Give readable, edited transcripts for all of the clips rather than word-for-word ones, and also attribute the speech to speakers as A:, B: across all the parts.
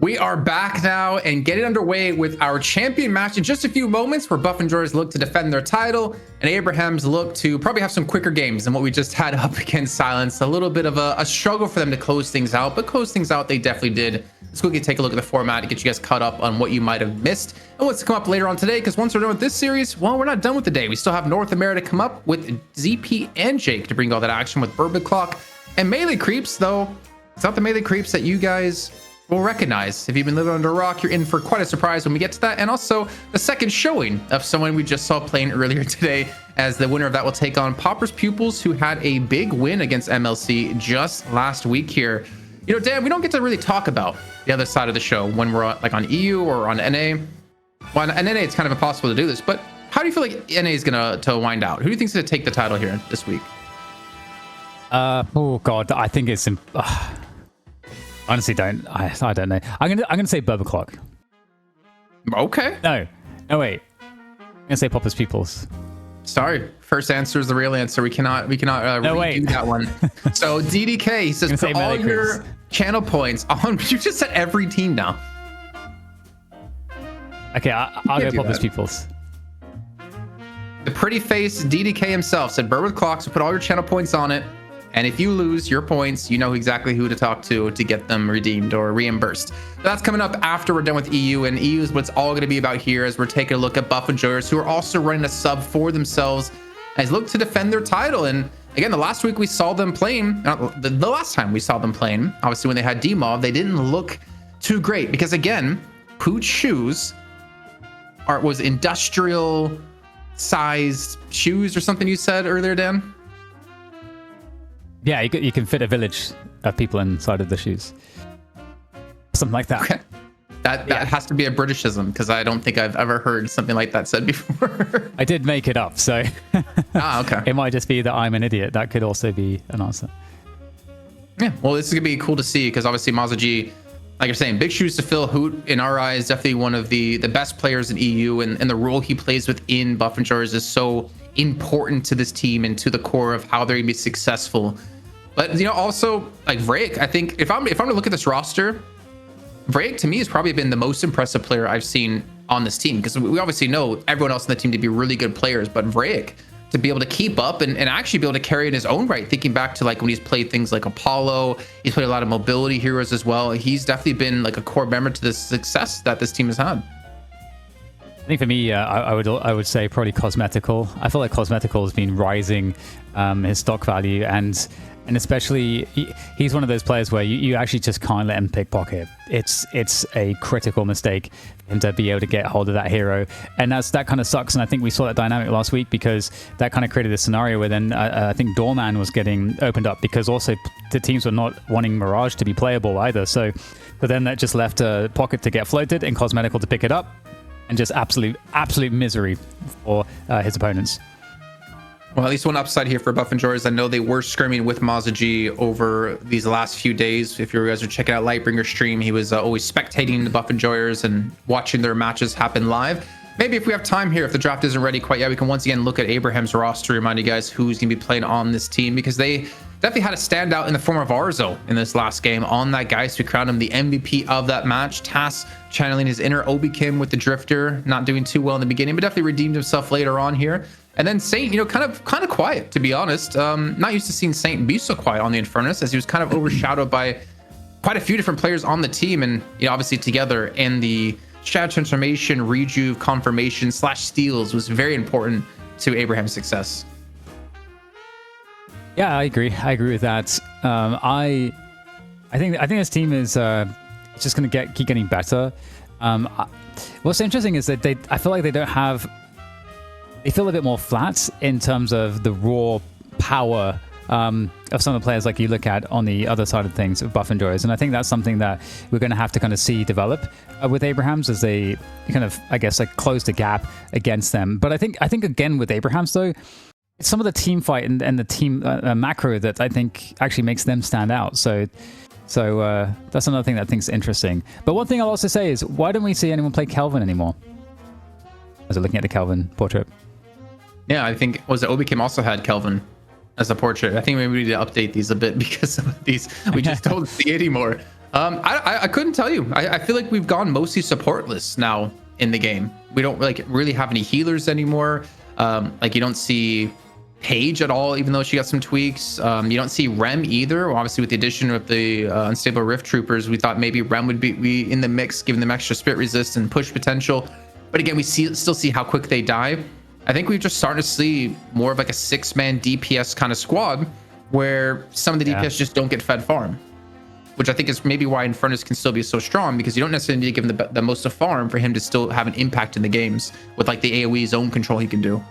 A: We are back now and getting underway with our champion match in just a few moments, where Buff and Joyers look to defend their title and Abraham's look to probably have some quicker games than what we just had up against Silence. A little bit of a struggle for them to close things out, but close things out they definitely did. Let's quickly take a look at the format to get you guys caught up on what you might have missed and what's to come up later on today, because once we're done with this series, well, we're not done with the day. We still have North America come up with ZP and Jake to bring all that action with Bourbon Clock and Melee Creeps, though it's not the Melee Creeps that you guys will recognize. If you've been living under a rock, you're in for quite a surprise when we get to that. And also the second showing of someone we just saw playing earlier today, as the winner of that will take on Popper's Pupils, who had a big win against MLC just last week here. You know, Dan, we don't get to really talk about the other side of the show when we're like on EU or on NA. Well, on NA, it's kind of impossible to do this, but how do you feel like NA is going to wind out? Who do you think is going to take the title here this week?
B: Oh God, I think it's honestly I don't know. I'm gonna say Bourbon Clock.
A: Okay.
B: No, wait. I'm gonna say Popper's Pupils.
A: Sorry, first answer is the real answer. We cannot redo that one. So DDK, he says put all your channel points on. You just said every team now.
B: Okay, I'll go Popper's Pupils.
A: The pretty face DDK himself said Bourbon Clock, so put all your channel points on it. And if you lose your points, you know exactly who to talk to get them redeemed or reimbursed. That's coming up after we're done with EU, and EU is what it's all going to be about here, as we're taking a look at Buff and Joyers, who are also running a sub for themselves as look to defend their title. And again, the last week we saw them playing, the last time we saw them playing, obviously when they had D-Mob, they didn't look too great because, again, Pooch shoes was industrial sized shoes or something you said earlier, Dan?
B: Yeah, you can fit a village of people inside of the shoes. Something like that.
A: Okay. That has to be a Britishism, because I don't think I've ever heard something like that said before.
B: I did make it up, so
A: okay.
B: It might just be that I'm an idiot. That could also be an answer.
A: Yeah, well, this is going to be cool to see, because obviously Mazaji, like you're saying, big shoes to fill. Hoot, in our eyes, definitely one of the best players in EU, and the role he plays within Buff and Joyers is so important to this team and to the core of how they're going to be successful. But, you know, also, like Vraic, I think if I'm to look at this roster, Vraic to me has probably been the most impressive player I've seen on this team, because we obviously know everyone else in the team to be really good players, but Vraic to be able to keep up and actually be able to carry in his own right, thinking back to like when he's played things like Apollo, he's played a lot of mobility heroes as well. He's definitely been like a core member to the success that this team has had.
B: I think for me, I would say probably Cosmetical. I feel like Cosmetical has been rising his stock value, and especially he's one of those players where you actually just can't let him pickpocket. It's a critical mistake for him to be able to get hold of that hero, and that kind of sucks. And I think we saw that dynamic last week, because that kind of created a scenario where then I think Doorman was getting opened up, because also the teams were not wanting Mirage to be playable either. So then that just left a Pocket to get floated and Cosmetical to pick it up, and just absolute misery for his opponents.
A: Well, at least one upside here for Buff and Joyers. I know they were scrimming with Mazaji over these last few days. If you guys are checking out Lightbringer's stream, he was always spectating the Buff and Joyers and watching their matches happen live. Maybe if we have time here, if the draft isn't ready quite yet, we can once again look at Abraham's roster, remind you guys who's going to be playing on this team, because they definitely had a standout in the form of Arzo in this last game on that guy. So we crowned him the MVP of that match. Tass channeling his inner Obi-Kim with the Drifter, not doing too well in the beginning, but definitely redeemed himself later on here. And then Saint, you know, kind of quiet, to be honest. Not used to seeing Saint be so quiet on the Infernus, as he was kind of overshadowed by quite a few different players on the team. And, you know, obviously together in the Shadow Transformation, Rejuve, Confirmation / Steals was very important to Abraham's success.
B: Yeah, I agree with that. I think this team is just going to keep getting better. What's interesting is that I feel like they feel a bit more flat in terms of the raw power of some of the players like you look at on the other side of things of Buff and Joyers. And I think that's something that we're going to have to kind of see develop with Abrahams as they kind of, I guess, like close the gap against them. But I think again with Abrahams though, it's some of the team fight and the team macro that I think actually makes them stand out. So that's another thing that I think is interesting. But one thing I'll also say is, why don't we see anyone play Kelvin anymore? As I'm looking at the Kelvin portrait.
A: Yeah, I think Obi-Kim also had Kelvin as a portrait. I think maybe we need to update these a bit, because some of these we just don't see anymore. I couldn't tell you. I feel like we've gone mostly supportless now in the game. We don't like really have any healers anymore. Like you don't see Paige at all, even though she got some tweaks. You don't see Rem either. Well, obviously, with the addition of the unstable Rift Troopers, we thought maybe Rem would be in the mix, giving them extra spirit resist and push potential. But again, we still see how quick they die. I think we're just starting to see more of like a 6-man DPS kind of squad, where some of the DPS just don't get fed farm, which I think is maybe why Infernus can still be so strong, because you don't necessarily need to give him the most of farm for him to still have an impact in the games with like the AoE zone control he can do.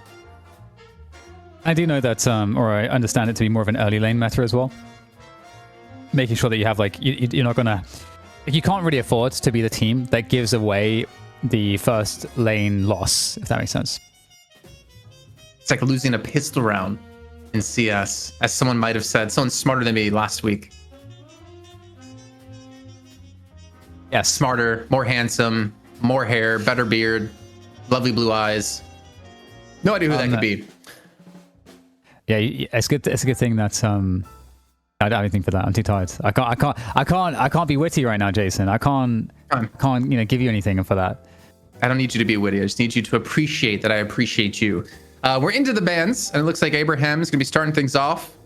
B: I do know that, or I understand it to be more of an early lane meta as well. Making sure that you have like, you're not gonna, like, you can't really afford to be the team that gives away the first lane loss, if that makes sense.
A: It's like losing a pistol round in CS, as someone might have said, someone smarter than me last week.
B: Yes.
A: Smarter, more handsome, more hair, better beard, lovely blue eyes. No idea who that could be.
B: Yeah, it's good. It's a good thing that I don't have anything for that. I'm too tired. I can't be witty right now, Jason. I can't give you anything for that.
A: I don't need you to be witty. I just need you to appreciate that I appreciate you. We're into the bans, and it looks like Abraham's gonna be starting things off.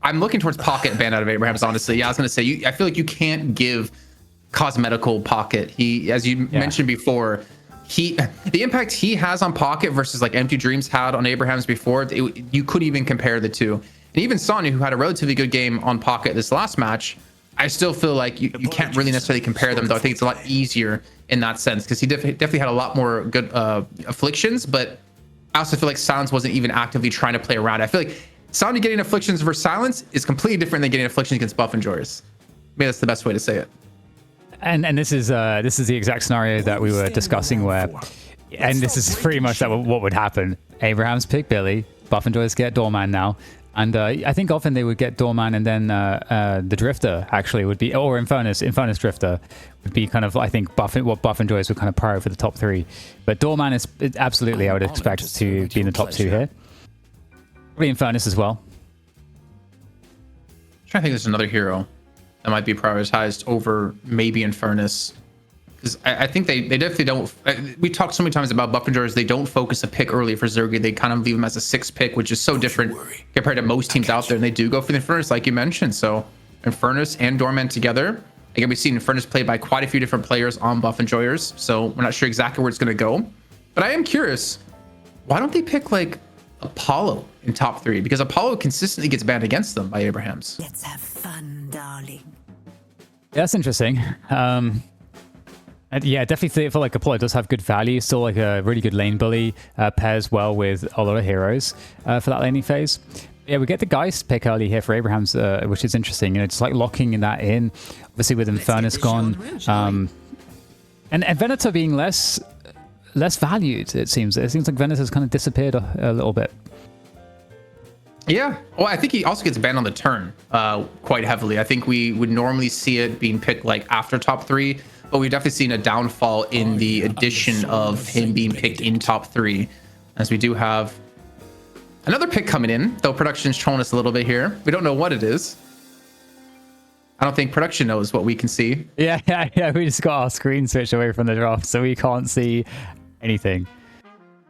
A: I'm looking towards Pocket ban out of Abraham's, honestly. Yeah, I was gonna say, I feel like you can't give cosmetical Pocket. He, as you mentioned before, the impact he has on Pocket versus like Empty Dreams had on Abraham's before, you couldn't even compare the two. And even Sonya, who had a relatively good game on Pocket this last match, I still feel like you can't really necessarily compare them, though. I think it's a lot easier in that sense, because he definitely had a lot more good afflictions, but I also feel like Silence wasn't even actively trying to play around. I feel like Sonya getting afflictions versus Silence is completely different than getting afflictions against Buff and Joyous. Maybe that's the best way to say it.
B: And this is the exact scenario that we were discussing where, and this is pretty much what would happen. Abraham's pick Billy, Buff and Joyous get Doorman now, and I think often they would get Doorman and then the Drifter actually would be, or Infernus Drifter would be kind of, I think Buff and Joyous would kind of prior for the top three, but Doorman is absolutely, I would expect to be in the top two here. Probably Infernus as well.
A: I'm trying to think there's another hero that might be prioritized over maybe Infernus, because I think they definitely don't. We talked so many times about Buff and Joyous. They don't focus a pick early for Zergy. They kind of leave him as a 6th pick, which is so different compared to most teams out there. And they do go for the Infernus, like you mentioned. So Infernus and Dorman together. Again, we've seen Infernus played by quite a few different players on Buff and Joyous, so we're not sure exactly where it's going to go. But I am curious, why don't they pick like Apollo in top 3? Because Apollo consistently gets banned against them by Abraham's.
C: Let's have fun, darling.
B: Yeah, that's interesting. Yeah, definitely feel like Apollo does have good value. Still like a really good lane bully. Pairs well with a lot of heroes for that laning phase. Yeah, we get the Geist pick early here for Abraham's, which is interesting. You know, just like locking that in. Obviously with Infernus gone. And Venator being less valued, it seems. It seems like Venator's kind of disappeared a little bit.
A: Yeah. Well, I think he also gets banned on the turn quite heavily. I think we would normally see it being picked like after top 3, but we've definitely seen a downfall in the addition of him being picked in top 3, as we do have another pick coming in, though production's trolling us a little bit here. We don't know what it is. I don't think production knows what we can see.
B: Yeah. We just got our screen switched away from the draft, so we can't see anything.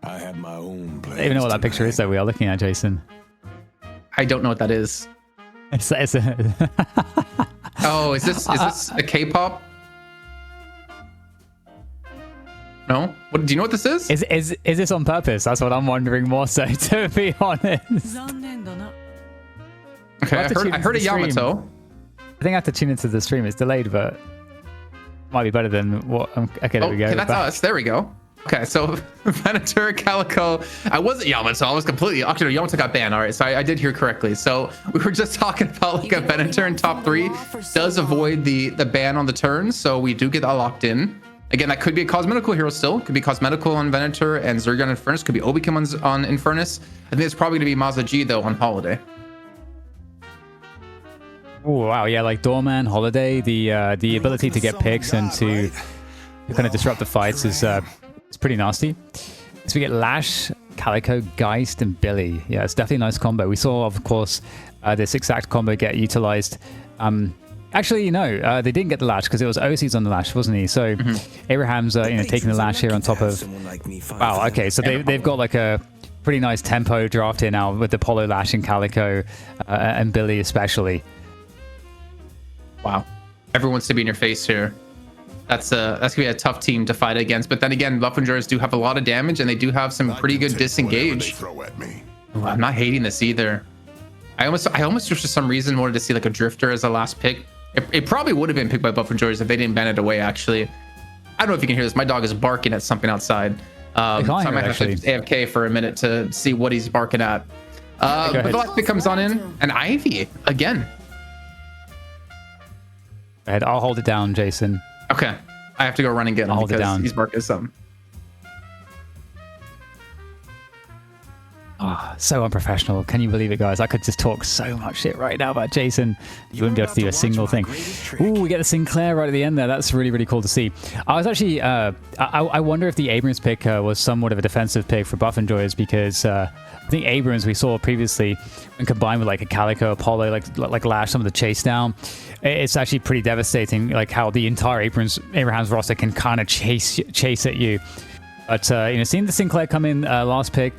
D: I have my own plans.
B: I don't even know what that picture is that we are looking at, Jason.
A: I don't know what that is.
B: It's a
A: Oh, is this a K-pop? No? What do you know what this is?
B: Is this on purpose? That's what I'm wondering more so, to be honest.
A: Okay, I heard a Yamato.
B: I think I have to tune into the stream. It's delayed, but it might be better than what. Okay, there we go.
A: Okay, that's us. There we go. Okay, so Venator, Calico. I wasn't Yamato. I was completely. Actually, no, Yamato got banned. All right, so I did hear correctly. So we were just talking about like a Venator in top 3 does avoid the ban on the turn, so we do get that locked in. Again, that could be a cosmetical hero still. Could be cosmetical on Venator and Zergy on Infernus. Could be Obikim on Infernus. I think it's probably going to be Maza G though on Holiday.
B: Oh wow, yeah, like Doorman, Holiday, the ability to get picks and to kind of disrupt the fights is it's pretty nasty. So we get Lash, Calico, Geist, and Billy. Yeah, it's definitely a nice combo. We saw, of course, this exact combo get utilized Actually, no, they didn't get the lash because it was OC's on the lash, wasn't he? So Abraham's taking the lash here on top of. Wow. Okay, so they've got like a pretty nice tempo draft here now with the Polo lash and Calico and Billy especially.
A: Wow, everyone wants to be in your face here. That's gonna be a tough team to fight against. But then again, Buffingers do have a lot of damage, and they do have some pretty good disengage. Ooh, I'm not hating this either. I almost just for some reason wanted to see like a Drifter as a last pick. It probably would have been picked by Buffingers if they didn't ban it away. Actually, I don't know if you can hear this. My dog is barking at something outside. So I might have to AFK for a minute to see what he's barking at. But the last pick comes on in, and Ivy again.
B: Go ahead, I'll hold it down, Jason.
A: Okay, I have to go run and get him because he's barking something.
B: Oh, so unprofessional. Can you believe it, guys? I could just talk so much shit right now about Jason. You wouldn't be able to do a single thing. Ooh, we get the Sinclair right at the end there. That's really, really cool to see. I was actually, I wonder if the Abrams pick was somewhat of a defensive pick for Buff Enjoyers because I think Abrams we saw previously, when combined with like a Calico, Apollo, like Lash, some of the chase down, it's actually pretty devastating. Like how the entire Abrams roster can kind of chase at you. But seeing the Sinclair come in last pick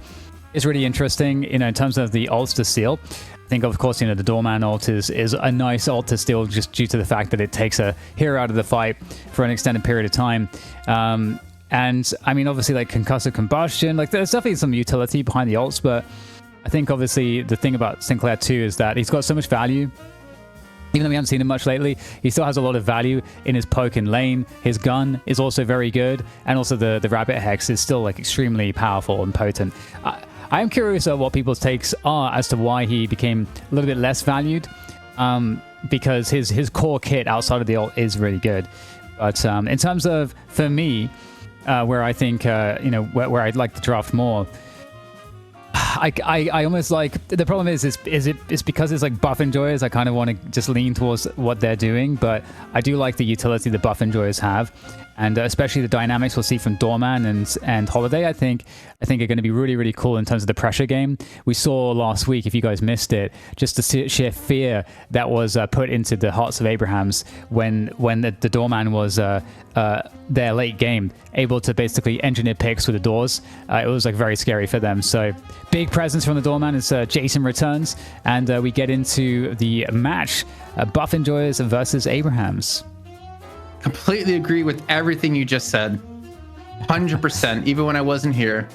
B: is really interesting, in terms of the ults to steal. I think, of course, the Doorman ult is a nice ult to steal just due to the fact that it takes a hero out of the fight for an extended period of time. And I mean, obviously, like concussive combustion, like there's definitely some utility behind the ults, but I think obviously the thing about Sinclair 2 is that he's got so much value. Even though we haven't seen him much lately, he still has a lot of value in his poke and lane. His gun is also very good, and also the Rabbit Hex is still like extremely powerful and potent. I am curious what people's takes are as to why he became a little bit less valued, because his core kit outside of the ult is really good. But in terms of, for me, where I think, where I'd like to draft more, I almost like, the problem is it's because it's like Buff Enjoyers, I kind of want to just lean towards what they're doing, but I do like the utility the Buff Enjoyers have, and especially the dynamics we'll see from Doorman and Holiday, I think are going to be really, really cool in terms of the pressure game. We saw last week, if you guys missed it, just the sheer fear that was put into the hearts of Abrahams when the Doorman was their late game, able to basically engineer picks with the doors. It was like very scary for them. So big presence from the Doorman as Jason returns, and we get into the match, Buff Enjoyers versus Abrahams.
A: Completely agree with everything you just said. 100%, even when I wasn't here.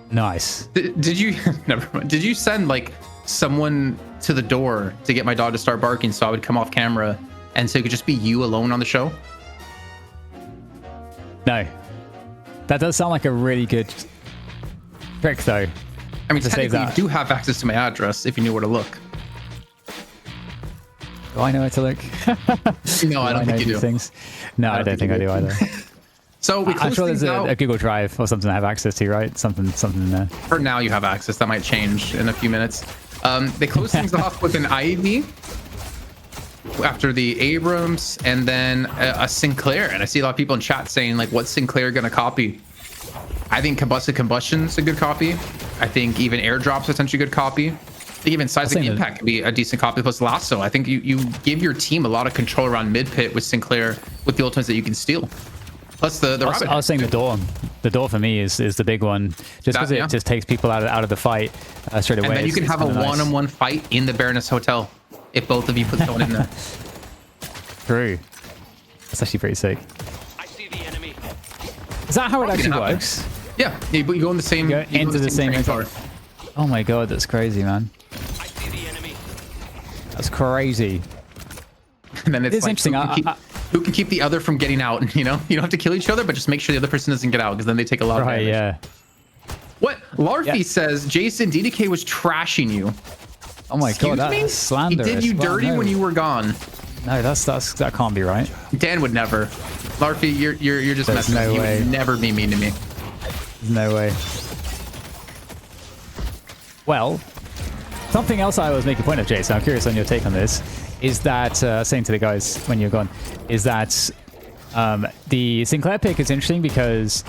B: Nice.
A: Did you never mind. Did you send like someone to the door to get my dog to start barking so I would come off camera and so it could just be you alone on the show?
B: No. That does sound like a really good trick though.
A: I mean, technically you do have access to my address if you knew where to look.
B: Do I know where to look?
A: No, I don't think you do.
B: Things? No, I don't think I do either.
A: So
B: I'm sure there's a Google Drive or something I have access to, right? Something in there.
A: For now, you have access. That might change in a few minutes. They close things off with an Ivy after the Abrams, and then a Sinclair. And I see a lot of people in chat saying, like, what's Sinclair going to copy? I think Combusted Combustion's a good copy. I think even Airdrop's essentially a good copy. I think even Seismic Impact can be a decent copy plus Lasso. I think you give your team a lot of control around mid pit with Sinclair with the ultimates that you can steal. Plus the Rabbit.
B: I was saying the door. The door for me is the big one, just because it just takes people out of the fight straight away.
A: And then you can have a one-on-one fight in the Baroness Hotel if both of you put someone in there.
B: True. That's actually pretty sick.
C: I see the enemy.
B: Is that how it actually works?
A: Yeah, you go in the same.
B: You go into the same car. Oh my god, that's crazy, man.
C: I see the enemy.
B: That's crazy.
A: And then it's like,
B: interesting.
A: Who can keep the other from getting out? You don't have to kill each other, but just make sure the other person doesn't get out, because then they take a lot of damage.
B: Yeah.
A: What? Larfy says Jason DDK was trashing you.
B: Oh my god, that's slanderous.
A: He did you dirty when you were gone.
B: No, that can't be right.
A: Dan would never. Larfy, you're just messing with me. He would never be mean to me.
B: There's no way. Well, something else I was making a point of, Jason, I'm curious on your take on this, is that, saying to the guys when you're gone, is that the Sinclair pick is interesting because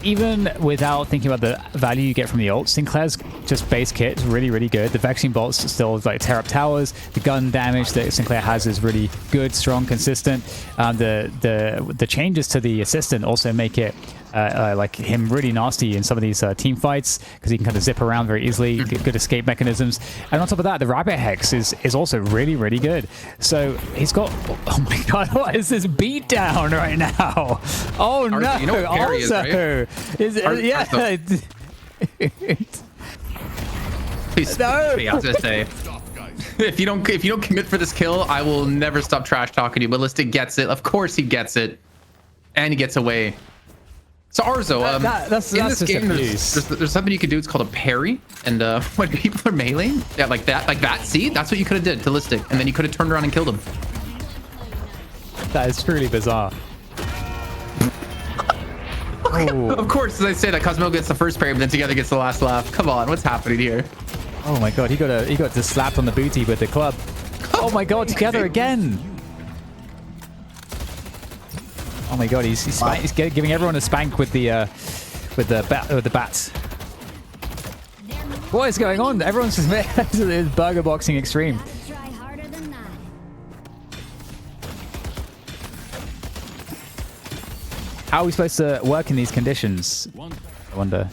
B: even without thinking about the value you get from the ult, Sinclair's just base kit is really, really good. The Vexing bolts still like tear up towers. The gun damage that Sinclair has is really good, strong, consistent. The changes to the assistant also make it like him really nasty in some of these team fights because he can kind of zip around very easily, get good escape mechanisms. And on top of that, the Rabbit Hex is also really, really good. So he's got, oh my god, what is this beat down right now? Oh no,
A: you know what parry is, right?
B: Yeah.
A: Please,
B: No.
A: I was gonna say, if you don't commit for this kill, I will never stop trash talking to you. Ballistic gets it. Of course he gets it, and he gets away. So Arzo,
B: that's
A: in this
B: just
A: game,
B: abuse.
A: there's something you can do. It's called a parry, and when people are meleeing, yeah, like that. See, that's what you could have did to Listic, and then you could have turned around and killed him.
B: That is truly bizarre. Oh.
A: Of course, as I say that, Cosmo gets the first parry, but then Together gets the last laugh. Come on, what's happening here?
B: Oh my god, he got just slapped on the booty with the club. Oh my god, Together again. Oh my god, he's giving everyone a spank with the bats. What is going on? Everyone's just burger boxing extreme. How are we supposed to work in these conditions? I wonder.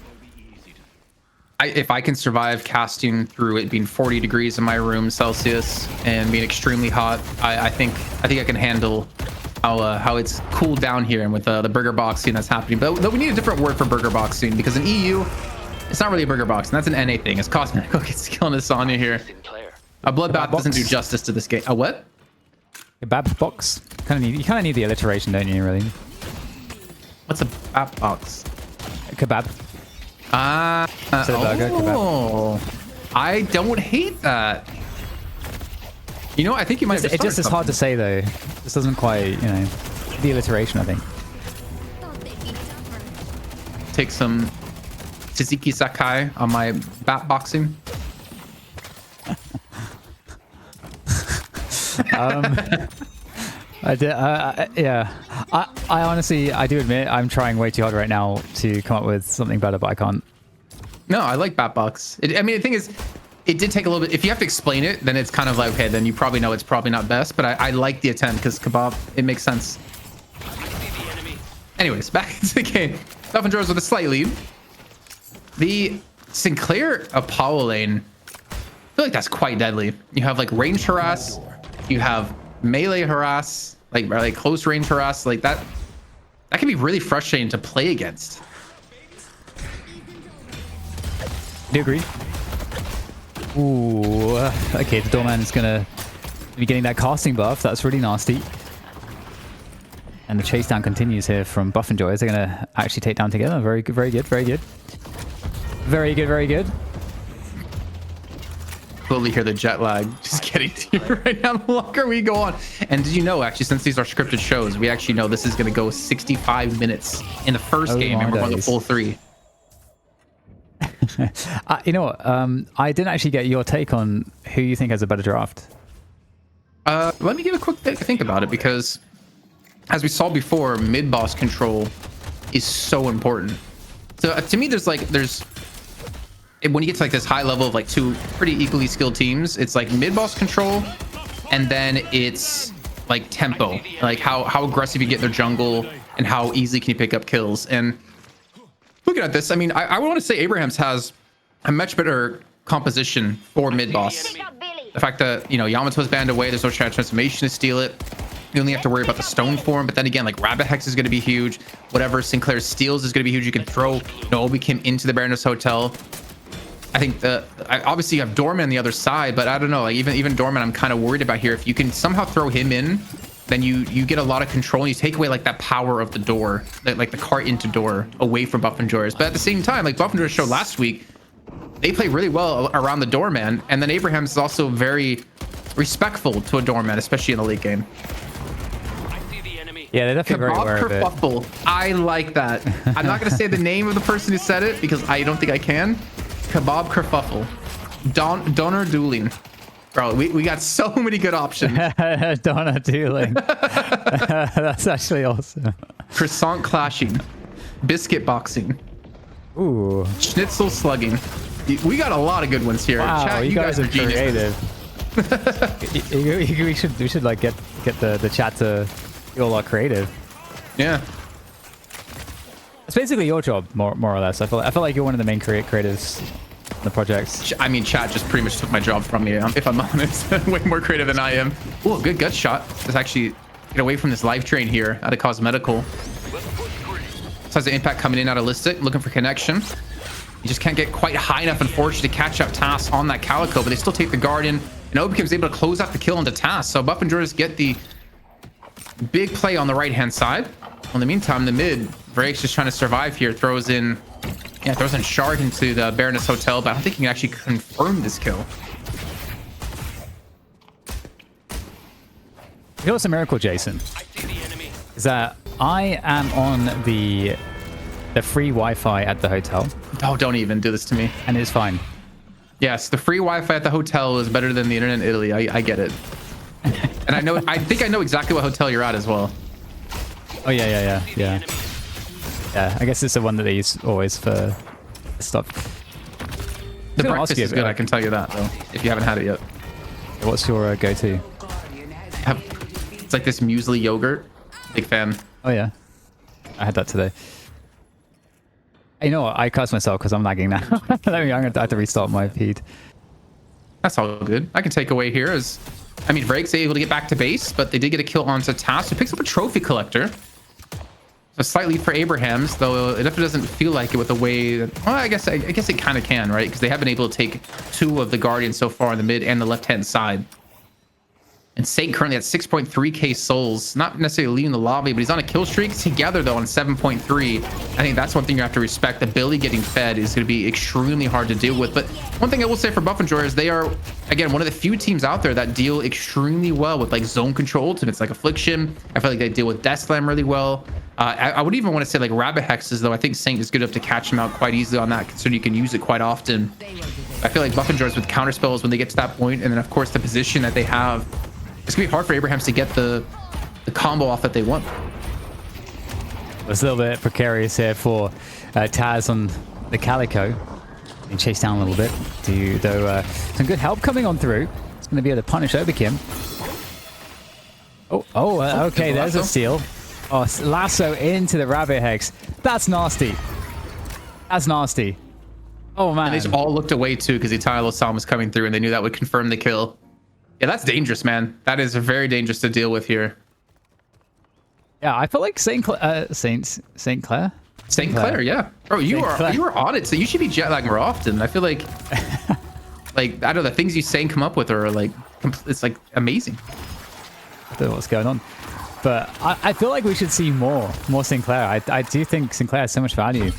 A: If I can survive casting through it being 40 degrees in my room Celsius and being extremely hot, I think I can handle how it's cooled down here and with the burger boxing that's happening. But we need a different word for burger boxing because in EU, it's not really a burger boxing. That's an NA thing. It's Cosmic. Okay, it's killing Asanya here. A bloodbath doesn't do justice to this game. A what?
B: Kebab box. You kind of need the alliteration, don't you? Really.
A: What's a bat box?
B: A kebab. Burger, kebab.
A: I don't hate that. You know, I think you might have
B: It just is hard to say though. This doesn't quite, the alliteration, I think.
A: Take some Tzatziki Sakai on my bat boxing.
B: I did, yeah. I honestly, I do admit I'm trying way too hard right now to come up with something better, but I can't.
A: No, I like Batbox. I mean, the thing is, it did take a little bit. If you have to explain it, then it's kind of like, okay, then you probably know it's probably not best. But I like the attempt because kebab, it makes sense. Anyways, back into the game. Dolphin Drawers with a slight lead. The Sinclair Apollo lane, I feel like that's quite deadly. You have like range harass, you have melee harass, like close range harass, like that can be really frustrating to play against.
B: Do you agree? Ooh, okay, the doorman is gonna be getting that casting buff. That's really nasty. And the chase down continues here from Buff and Joy. They're gonna actually take down together. Very good, very good, very good. Very good, very good.
A: Slowly hear the jet lag just getting to you right now. The longer we go on. And did you know, actually, since these are scripted shows, we actually know this is going to go 65 minutes in the first game, and we're going the full 3.
B: You know what? I didn't actually get your take on who you think has a better draft.
A: Let me give a quick think about it, because as we saw before, mid-boss control is so important. So to me, there's when you get to like this high level of like 2 pretty equally skilled teams, it's like mid-boss control, and then it's like tempo, like how aggressive you get in their jungle and how easily can you pick up kills. And looking at this, I mean, I want to say Abraham's has a much better composition for mid-boss. The fact that, Yamato's banned away, there's no transformation to steal it. You only have to worry about the stone form, but then again, like Rabbit Hex is going to be huge. Whatever Sinclair steals is going to be huge. You can throw Obi-Kim into the Baroness Hotel. I think obviously you have Dorman on the other side, but I don't know, like even Dorman, I'm kind of worried about here. If you can somehow throw him in, then you get a lot of control and you take away like that power of the door, like the cart into door away from Buff and Joyers. But at the same time, like Buff and Joyers showed last week, they play really well around the doorman, and then Abraham is also very respectful to a doorman, especially in the late game.
B: Yeah, they're definitely very aware of it.
A: Kerfuffle. I like that. I'm not going to say the name of the person who said it because I don't think I can. Kebab kerfuffle. Donor dueling. Bro, we got so many good options.
B: Donor dueling. That's actually awesome.
A: Croissant clashing. biscuit boxing,
B: Ooh.
A: schnitzel slugging. We got a lot of good ones here.
B: Wow,
A: Chat,
B: you guys are
A: geniuses.
B: creative. we should like get the chat to be all our creative.
A: Yeah.
B: It's basically your job, more or less. I feel like you're one of the main creatives in the projects.
A: I mean, chat just pretty much took my job from me, if I'm honest. Way more creative than I am. Oh, good gut shot. Let's actually get away from this life drain here out of Cosmetical. So has the impact coming in out of Listic, looking for connection. You just can't get quite high enough, unfortunately, to catch up TAS on that Calico, but they still take the Guardian. And Obekim's able to close out the kill onto TAS. So Buff and Jordan get the big play on the right-hand side. In the meantime, the mid, Drake's just trying to survive here. Throws in Shard into the Baroness Hotel, but I don't think he can actually confirm this kill.
B: You know what's a miracle, Jason?
C: I see the enemy.
B: Is that I am on the free Wi-Fi at the hotel,
A: Oh, don't even do this to me.
B: and it's fine.
A: Yes, the free Wi-Fi at the hotel is better than the internet in Italy. I get it. And I think I know exactly what hotel you're at as well.
B: Oh yeah. Yeah, I guess it's the one that they use always for stuff.
A: The
B: gonna ask
A: breakfast
B: you
A: is
B: a
A: good.
B: bit.
A: I can tell you that, though, if you haven't had it yet.
B: What's your go-to?
A: It's like this muesli yogurt. Big fan.
B: Oh yeah, I had that today. You know what? I cursed myself because I'm lagging now. I'm gonna have to restart my feed.
A: That's all good. I can take away here as, I mean, Vrake's able to get back to base, but they did get a kill onto TAS, who picks up a trophy collector. A slight lead for Abrahams, though it definitely doesn't feel like it with the way that, well, I guess it kind of can, right? Because they have been able to take 2 of the Guardians so far in the mid and the left-hand side. And Saint currently at 6.3k souls, not necessarily leading the lobby, but he's on a kill streak together though on 7.3. I think that's one thing you have to respect. The Billy getting fed is going to be extremely hard to deal with. But one thing I will say for Buff and Joy is they are, again, one of the few teams out there that deal extremely well with like zone control ultimates like Affliction. I feel like they deal with Death Slam really well. I would even want to say like Rabbit Hexes, though. I think Saint is good enough to catch him out quite easily on that, considering you can use it quite often. I feel like Buff and Joy's with counter spells when they get to that point, and then of course the position that they have, it's gonna be hard for Abrahams to get the combo off that they want.
B: It's a little bit precarious here for Taz on the Calico. Being chased down a little bit. Though some good help coming on through. It's going to be able to punish Oberkim. Okay, there's a steal. Oh, lasso into the Rabbit Hex. That's nasty. That's nasty. Oh, man.
A: And they just all looked away too because the Italo Sam was coming through and they knew that would confirm the kill. Yeah, that's dangerous, man. That is very dangerous to deal with here.
B: Yeah, I feel like Saint Clair.
A: St. Clair, yeah. Bro, you are on it, so you should be jet lagging more often. I feel like, like, I don't know, the things you say and come up with are like, it's like amazing.
B: I don't know what's going on. But I feel like we should see more Sinclair. I do think Sinclair has so much value.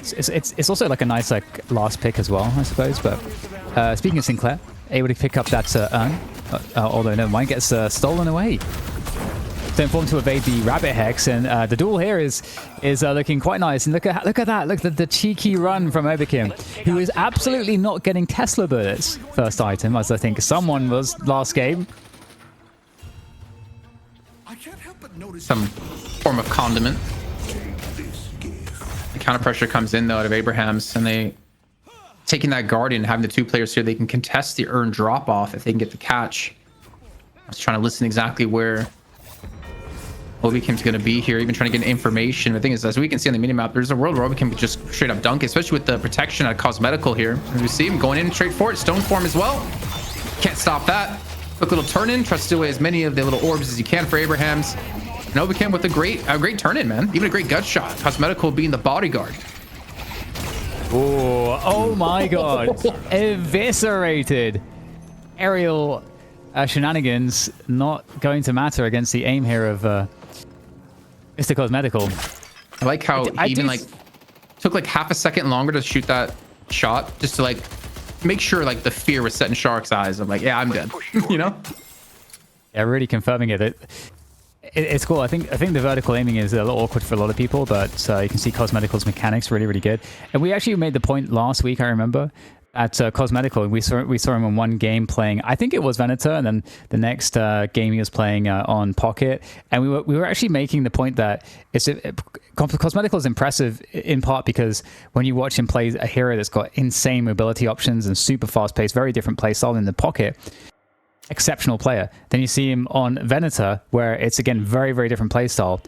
B: It's also like a nice like last pick as well, I suppose. But speaking of Sinclair, able to pick up that urn, although no, mine gets stolen away. So informed to evade the Rabbit Hex, and the duel here is looking quite nice. And look at that! Look at the cheeky run from Oberkim, who is absolutely not getting Tesla bullets. First item, as I think someone was last game.
A: Some form of condiment. The counter pressure comes in though out of Abrahams, and they taking that Guardian, having the 2 players here, they can contest the urn drop off if they can get the catch. I was trying to listen exactly where Obekim's going to be here, even trying to get information. The thing is, as we can see on the minimap, there's a world where Obekim could just straight up dunk, especially with the protection at Cosmetical here. As we see him going in straight for it, stone form as well. Can't stop that. Quick little turn in, try to steal away as many of the little orbs as you can for Abrahams. And Obekim with a great turn in, man. Even a great gut shot. Cosmetical being the bodyguard.
B: Oh my god. Eviscerated. Aerial shenanigans not going to matter against the aim here of Mr. Cosmetical.
A: I like how he even like took like half a second longer to shoot that shot just to like make sure like the fear was set in Shark's eyes. I'm like, yeah, I'm dead. You know?
B: Yeah, really confirming it. It's cool. I think the vertical aiming is a little awkward for a lot of people, but you can see Cosmetical's mechanics really, really good. And we actually made the point last week, I remember, at Cosmetical. We saw him in one game playing, I think it was Venator, and then the next game he was playing on Pocket. And we were actually making the point that Cosmetical is impressive in part because when you watch him play a hero that's got insane mobility options and super fast pace, very different play style in the Pocket, exceptional player. Then you see him on Venator, where it's again very, very different play style.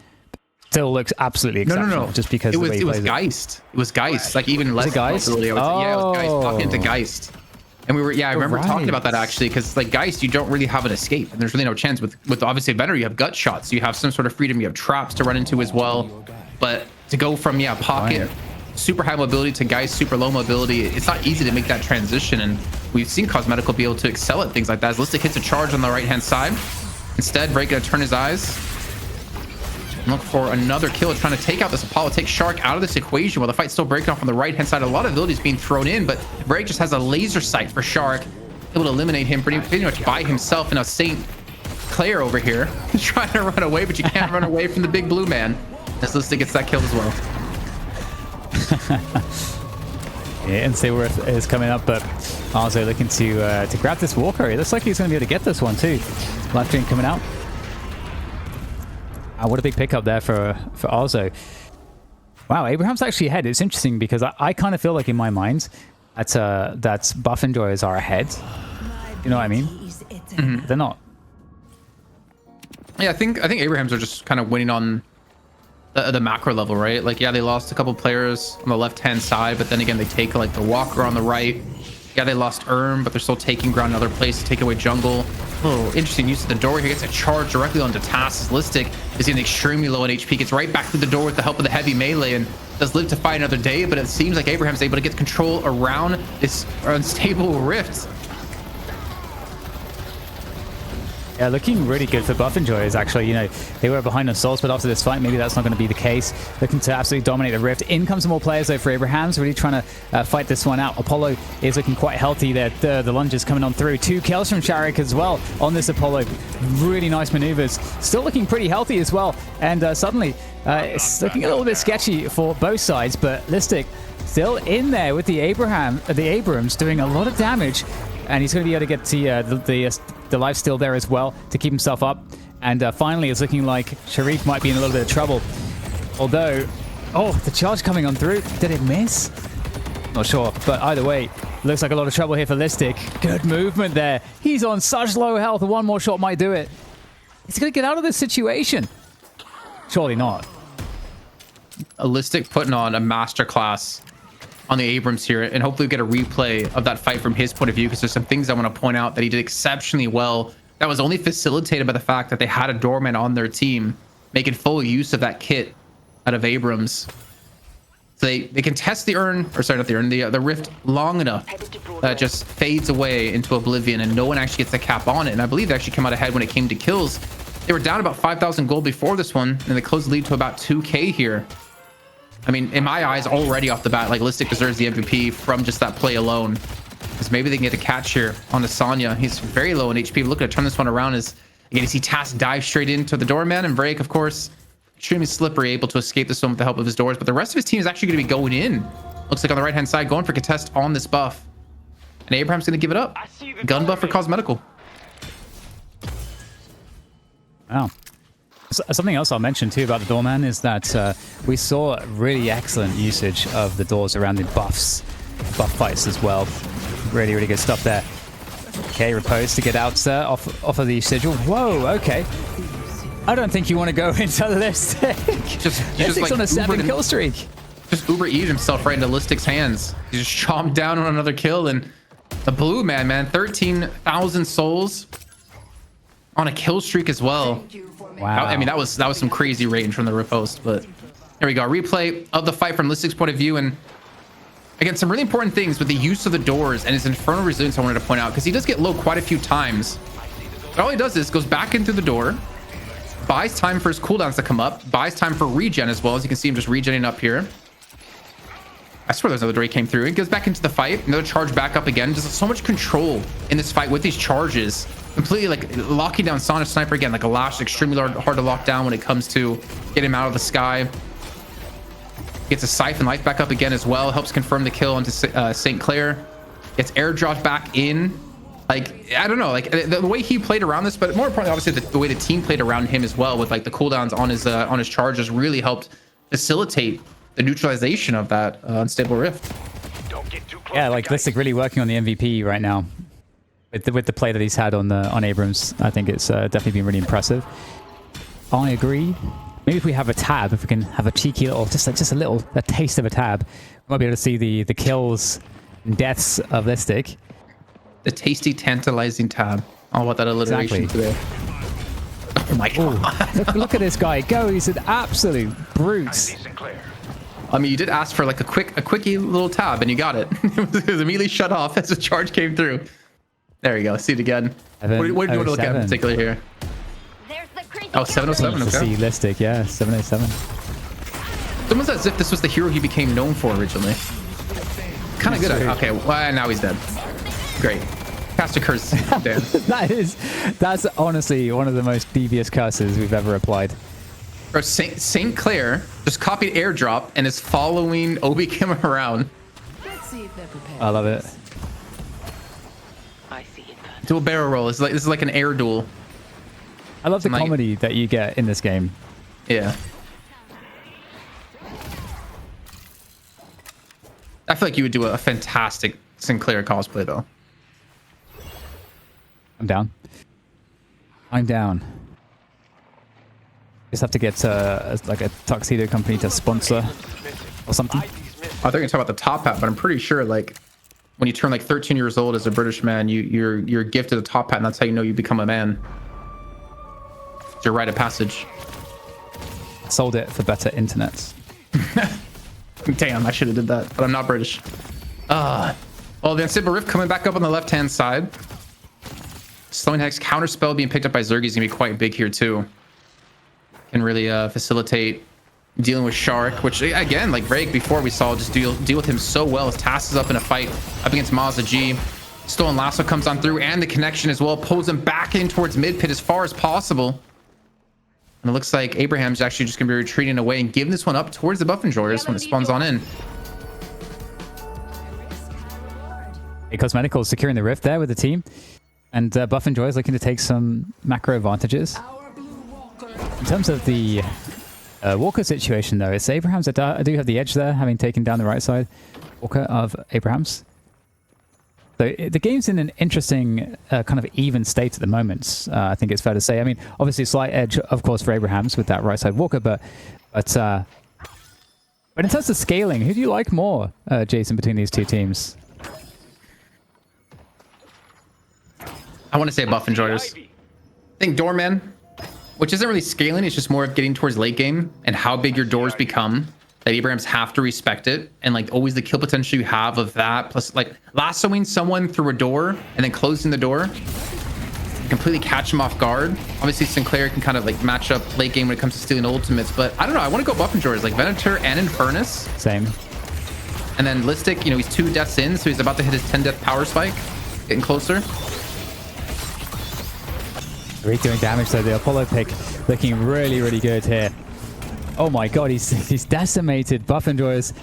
B: Still looks absolutely exceptional.
A: No.
B: Just because
A: it was Geist. It was Geist. Like even less
B: Geist.
A: Yeah, it was Geist talking into Geist. And we were, I remember talking about that actually, because like Geist, you don't really have an escape, and there's really no chance with obviously Venator. You have gut shots, you have some sort of freedom, you have traps to run into as well. But to go from Pocket, super high mobility to Geist, super low mobility, it's not easy to make that transition. And we've seen Cosmetical be able to excel at things like that. As Listic hits a charge on the right hand side, instead Break gonna turn his eyes. Look for another kill, trying to take out this Apollo, take Shark out of this equation while the fight's still breaking off on the right hand side. A lot of abilities being thrown in, but Break just has a laser sight for Shark, able to eliminate him pretty much by himself. And now Saint Clair over here trying to run away, but you can't run away from the big blue man as Listic gets that kill as well.
B: Yeah, and Seaworth is coming up, but also looking to grab this Walker. It looks like he's going to be able to get this one too. Live stream coming out. What a big pickup there for Arzo. Wow, Abraham's actually ahead. It's interesting because I kind of feel like in my mind that Buff Enjoyers are ahead. You know what I mean? Mm-hmm. They're not.
A: Yeah, I think Abrahams are just kind of winning on the macro level, right? Like, yeah, they lost a couple players on the left-hand side, but then again, they take like the Walker on the right. Yeah, they lost but they're still taking ground in other places to take away jungle. Oh, interesting use of the door. He gets a charge directly onto Tass. Listic is getting extremely low on HP. Gets right back through the door with the help of the heavy melee and does live to fight another day, but it seems like Abraham's able to get control around this unstable rift.
B: Yeah, looking really good for Buff Enjoyers, actually. You know, they were behind on souls, but after this fight, maybe that's not going to be the case. Looking to absolutely dominate the Rift. In comes some more players, though, for Abrahams. Really trying to fight this one out. Apollo is looking quite healthy there. The lunges coming on through. 2 kills from Sharik as well on this Apollo. Really nice maneuvers. Still looking pretty healthy as well. And suddenly, it's looking a little bit sketchy for both sides, but Listic still in there with the Abrams doing a lot of damage. And he's going to be able to get the life steal there as well to keep himself up. And finally, it's looking like Sharif might be in a little bit of trouble. Although, the charge coming on through. Did it miss? Not sure. But either way, looks like a lot of trouble here for Listic. Good movement there. He's on such low health. One more shot might do it. He's going to get out of this situation. Surely not.
A: Listic putting on a masterclass on the Abrams here, and hopefully we get a replay of that fight from his point of view, because there's some things I want to point out that he did exceptionally well that was only facilitated by the fact that they had a doorman on their team making full use of that kit out of Abrams. So they can test the the rift long enough that it just fades away into oblivion and no one actually gets the cap on it. And I believe they actually came out ahead when it came to kills. They were down about 5,000 gold before this one, and they closed the lead to about 2K here. I mean, in my eyes, already off the bat, like, Listic deserves the MVP from just that play alone. Because maybe they can get a catch here on the Sonya. He's very low in HP. Looking to turn this one around as, again, you see Tass dive straight into the doorman, and Vrake, of course, extremely slippery, able to escape this one with the help of his doors. But the rest of his team is actually going to be going in. Looks like on the right-hand side, going for contest on this buff. And Abraham's going to give it up. Gun buff for Cosmetical.
B: Wow. Something else I'll mention too about the doorman is that we saw really excellent usage of the doors around the buff fights as well. Really, really good stuff there. Okay, Repose to get out off of the sigil. Whoa, okay. I don't think you want to go into Listic. Listic's like on a 7 kill streak.
A: Just Uber Eat himself right into Listic's hands. He just chomped down on another kill, and the blue man, 13,000 souls on a kill streak as well.
B: Wow.
A: I mean, that was some crazy range from the riposte, but here we go. Replay of the fight from Listic's point of view, and again, some really important things with the use of the doors and his infernal resilience I wanted to point out, because he does get low quite a few times. But all he does is goes back into the door, buys time for his cooldowns to come up, buys time for regen as well. As you can see him just regenning up here. I swear there's another door he came through. He goes back into the fight, another charge back up again. Just so much control in this fight with these charges. Completely like locking down Sonic Sniper again, like a lash, extremely hard to lock down when it comes to get him out of the sky. Gets a Siphon life back up again as well. Helps confirm the kill onto St. Clair. gets airdropped back in. Like, I don't know, like the way he played around this, but more importantly, obviously the way the team played around him as well, with like the cooldowns on his charges, really helped facilitate the neutralization of that unstable rift.
C: Don't get too close.
B: Yeah, like Listic really working on the MVP right now with the play that he's had on Abrams. I think it's definitely been really impressive. I agree. Maybe if we have a tab, if we can have a cheeky little, just a taste of a tab, we might be able to see the kills and deaths of Listic.
A: The tasty, tantalizing tab. All about that alliteration today. Oh my god!
B: Look at this guy go! He's an absolute brute.
C: Sinclair.
A: I mean, you did ask for like a quickie little tab, and you got it. It was immediately shut off as the charge came through. There you go. See it again. What do you want to look at in particular here? Oh, 707. Okay.
B: See Listic, yeah, 707.
A: It's almost as if this was the hero he became known for originally. Kind of good. Okay, well, now he's dead. Great. Cast a curse. Damn.
B: That's honestly one of the most devious curses we've ever applied.
A: Bro, St. Clair just copied airdrop and is following Obi Kim around.
E: Let's see if they're prepared.
B: I love it.
C: I see it.
A: Dual barrel roll. This is like an air duel.
B: I love the
A: Like-
B: comedy that you get in this game.
A: Yeah. I feel like you would do a fantastic Sinclair cosplay though.
B: I'm down. I'm down. Just have to get like a tuxedo company to sponsor or something.
A: I thought you were gonna talk about the top hat, but I'm pretty sure like when you turn like 13 years old as a British man, you're gifted a top hat, and that's how you know you become a man. It's your rite of passage.
B: Sold it for better internet.
A: Damn, I should have did that, but I'm not British. Well, the Unstable Rift coming back up on the left-hand side. Slowing Hex counterspell being picked up by Zerg is gonna be quite big here too. Can really facilitate dealing with Shark, which again, like Rake before, we saw just deal with him so well as Tass is up in a fight up against Mazda G. Stolen Lasso comes on through, and the connection as well pulls him back in towards mid pit as far as possible. And it looks like Abraham's actually just gonna be retreating away and giving this one up towards the Buff Enjoyers when it spawns on in.
B: A Cosmetical securing the rift there with the team. And Buff Enjoy is looking to take some macro advantages. In terms of the Walker situation, though, it's Abrahams that do have the edge there, having taken down the right side. Walker of Abrahams. So the game's in an interesting kind of even state at the moment, I think it's fair to say. I mean, obviously slight edge, of course, for Abrahams with that right side Walker, but in terms of scaling, who do you like more, Jason, between these two teams?
A: I want to say Buff Enjoyers. I think Doorman, which isn't really scaling, it's just more of getting towards late game and how big your doors become. That Abrahams have to respect it, and like always the kill potential you have of that, plus like lassoing someone through a door and then closing the door, completely catch him off guard. Obviously Sinclair can kind of like match up late game when it comes to stealing ultimates, but I don't know, I want to go Buff Enjoyers, like Venator and Infernus.
B: Same.
A: And then Listic, you know, he's 2 deaths in, so he's about to hit his 10 death power spike, getting closer.
B: Really doing damage though. The Apollo pick looking really, really good here. Oh my god, he's decimated Buff Enjoyers.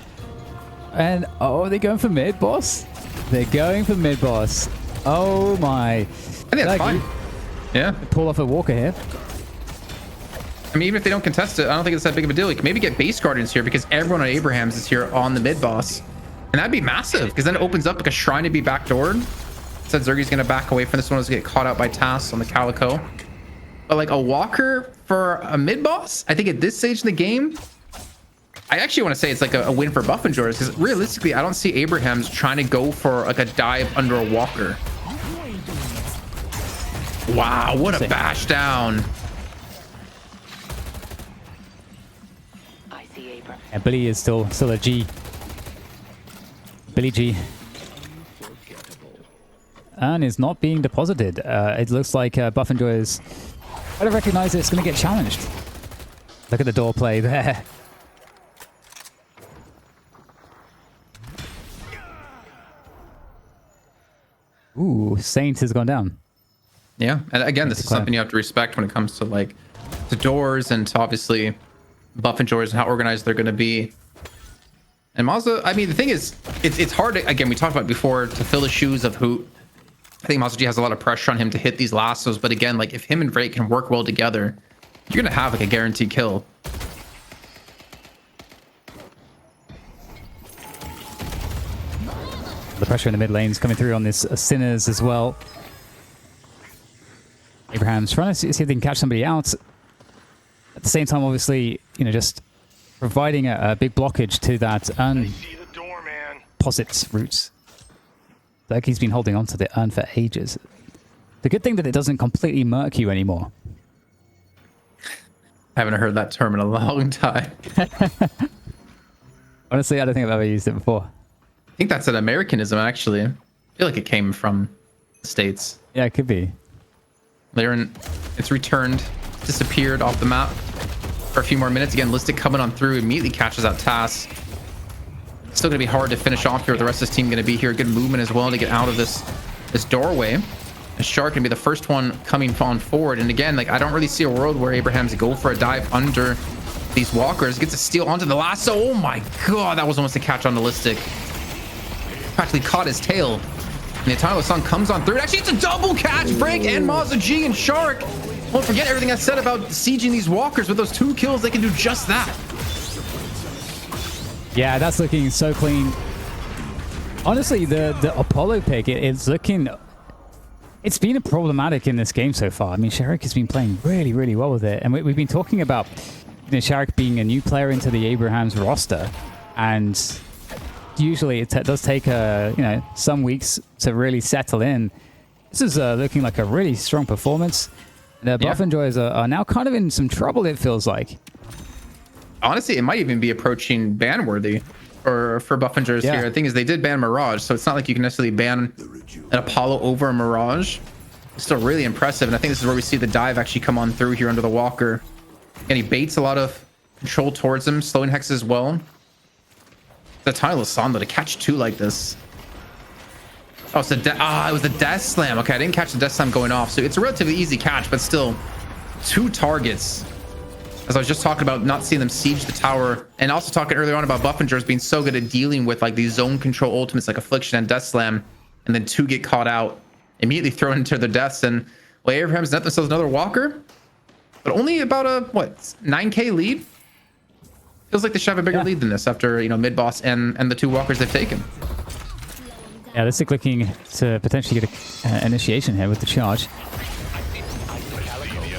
B: And oh, are they going for mid, boss? They're going for mid, boss. Oh my.
A: I think that's fine. Yeah.
B: Pull off a Walker here.
A: I mean, even if they don't contest it, I don't think it's that big of a deal. You can maybe get base guardians here because everyone on Abrahams is here on the mid boss. And that'd be massive because then it opens up like a shrine to be backdoored. Said Zergi's going to back away from this one as we get caught out by Tass on the Calico. But like a Walker for a mid boss, I think at this stage in the game, I actually want to say it's like a win for Buff Enjoyers because realistically, I don't see Abrahams trying to go for like a dive under a Walker. Wow, what a bash down.
C: I see Abraham.
B: Yeah, Billy is still a G. Billy G. And is not being deposited. It looks like Buff Enjoyers, I don't recognize it's going to get challenged. Look at the door play there. Ooh, Saint has gone down.
A: Yeah, and again, this is something you have to respect when it comes to like the doors and to obviously Buff Enjoyers and how organized they're going to be. And Mazda, I mean, the thing is, it's hard to, again, we talked about before, to fill the shoes of Hoot. I think Mazda G has a lot of pressure on him to hit these lassos, but again, like if him and Vrake can work well together, you're gonna have like a guaranteed kill.
B: The pressure in the mid lane's coming through on this Sinners as well. Abraham's trying to see if they can catch somebody out. At the same time, obviously, you know, just providing a big blockage to that
C: I see the door, man.
B: posits route. Like he's been holding on to the urn for ages. The good thing that it doesn't completely murk you anymore.
A: I haven't heard that term in a long time.
B: Honestly, I don't think I've ever used it before.
A: I think that's an Americanism, actually. I feel like it came from the States.
B: Yeah, it could be.
A: Laren, it's returned, disappeared off the map for a few more minutes. Again, Listic coming on through, immediately catches out Tass. Still going to be hard to finish off here. The rest of this team going to be here. Good movement as well to get out of this doorway. And Shark going to be the first one coming on forward. And again, like I don't really see a world where Abraham's go for a dive under these walkers. Gets a steal onto the lasso. Oh my god, that was almost a catch on the Listic. Practically caught his tail. And the Eternal Sun comes on through. Actually, it's a double catch. Break and Mazda G and Shark. Don't forget everything I said about sieging these walkers. With those 2 kills, they can do just that.
B: Yeah, that's looking so clean. Honestly, the Apollo pick, it's looking... It's been problematic in this game so far. I mean, Shark has been playing really, really well with it. And we've been talking about Shark being a new player into the Abraham's roster. And usually it does take some weeks to really settle in. This is looking like a really strong performance. The Buff Enjoyers are now kind of in some trouble, it feels like.
A: Honestly, it might even be approaching ban worthy for Buff Enjoyers here. The thing is, they did ban Mirage, so it's not like you can necessarily ban an Apollo over a Mirage. It's still really impressive, and I think this is where we see the dive actually come on through here under the walker. And he baits a lot of control towards him, slowing Hex as well. The Tyler Sando to catch 2 like this. Oh, it's it was the Death Slam. Okay, I didn't catch the Death Slam going off, so it's a relatively easy catch, but still 2 targets. As I was just talking about not seeing them siege the tower, and also talking earlier on about Buffingers being so good at dealing with like these zone control ultimates like Affliction and Death Slam, and then 2 get caught out, immediately thrown into their deaths. And well, Abraham's net themselves another walker, but only about a 9k lead. Feels like they should have a bigger lead than this after mid boss and the 2 walkers they've taken.
B: Yeah, this is looking to potentially get an initiation here with the charge.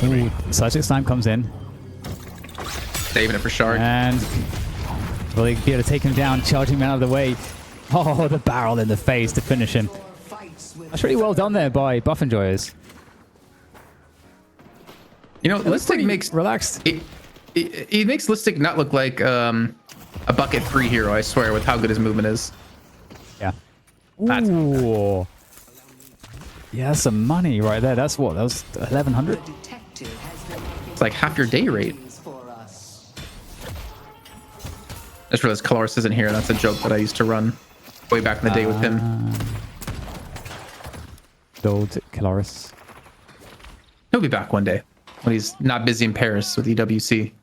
B: Ooh, Psychic Slime comes in.
A: Saving it for Shark.
B: And will he be able to take him down, charging him out of the way? Oh, the barrel in the face to finish him. That's really well done there by Buff Enjoyers.
A: Listic makes...
B: relaxed.
A: He makes Listic not look like a bucket 3 hero, I swear, with how good his movement is.
B: Yeah. Ooh. Yeah, that's some money right there. That's what? That was 1,100?
A: It's like half your day rate. I just realized Coloris isn't here. That's a joke that I used to run way back in the day with him.
B: Old Coloris.
A: He'll be back one day when he's not busy in Paris with EWC.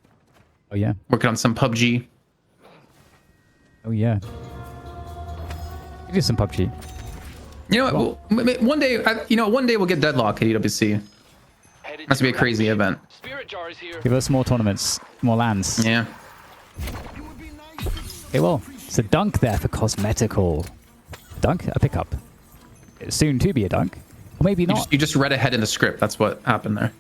B: Oh, yeah.
A: Working on some PUBG.
B: Oh, yeah. We do some PUBG.
A: One day, one day we'll get Deadlock at EWC. That's to be a crazy event.
B: Give us more tournaments, more lands.
A: Yeah.
B: Okay, well, it's a dunk there for cosmetical. Dunk? A pickup. It's soon to be a dunk. Or maybe not.
A: You just read ahead in the script. That's what happened there.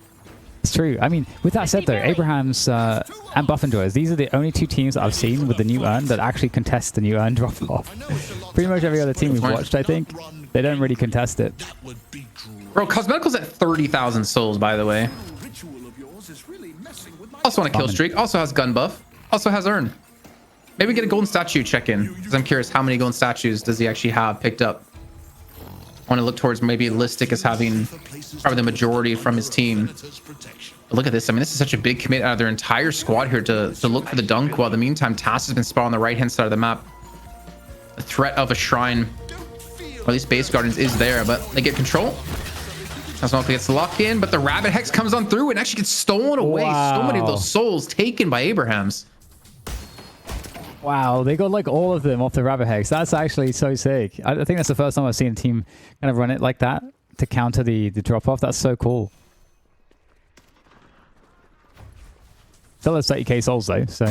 B: It's true. I mean, with that said, though, Abraham's and Buff Enjoyers, these are the only 2 teams that I've seen with the new urn that actually contest the new urn drop-off. Pretty much every other team we've watched, I think, they don't really contest it.
A: Bro, Cosmetical's at 30,000 souls, by the way. Also on a kill streak. Also has gun buff. Also has urn. Maybe get a golden statue check-in, because I'm curious how many golden statues does he actually have picked up. I want to look towards maybe Listic as having probably the majority from his team. But look at this. I mean, this is such a big commit out of their entire squad here to look for the dunk, while in the meantime, Tass has been spot on the right-hand side of the map. The threat of a shrine, or at least base gardens, is there, but they get control. That's not if he gets locked in, but the Rabbit Hex comes on through and actually gets stolen away. Wow. So many of those souls taken by Abrahams.
B: Wow, they got like all of them off the rabbit hex. That's actually so sick. I think that's the first time I've seen a team kind of run it like that to counter the drop off. That's so cool. Still has 30k souls though, so.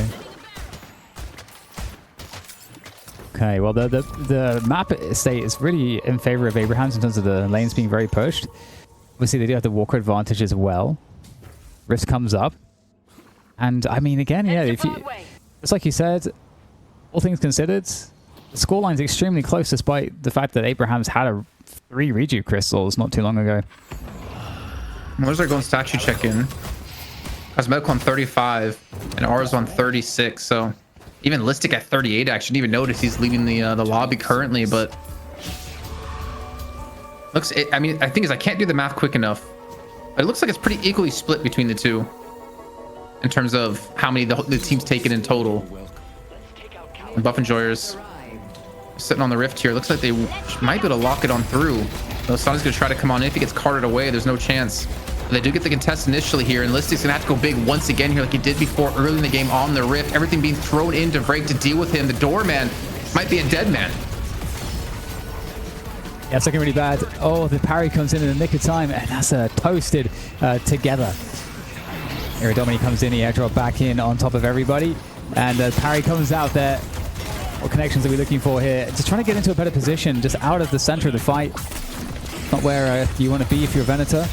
B: Okay, well the map state is really in favor of Abrahams in terms of the lanes being very pushed. Obviously they do have the walker advantage as well. Risk comes up. And I mean again, yeah, if you just like you said, all things considered, the scoreline's extremely close despite the fact that Abrahams had 3 reju crystals not too long ago.
A: Where's our golden statue check-in? Cosmetical on 35 and ours on 36, so even Listic at 38. I shouldn't even notice he's leaving the lobby currently, but I mean, I think is I can't do the math quick enough, but it looks like it's pretty equally split between the two in terms of how many the team's taken in total. And Buff Enjoyers sitting on the rift here. Looks like they might be able to lock it on through. Though Sonic's gonna try to come on in. If he gets carted away, there's no chance. But they do get the contest initially here, and Listic's gonna have to go big once again here like he did before early in the game on the rift. Everything being thrown into Vrake to deal with him. The doorman might be a dead man.
B: Yeah, it's looking really bad. Oh, the parry comes in the nick of time, and that's toasted together. Iridomini comes in, he airdrop back in on top of everybody, and parry comes out there. What connections are we looking for here? Just trying to get into a better position, just out of the center of the fight. Not where you want to be if you're Venator.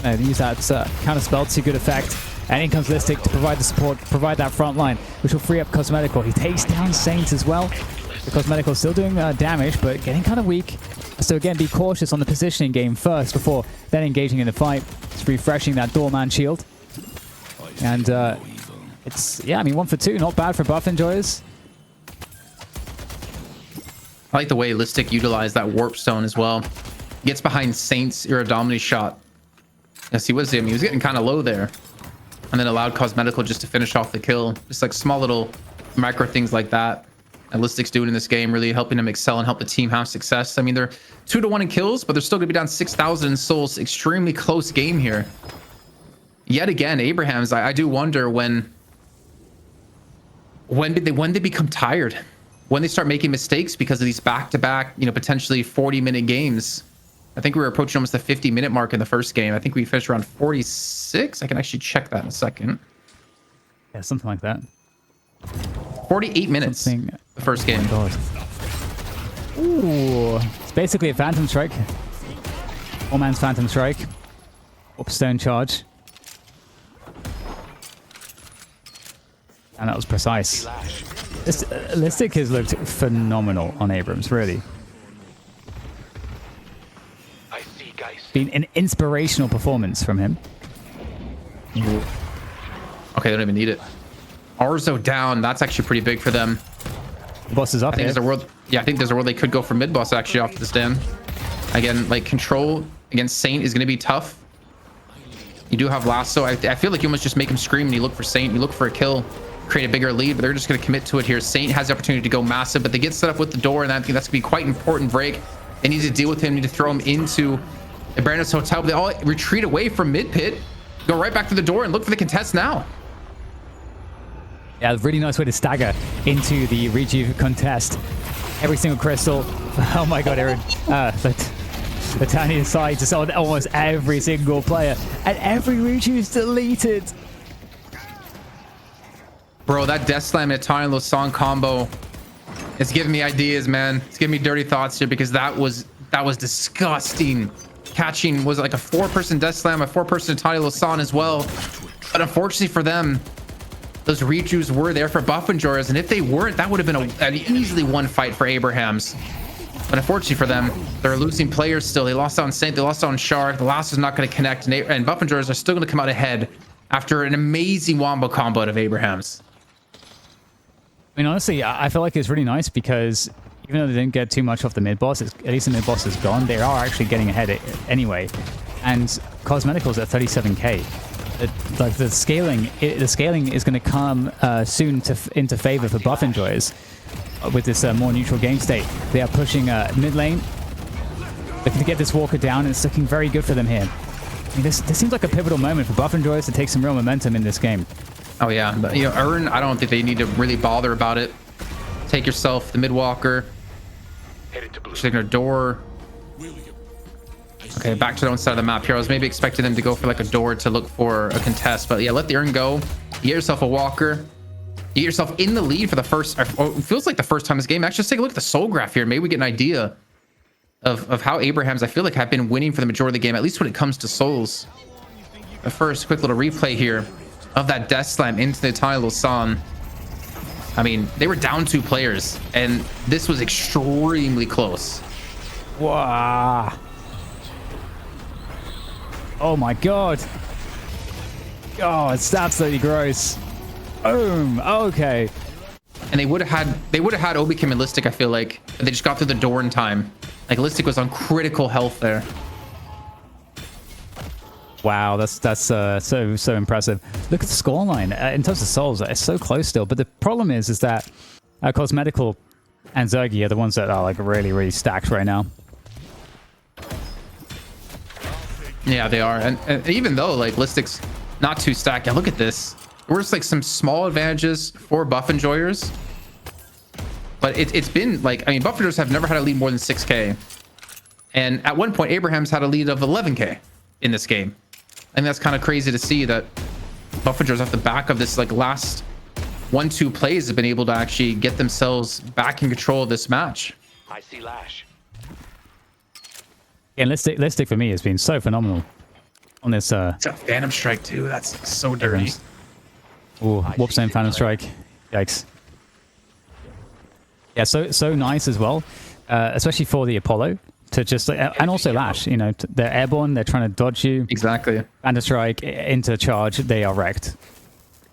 B: And use that counter spell to good effect. And in comes Listic to provide the support, provide that front line, which will free up Cosmetical. He takes down Saint as well. The Cosmetical still doing damage, but getting kind of weak. So again, be cautious on the positioning game first before then engaging in the fight. Just refreshing that doorman shield. And it's, yeah, I mean, 1 for 2, not bad for Buff Enjoyers.
A: I like the way Listic utilized that warp stone as well. Gets behind Saint's Iridomini shot. Yes, he was getting kind of low there, and then allowed Cosmetical just to finish off the kill. Just like small little micro things like that. And Listic's doing in this game, really helping him excel and help the team have success. I mean, they're 2-1 in kills, but they're still gonna be down 6,000 in souls. Extremely close game here. Yet again, Abrahams, I do wonder when they become tired, when they start making mistakes because of these back-to-back, you know, potentially 40-minute games. I think we were approaching almost the 50-minute mark in the first game. I think we finished around 46. I can actually check that in a second.
B: Yeah, something like that.
A: 48 minutes. The first game.
B: Oh my God. Ooh, it's basically a Phantom Strike. All man's Phantom Strike. Upstone charge. And that was precise. This Listic has looked phenomenal on Abrams, really. Been an inspirational performance from him.
A: Okay, they don't even need it. Arzo down. That's actually pretty big for them.
B: The boss is up here.
A: There's a world. Yeah, I think there's a world they could go for mid boss actually off the stand. Again, like control against Saint is going to be tough. You do have lasso. I feel like you almost just make him scream and you look for Saint. You look for a kill, create a bigger lead, but they're just going to commit to it here. Saint has the opportunity to go massive, but they get set up with the door, and I think that's going to be quite important break. They need to deal with him. Need to throw him into the Brandon's hotel. But they all retreat away from mid pit, go right back to the door and look for the contest now.
B: Yeah, really nice way to stagger into the Reju contest. Every single crystal. Oh my God, Aaron. The tiny side just on almost every single player. And every Reju is deleted.
A: Bro, that Death Slam and Italian Losan combo is giving me ideas, man. It's giving me dirty thoughts here because that was disgusting. Catching, was it like a 4-person Death Slam, a 4-person Italian Losan as well. But unfortunately for them, those Rejus were there for Buff Enjoyers, and if they weren't, that would have been an easily one fight for Abrahams. But unfortunately for them, they're losing players still. They lost out on Saint, they lost out on Shark. The last is not going to connect, and Buff Enjoyers are still going to come out ahead after an amazing wombo combo out of Abrahams.
B: I mean, honestly, I feel like it's really nice because even though they didn't get too much off the mid boss, at least the mid boss is gone. They are actually getting ahead anyway, and Cosmeticals at 37k. Like the scaling is going to come soon into favor for Buff Enjoyers with this more neutral game state. They are pushing mid lane, looking to get this Walker down, and it's looking very good for them here. I mean, this seems like a pivotal moment for Buff Enjoyers to take some real momentum in this game.
A: Oh yeah, but you know, Ern, I don't think they need to really bother about it. take yourself the mid walker.
C: Headed to blue.
A: Taking a door. Okay, back to their own side of the map here. I was maybe expecting them to go for like a door to look for a contest, but yeah, let the urn go. You get yourself a walker. You get yourself in the lead for the first, it feels like the first time this game. Actually, just take a look at the soul graph here. Maybe we get an idea of how Abrahams, I feel like, have been winning for the majority of the game, at least when it comes to souls. The first quick little replay here of that death slam into the tiny little San. I mean, they were down 2 players, and this was extremely close.
B: Wow. Oh my god. Oh, it's absolutely gross. Boom. Okay.
A: And they would have had Obi-Kim and Listic, I feel like, but they just got through the door in time. Like, Listic was on critical health there.
B: Wow, that's so impressive. Look at the scoreline. In terms of souls, it's so close still. But the problem is that Cosmetical and Zergy are the ones that are like really stacked right now.
A: Yeah, they are. And even though like Listic's not too stacked, yeah, look at this. We're just like some small advantages for buff enjoyers. But it's been like, I mean, buff enjoyers have never had a lead more than 6K. And at one point, Abraham's had a lead of 11K in this game. And that's kind of crazy to see that buff enjoyers off the back of this like last 1-2 plays have been able to actually get themselves back in control of this match.
C: I see Lash.
B: And Listic for me has been so phenomenal on this.
A: It's a Phantom Strike too. That's so dirty.
B: Oh, Warp Stone Phantom Strike. Yikes. Yeah, so nice as well, especially for the Apollo to just and also Lash. You know, they're airborne. They're trying to dodge you.
A: Exactly.
B: Phantom Strike into charge. They are wrecked.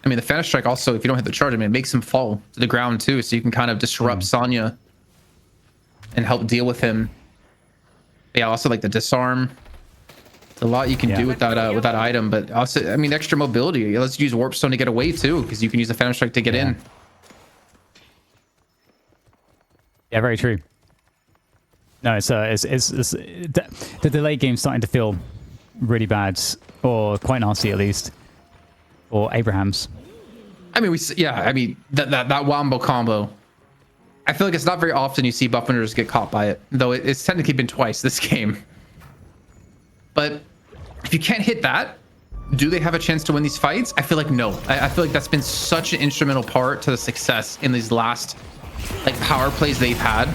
A: I mean, the Phantom Strike also, if you don't hit the charge, I mean, it makes him fall to the ground too, so you can kind of disrupt Sonya and help deal with him. Yeah, also like the disarm. There's a lot you can do with that item, but also, I mean, extra mobility. Let's use Warp Stone to get away too, because you can use the Phantom Strike to get in.
B: Yeah, very true. No, it's the delay game's starting to feel really bad, or quite nasty at least, or Abraham's.
A: I mean, that wombo combo. I feel like it's not very often you see buff winners get caught by it, though it's technically been twice this game. But if you can't hit that, do they have a chance to win these fights? I feel like no. I feel like that's been such an instrumental part to the success in these last like power plays they've had.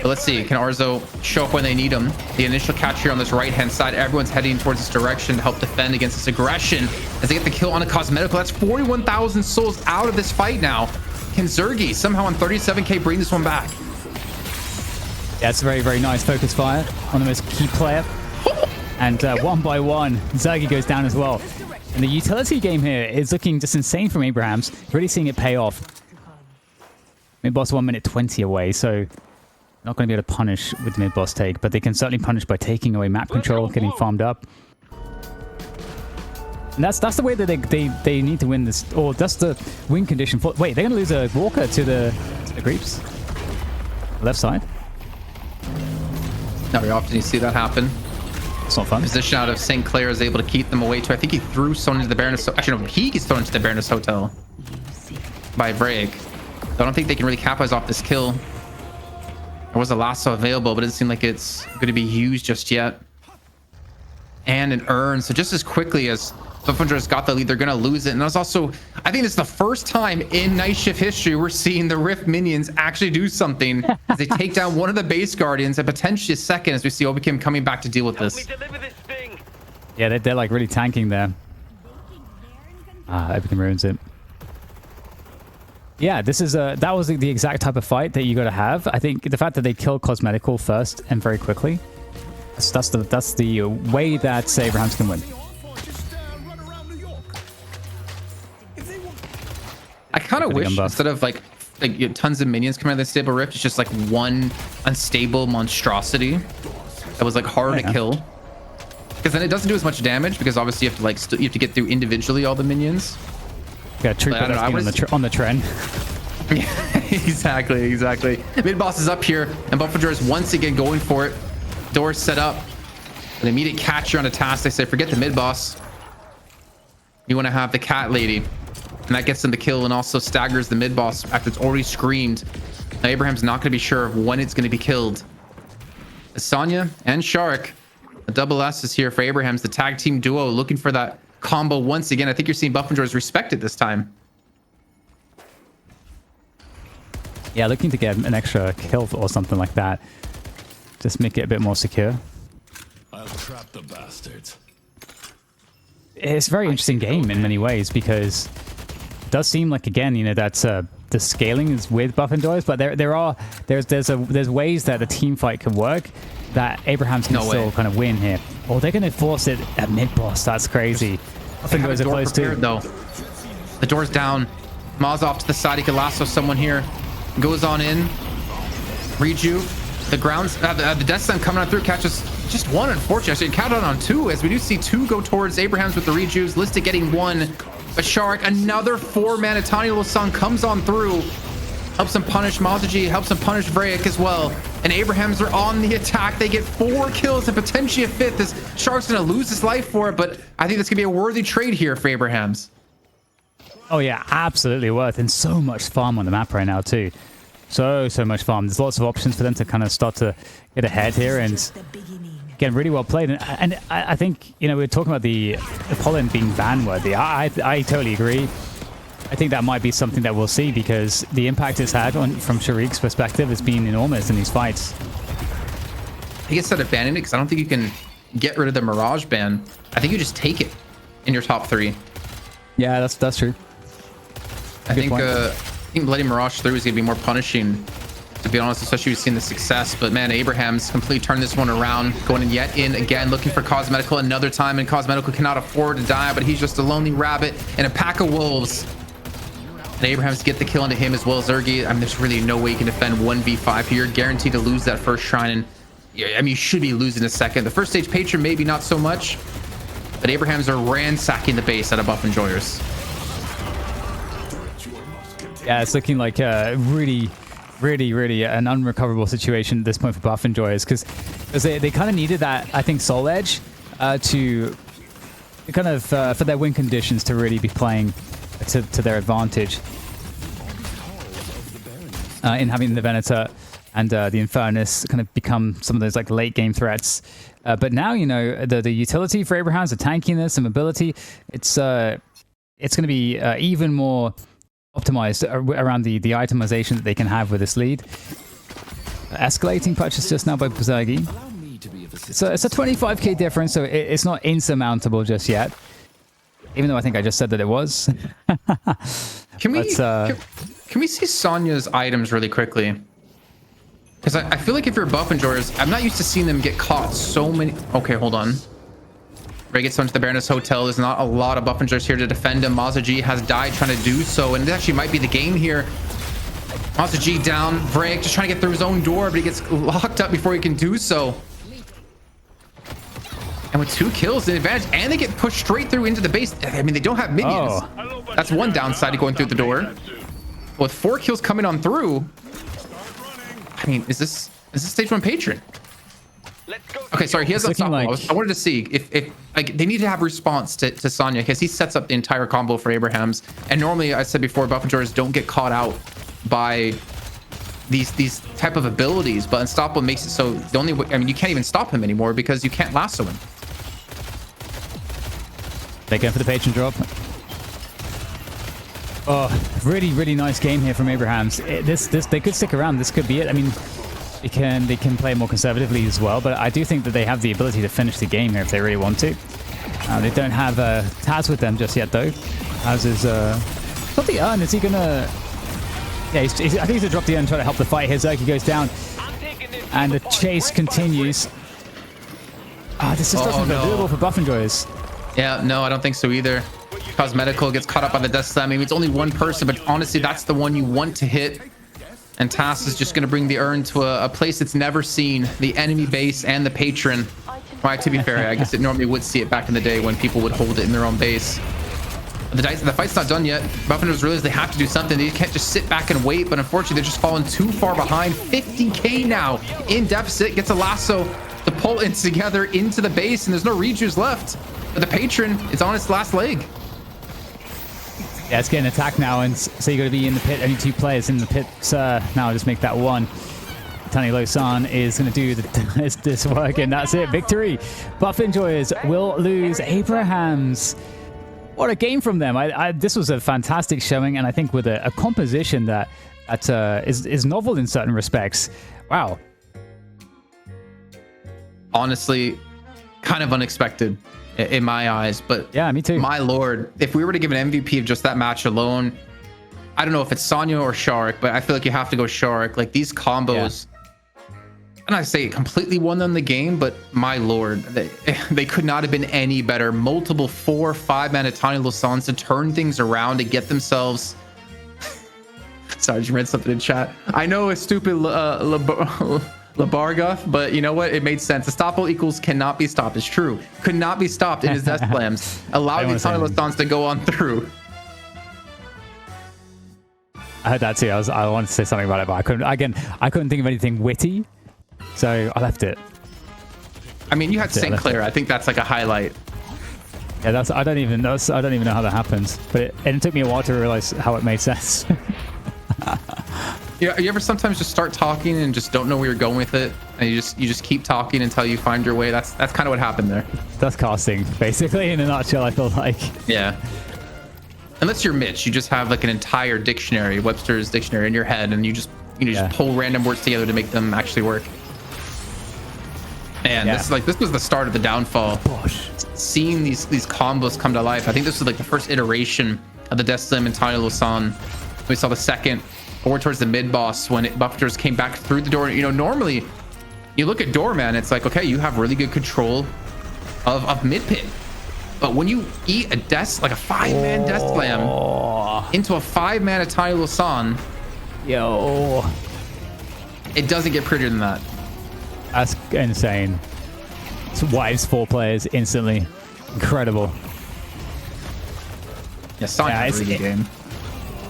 A: But let's see, can Arzo show up when they need him? The initial catch here on this right-hand side. Everyone's heading towards this direction to help defend against this aggression as they get the kill on a Cosmetical. That's 41,000 souls out of this fight now. Can Zergy somehow on 37K bring this one back?
B: Yeah, it's a very nice focus fire on the most key player. And one by one, Zergy goes down as well. And the utility game here is looking just insane from Abrahams. Really seeing it pay off. Mid-boss 1 minute 20 away, so not going to be able to punish with the mid-boss take, but they can certainly punish by taking away map control, getting farmed up. And that's the way that they need to win this, or that's the win condition for. Wait, they're going to lose a walker to the creeps. Left side.
A: Not very often you see that happen.
B: It's not fun.
A: Position out of St. Clair is able to keep them away too. I think he threw someone into the Baroness. Actually, no, he gets thrown into the Baroness Hotel by break. I don't think they can really capitalize off this kill. There was a lasso available, but it doesn't seem like it's going to be used just yet. And an urn. So just as quickly as Buffenger's got the lead, they're going to lose it. And that's also, I think it's the first time in Night Shift history we're seeing the Rift minions actually do something as they take down one of the base guardians and potentially a second as we see Obi-Kim coming back to deal with this.
B: Yeah, they're like really tanking there. Obi-Kim ruins it. Yeah, this is that was the exact type of fight that you got to have. I think the fact that they killed Cosmetical first and very quickly, that's the way that Abrahams can win.
A: I kind of wish instead of like tons of minions coming out of the stable rift, it's just like one unstable monstrosity that was like harder to kill. Because then it doesn't do as much damage because obviously you have to like you have to get through individually all the minions.
B: Yeah, trooper on the trend.
A: Yeah, exactly. Mid boss is up here, and Buffalo is once again going for it. Door set up. An immediate catcher on a task. They say, forget the mid boss. You want to have the cat lady. And that gets them the kill and also staggers the mid boss after it's already screamed. Now Abraham's not going to be sure of when it's going to be killed. Sonya and Shark, a double S is here for Abraham's, the tag team duo, looking for that combo once again. I think you're seeing Buff and Joy's respected this time.
B: Yeah, looking to get an extra kill or something like that. Just make it a bit more secure.
D: I'll trap the bastards.
B: It's a very interesting game in many ways because it does seem like, again, you know, that's the scaling is with Buff and Joy's, but there's ways that a team fight can work that Abraham's can still kind of win here. Oh, they're going to force it at mid boss. That's crazy. Buff and Joy's are close too.
A: Though the door's down, Maz off to the side. He can lasso someone here. Goes on in. Reju. The grounds, the Death Slam coming on through, catches just one, unfortunately. I should count on two, as we do see two go towards Abraham's with the Rejus. Listic getting one. A Shark, another 4-mana Tiny Little Sun comes on through. Helps him punish Mazuji, helps him punish Vrayek as well. And Abraham's are on the attack. They get 4 kills and potentially a 5th. This Shark's going to lose his life for it, but I think that's going to be a worthy trade here for Abraham's.
B: Oh yeah, absolutely worth, and so much farm on the map right now too. So much farm. There's lots of options for them to kind of start to get ahead here and get really well played. And I think, you know, we were talking about the Pollen being ban-worthy. I totally agree. I think that might be something that we'll see because the impact it's had from Shariq's perspective has been enormous in these fights.
A: I guess instead of banning it, because I don't think you can get rid of the Mirage ban. I think you just take it in your top 3.
B: Yeah, that's true.
A: I think Bloody Mirage through is going to be more punishing, to be honest, especially we've seen the success. But man, Abraham's completely turned this one around, going in yet in again, looking for Cosmetical another time, and Cosmetical cannot afford to die, but he's just a lonely rabbit in a pack of wolves. And Abraham's get the kill into him as well as Zergi. I mean, there's really no way you can defend 1v5 here. You're guaranteed to lose that first shrine, and I mean, you should be losing a second. The first stage Patron, maybe not so much, but Abraham's are ransacking the base out of Buff and Joyers.
B: Yeah, it's looking like really an unrecoverable situation at this point for Buff and Joyers because they kind of needed that, I think, Soul Edge to kind of for their win conditions to really be playing to their advantage in having the Venator and the Infernus kind of become some of those like late game threats. But now, you know, the utility for Abraham's, the tankiness and mobility, it's going to be even more optimized around the itemization that they can have with this lead. Escalating purchase just now by Buzagi. So it's a 25k difference, so it's not insurmountable just yet. Even though I think I just said that it was.
A: Can we see Sonya's items really quickly? Because I feel like if you're Buff and Joyers, I'm not used to seeing them get caught so many. Okay, hold on. Ray gets onto the Baroness Hotel. There's not a lot of Buff and Joyers here to defend him. Mazuji has died trying to do so, and it actually might be the game here. Mazuji down. Vrayek just trying to get through his own door, but he gets locked up before he can do so. And with 2 kills, the advantage, and they get pushed straight through into the base. I mean, they don't have minions.
B: Oh.
A: That's one downside to going through the door. With 4 kills coming on through, I mean, is this stage 1 Patron? Okay, sorry, he has that like... I wanted to see if like they need to have response to Sonya, because he sets up the entire combo for Abraham's. And normally, I said before, Buff and Joyers don't get caught out by these type of abilities, but Unstoppable makes it so the only way, I mean, you can't even stop him anymore because you can't lasso him.
B: They go for the patron drop. Oh, really nice game here from Abraham's. They could stick around. This could be it. I mean, they can play more conservatively as well, but I do think that they have the ability to finish the game here if they really want to. They don't have Taz with them just yet, though. Taz is not the urn. Is he gonna? Yeah, I think he's gonna drop the urn and try to help the fight here. Zerky goes down, and the chase continues. This is not available for Buff and Joyers.
A: Yeah, no, I don't think so either. Cosmetical gets caught up by the Death Slam. I mean, it's only one person, but honestly, that's the one you want to hit. And Tass is just going to bring the urn to a place it's never seen, the enemy base and the patron. Right, to be fair, I guess it normally would see it back in the day when people would hold it in their own base. The fight's not done yet. Buff and Joyers realize they have to do something. They can't just sit back and wait, but unfortunately, they're just falling too far behind. 50k now in deficit. Gets a lasso to pull it together into the base, and there's no Rejus left. But the patron is on its last leg.
B: Yeah, it's getting attacked now, and so you got to be in the pit. Only 2 players in the pit now. Just make that 1. Tani Losan is going to do this work, and that's it. Victory. Buff Enjoyers will lose. Abrahams. What a game from them. This was a fantastic showing, and I think with a composition that is novel in certain respects. Wow.
A: Honestly, kind of unexpected in my eyes, but
B: yeah, me too.
A: My lord, if we were to give an MVP of just that match alone, I don't know if it's Sonya or Sharik, but I feel like you have to go Sharik. Like these combos, and I say it completely won them the game, but my lord, they could not have been any better. Multiple 4 or 5 mana Tiny Losans to turn things around to get themselves. Sorry, I just read something in chat. I know it's stupid Labargoth, but you know what? It made sense. Estoppel equals cannot be stopped. It's true. Could not be stopped in his death slams, allowing the Tiny Losans to go on through.
B: I heard that too. I wanted to say something about it, but I couldn't think of anything witty, so I left it.
A: I mean, you had St. Clair. I think that's like a highlight.
B: Yeah, I don't even know how that happens, but it took me a while to realize how it made sense.
A: Yeah, you ever sometimes just start talking and just don't know where you're going with it, and you just keep talking until you find your way? That's kind of what happened there.
B: That's casting, basically, in a nutshell. I feel like.
A: Yeah. Unless you're Mitch, you just have like an entire dictionary, Webster's dictionary, in your head, and you just pull random words together to make them actually work. And this was the start of the downfall. Seeing these combos come to life. I think this was like the first iteration of the Death Slam and Tiny Losan. We saw the second or towards the mid boss when Buffers came back through the door. You know, normally you look at Doorman, it's like, okay, you have really good control of mid pit. But when you eat a death, like a 5-man Death Slam into a 5-mana Tiny Losan, it doesn't get prettier than that.
B: That's insane. It wipes 4 players instantly. Incredible.
A: Yeah, Sonya had a really good game.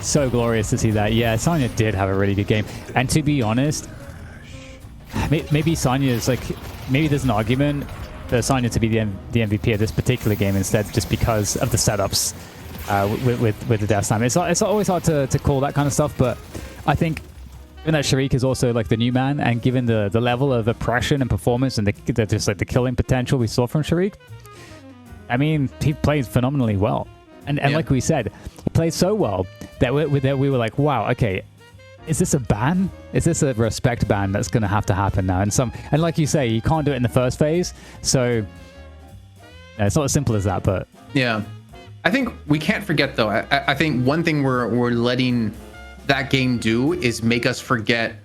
B: So glorious to see that. Yeah, Sonya did have a really good game. And to be honest, maybe Sonya's like, maybe there's an argument for Sonya to be the MVP of this particular game instead, just because of the setups with the Death Slam. It's always hard to call that kind of stuff, but I think given that Sharik is also like the new man, and given the level of oppression and performance and the killing potential we saw from Sharik, I mean, he played phenomenally well. And like we said, he played so well that we were like, wow, okay, is this a ban? Is this a respect ban that's going to have to happen now? And like you say, you can't do it in the first phase, so it's not as simple as that. But
A: yeah, I think we can't forget though. I think one thing we're letting that game do is make us forget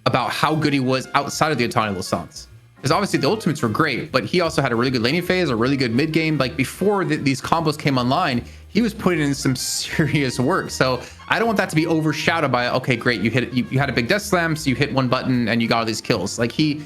A: about how good he was outside of the Tiny Losans. Because obviously the ultimates were great, but he also had a really good laning phase, a really good mid game. Like before these combos came online, he was putting in some serious work. So I don't want that to be overshadowed by, okay, great, you had a big Death Slam, so you hit one button and you got all these kills. Like to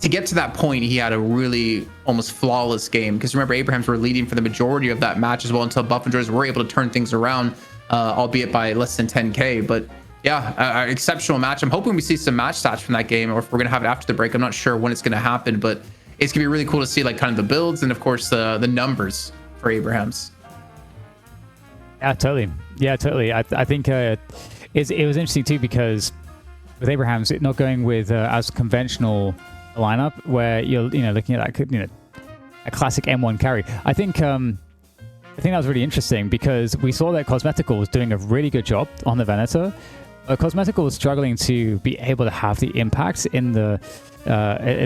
A: get to that point, he had a really almost flawless game. Because remember, Abrahams were leading for the majority of that match as well until Buff and Joyers were able to turn things around, albeit by less than 10K. But yeah, an exceptional match. I'm hoping we see some match stats from that game, or if we're gonna have it after the break. I'm not sure when it's gonna happen, but it's gonna be really cool to see like kind of the builds and of course the numbers for Abrahams.
B: Yeah, totally. I think it was interesting too, because with Abrahams not going with as conventional a lineup where you're looking at that a classic M1 carry. I think that was really interesting because we saw that Cosmetical was doing a really good job on the Venator. Cosmetical was struggling to be able to have the impact in the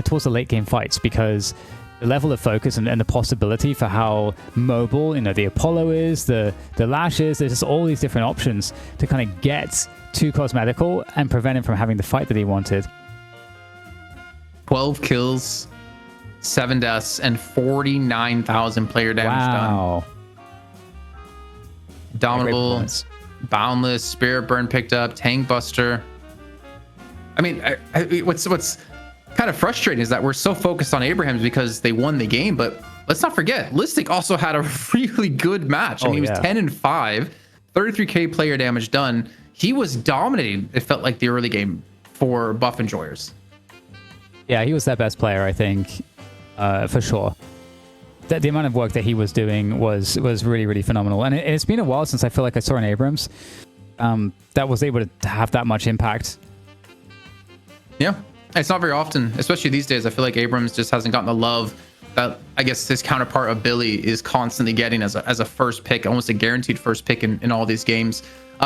B: towards the late game fights, because the level of focus and the possibility for how mobile the Apollo is, the Lash is. There's just all these different options to kind of get to Cosmetical and prevent him from having the fight that he wanted.
A: 12 kills, 7 deaths, and 49,000 player damage done. Dominable, Boundless, Spirit Burn picked up, Tank Buster. I mean, what's kind of frustrating is that we're so focused on Abrahams because they won the game, but let's not forget, Listic also had a really good match. I mean, he was 10-5, 33k player damage done. He was dominating, it felt like, the early game for Buff Enjoyers.
B: Yeah, he was their best player, I think, for sure. the amount of work that he was doing was really, really phenomenal. And it's been a while since I feel like I saw an Abrams that was able to have that much impact.
A: Yeah, it's not very often, especially these days. I feel like Abrams just hasn't gotten the love that I guess his counterpart of Billy is constantly getting as a first pick, almost a guaranteed first pick in all these games.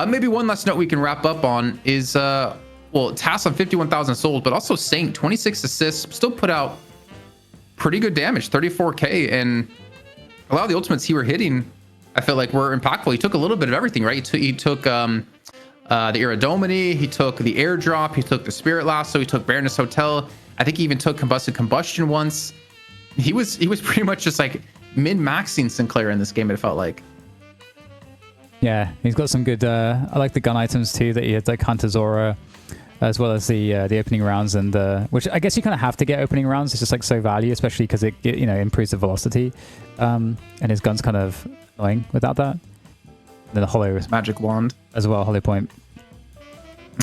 A: Maybe one last note we can wrap up on is, well, Tass on 51,000 souls, but also Saint, 26 assists, still put out pretty good damage, 34k, and a lot of the ultimates he were hitting, I feel like were impactful. He took a little bit of everything, right? He took the Iridomini, he took the airdrop, he took the Spirit Lasso, he took Baroness Hotel. I think he even took Combusted Combustion once. He was pretty much just like min-maxing Sinclair in this game, it felt like.
B: Yeah, he's got some good, I like the gun items too, that he had, like Hunter's Aura, as well as the opening rounds, and which I guess you kind of have to get opening rounds. It's just like so value, especially because it improves the velocity, and his gun's kind of annoying without that. And then the hollow
A: Magic Wand
B: as well, hollow point.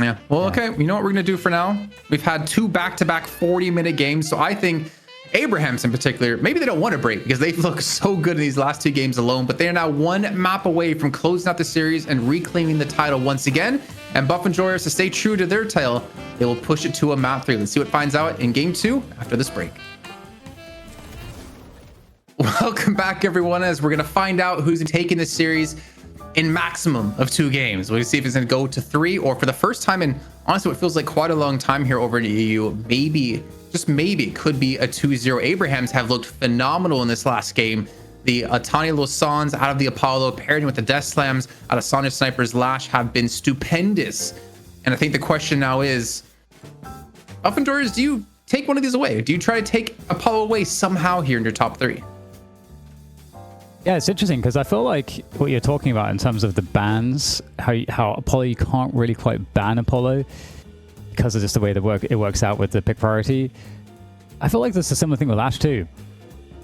A: Yeah. Well, okay. You know what we're gonna do for now? We've had 2 back-to-back 40-minute games, so I think Abrahams in particular, maybe they don't want to break because they've looked so good in these last 2 games alone, but they are now 1 map away from closing out the series and reclaiming the title once again. And Buff Enjoyers, to stay true to their title, they will push it to a map 3. Let's see what finds out in game 2 after this break. Welcome back, everyone, as we're going to find out who's taking this series in maximum of 2 games. We'll see if it's going to go to 3, or for the first time in honestly what feels like quite a long time here over in the EU, maybe, just maybe, it could be a 2-0. Abrahams have looked phenomenal in this last game. The Atani Losans out of the Apollo pairing with the Death Slams out of Sonya Sniper's Lash have been stupendous. And I think the question now is, Buff Enjoyers, do you take one of these away? Do you try to take Apollo away somehow here in your top 3?
B: Yeah, it's interesting because I feel like what you're talking about in terms of the bans, how Apollo, you can't really quite ban Apollo because of just the way it works out with the pick priority. I feel like there's a similar thing with Lash too.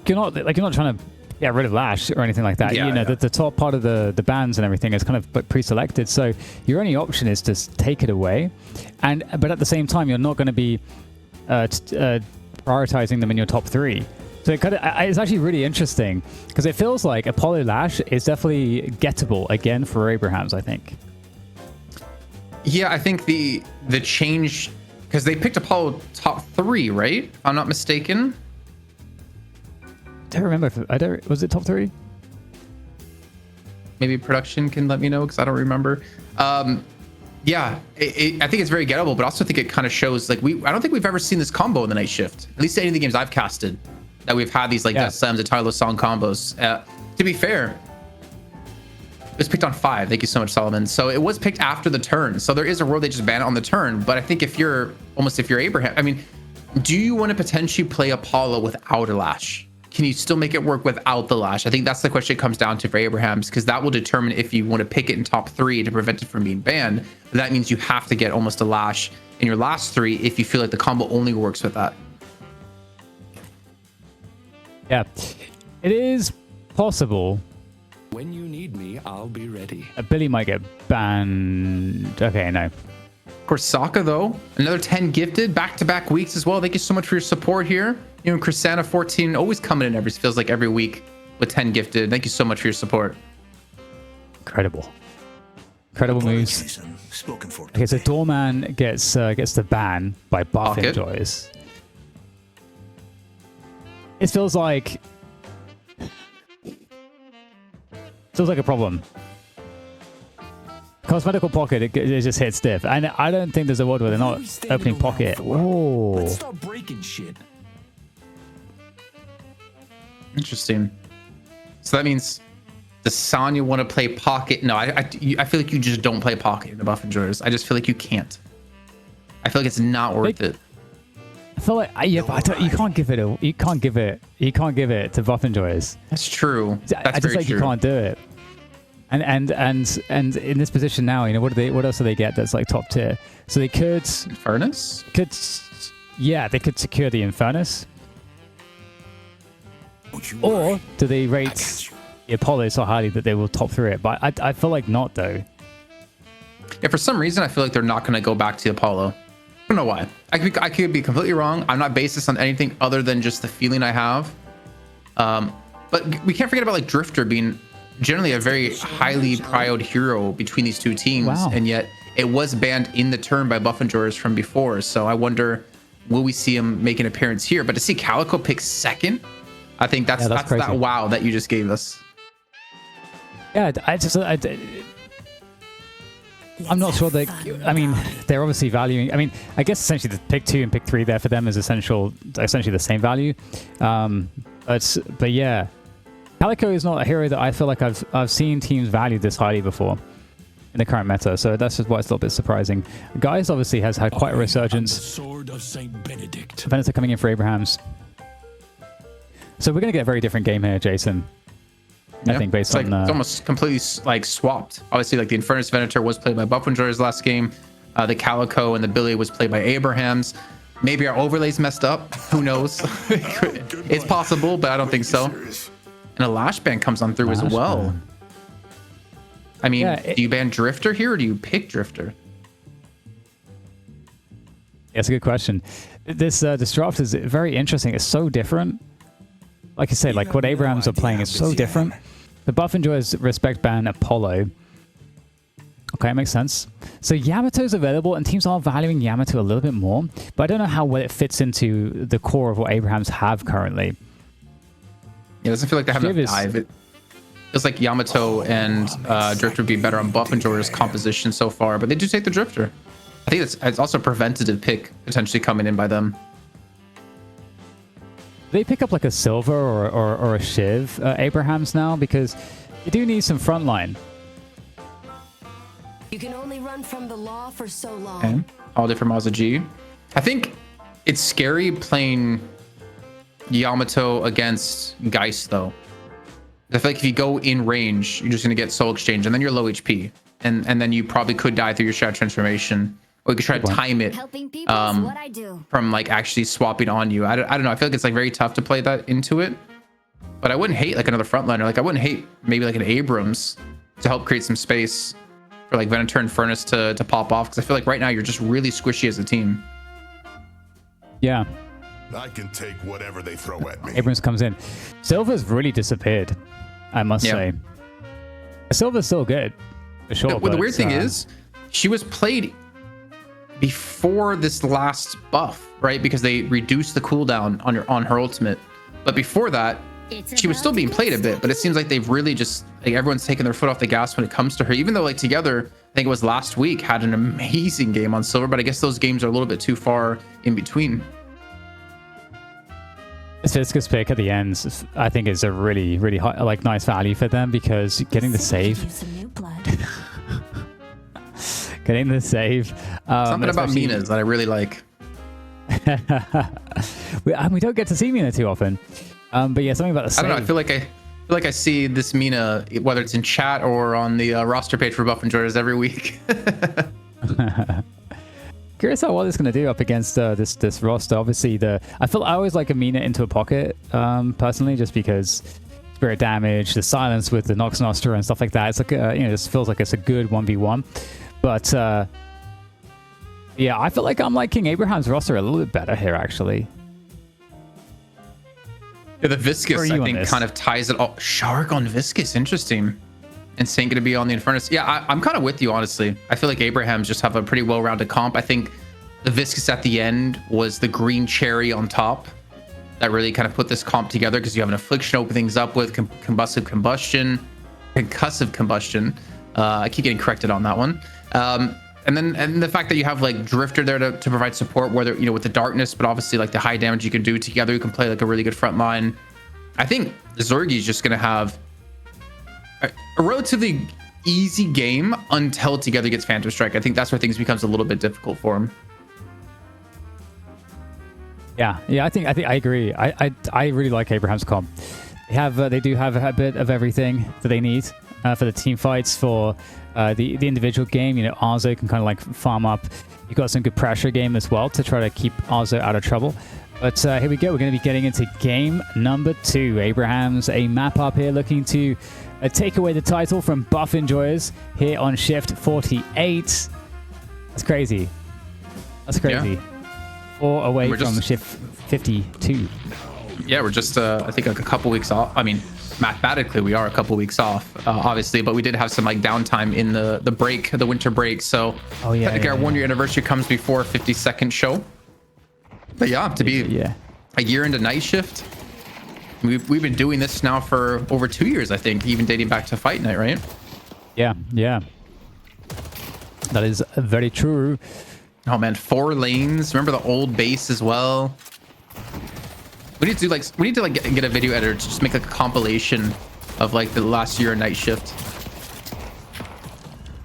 B: You're not trying to get rid of Lash or anything like that.
A: Yeah,
B: the top part of the bans and everything is kind of pre-selected, so your only option is to take it away, but at the same time you're not going to be prioritizing them in your top 3. So it's actually really interesting because it feels like Apollo Lash is definitely gettable again for Abrahams, I think.
A: Yeah, I think the change, because they picked Apollo top 3, right? If I'm not mistaken.
B: I don't remember. Was it top 3?
A: Maybe production can let me know because I don't remember. Yeah, I think it's very gettable, but also I think it kind of shows like I don't think we've ever seen this combo in the night shift. At least any of the games I've casted, that we've had these like Death Slams and Tyler Song combos. To be fair, it was picked on 5. Thank you so much, Solomon. So it was picked after the turn. So there is a world they just ban it on the turn. But I think if you're Abraham, I mean, do you want to potentially play Apollo without a Lash? Can you still make it work without the Lash? I think that's the question it comes down to for Abrahams, because that will determine if you want to pick it in top 3 to prevent it from being banned. But that means you have to get almost a Lash in your last 3 if you feel like the combo only works with that.
B: Yeah, it is possible.
D: When you need me, I'll be ready.
B: Billy might get banned. Okay, no.
A: Of course, Sokka, though, another 10 gifted, back-to-back weeks as well. Thank you so much for your support here. You and Chrisana 14 always coming in every week with 10 gifted. Thank you so much for your support.
B: Incredible moves. Okay, so Doorman gets the ban by Buff Enjoys. It feels like a problem. Cosmetical Pocket, it just hits stiff. And I don't think there's a world where they're not opening Pocket. Oh.
D: Let's stop breaking shit.
A: Interesting. So that means, does Sonya want to play Pocket? No, I feel like you just don't play Pocket in the Buff Enjoyers. I just feel like you can't. I feel like it's not worth it.
B: I feel like you can't give it to Buff Enjoyers.
A: That's true.
B: I just like you can't do it. And in this position now, what else do they get that's like top tier? So they could
A: Infernus?
B: They could secure the Infernus. Or do they rate the Apollo so highly that they will top through it? But I feel like not, though.
A: Yeah, for some reason, I feel like they're not going to go back to the Apollo. I don't know why. I could be completely wrong. I'm not based this on anything other than just the feeling I have. But we can't forget about like Drifter being generally a very highly prioed hero between these two teams.
B: Wow.
A: And yet it was banned in the turn by Buff and Joris from before. So I wonder, will we see him make an appearance here? But to see Calico pick second, I think that's
B: crazy.
A: that wow that you just gave us.
B: Yeah, I'm not sure that. I mean, they're obviously valuing. I mean, I guess essentially the pick 2 and pick 3 there for them is essentially the same value. But yeah, Calico is not a hero that I feel like I've seen teams value this highly before in the current meta. So that's just why it's a little bit surprising. Guys obviously has had quite a resurgence.
D: Sword of Saint Benedict.
B: Venator coming in for Abrahams. So we're going to get a very different game here, Jason. I think based on
A: it's almost completely like swapped. Obviously, like the Infernus Venator was played by Buff and Joris last game. The Calico and the Billy was played by Abrahams. Maybe our overlays messed up. Who knows? It's possible, but I don't think so. And a Lash ban comes on through as well. I mean, do you ban Drifter here or do you pick Drifter?
B: That's a good question. This draft is very interesting. It's so different. Like I said, like what Abrahams are playing is so different. The Buff enjoys respect ban Apollo. Okay, it makes sense. So Yamato's available, and teams are valuing Yamato a little bit more, but I don't know how well it fits into the core of what Abrahams have currently.
A: Yeah, it doesn't feel like they have enough dive. It feels like Yamato and Drifter would be better on Buff and Joris composition so far, but they do take the Drifter. I think it's also a preventative pick potentially coming in by them.
B: They pick up like a Silver or a Shiv, Abrahams now, because you do need some frontline.
E: You can only run from the law for so long.
A: Okay. All different miles of G. I think it's scary playing Yamato against Geist though. I feel like if you go in range, you're just gonna get Soul Exchange and then you're low HP. And then you probably could die through your Shadow Transformation. Or you could try to time it from like actually swapping on you. I don't know. I feel like it's like very tough to play that into it. But I wouldn't hate like another frontliner. Like I wouldn't hate maybe like an Abrams to help create some space for like Venator and Furnace to pop off. Because I feel like right now you're just really squishy as a team.
B: Yeah.
F: I can take whatever they throw at me.
B: Abrams comes in. Silver's really disappeared, I must say. Silver's still good, for sure.
A: The weird thing is, she was played before this last buff, right? Because they reduced the cooldown on her ultimate. But before that, she was still being played a bit. But it seems like they've really just like everyone's taken their foot off the gas when it comes to her. Even though like together, I think it was last week, had an amazing game on Silver. But I guess those games are a little bit too far in between.
B: This Viscous pick at the end, I think, is a really, really high, like nice value for them because getting the save. Getting the save.
A: Something about Mina's that I really like.
B: we don't get to see Mina too often. But yeah, something about the save.
A: I don't know. I feel like I see this Mina, whether it's in chat or on the roster page for Buff and Joris every week.
B: Curious how well it's going to do up against this roster. Obviously, I always like a Mina into a pocket, personally, just because spirit damage, the silence with the Nox Nostra and stuff like that. It's like it just feels like it's a good 1v1. But yeah, I feel like I'm liking Abraham's roster a little bit better here, actually.
A: Yeah, the Viscous, I think, kind of ties it all. Shark on Viscous, interesting. And Saint going to be on the Infernus. Yeah, I'm kind of with you, honestly. I feel like Abrahams just have a pretty well-rounded comp. I think the Viscous at the end was the green cherry on top that really kind of put this comp together because you have an Affliction open things up with concussive combustion. I keep getting corrected on that one. And the fact that you have like Drifter there to provide support, whether with the darkness, but obviously like the high damage you can do together, you can play like a really good front line. I think Zergy is just going to have a relatively easy game until Together gets Phantom Strike. I think that's where things becomes a little bit difficult for him.
B: Yeah, I agree. I really like Abraham's comp. They do have a bit of everything that they need for the team fights. For the individual game, Arzo can kind of like farm up. You've got some good pressure game as well to try to keep Arzo out of trouble. But here we go. We're going to be getting into game number 2. Abraham's a map up here looking to take away the title from Buff Enjoyers here on Shift 48. That's crazy. Yeah. 4 away from Shift 52.
A: Yeah, we're just I think like a couple weeks off. I mean, mathematically we are a couple weeks off, obviously, but we did have some like downtime in the break, the winter break. So
B: Oh, yeah,
A: technically
B: yeah,
A: our 1 year anniversary comes before 52nd show. But yeah, to be a year into night shift, we've been doing this now for over 2 years, I think, even dating back to Fight Night, right?
B: Yeah, yeah. That is very true.
A: Oh man, 4 lanes. Remember the old base as well. We need to get a video editor to just make like a compilation of like the last year of night shift.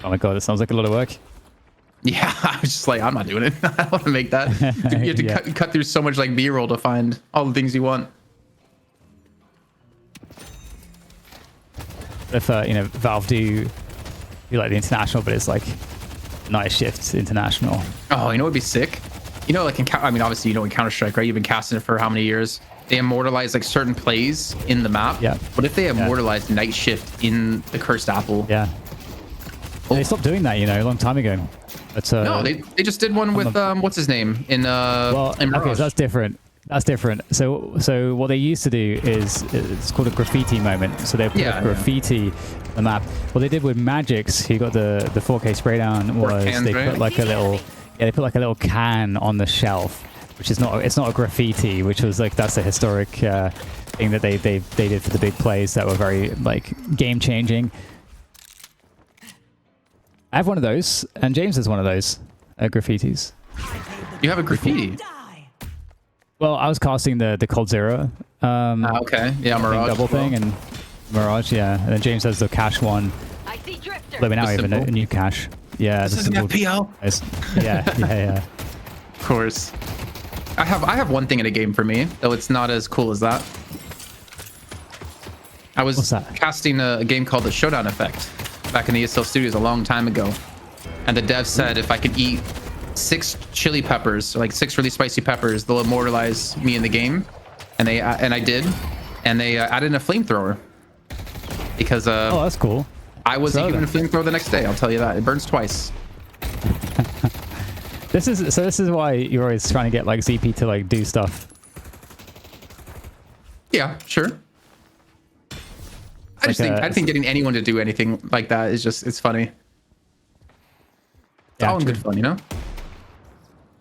B: Oh my god, that sounds like a lot of work.
A: Yeah, I was just like, I'm not doing it. I don't want to make that. You have to
B: Yeah.
A: cut through so much like B-roll to find all the things you want.
B: If Valve do like the international, but it's like night shift international.
A: Oh, you know what'd be sick? You know, like I mean, obviously, you know, in Counter-Strike, right? You've been casting it for how many years? They immortalize like certain plays in the map.
B: Yeah.
A: What if they immortalized night shift in the Cursed Apple?
B: Yeah.
A: Oh.
B: They stopped doing that, a long time ago. But,
A: No, they just did one with what's his name in
B: okay,
A: Mirage.
B: so that's different. That's different. So what they used to do is it's called a graffiti moment. So they put graffiti on the map. What they did with Magix, who got the 4K spray down, was
A: cans,
B: they
A: right?
B: put like a little can on the shelf, which is not a graffiti, which was like that's a historic thing that they did for the big plays that were very like game changing. I have one of those, and James has one of those graffitis.
A: You have a graffiti.
B: Well, I was casting the Cold Zero.
A: Okay. Yeah, Mirage.
B: Double thing and Mirage, yeah. And then James has the cache one.
E: I see drifter.
B: Let me now
A: The
B: even a
A: symbol?
B: new cache. Yeah,
A: This
B: the
A: is an
B: symbol.
A: FPL.
B: Yeah.
A: Of course. I have one thing in a game for me, though it's not as cool as that. I was
B: What's that?
A: casting a game called the Showdown Effect back in the ESL Studios a long time ago. And the dev said if I could eat 6 chili peppers, like 6 really spicy peppers, they'll immortalize me in the game. And I did. And they added in a flamethrower. Because
B: Oh, that's cool.
A: I wasn't
B: So
A: given a flamethrower the next day, I'll tell you that. It burns twice.
B: This is why you're always trying to get like ZP to like do stuff.
A: Yeah, sure. I think getting anyone to do anything like that is just, it's funny. It's
B: Yeah,
A: all in
B: true.
A: good fun, you know?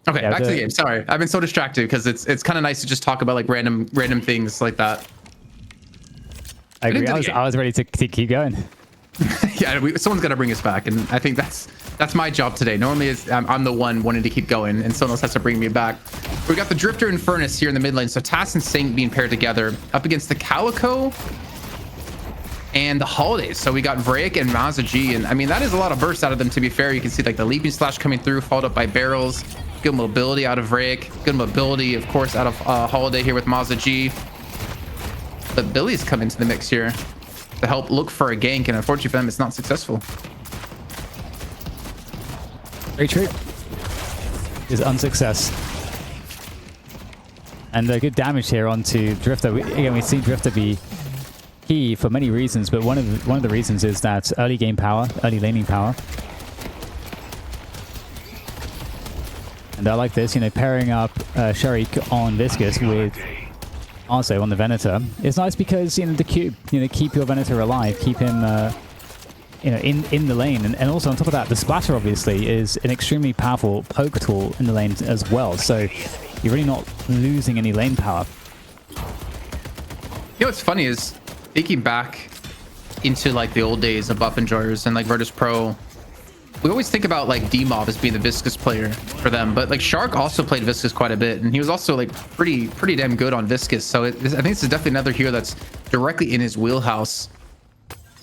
A: Okay,
B: Yeah,
A: back to the game. Sorry, I've been so distracted because it's kind of nice to just talk about like random things like that.
B: I agree.
A: into the game.
B: I was ready to keep going.
A: Yeah, someone's got to bring us back, and I think that's my job today. Normally, I'm the one wanting to keep going, and someone else has to bring me back. We got the Drifter and Furnace here in the mid lane, so Tass and Saint being paired together up against the Calico and the Holidays. So we got Vraic and Mazza G, and I mean that is a lot of bursts out of them. To be fair, you can see like the leaping slash coming through, followed up by barrels. Good mobility out of Vraic. Good mobility, of course, out of Holiday here with Mazza G. But Billy's come into the mix here to help look for a gank, and unfortunately for them, it's not successful.
B: Retreat is unsuccess. And good damage here onto Drifter. Again, we've seen Drifter be key for many reasons, but one of the reasons is that early game power, early laning power. And I like this, pairing up Sharik on Viscous with also on the Venator. It's nice because the cube, keep your Venator alive, keep him in the lane, and also on top of that, the splatter obviously is an extremely powerful poke tool in the lane as well. So you're really not losing any lane power.
A: You know what's funny is thinking back into like the old days of Buff Enjoyers and like Virtus Pro, we always think about like D-Mob as being the Viscous player for them, but like Shark also played Viscous quite a bit, and he was also like pretty damn good on Viscous. So I think this is definitely another hero that's directly in his wheelhouse.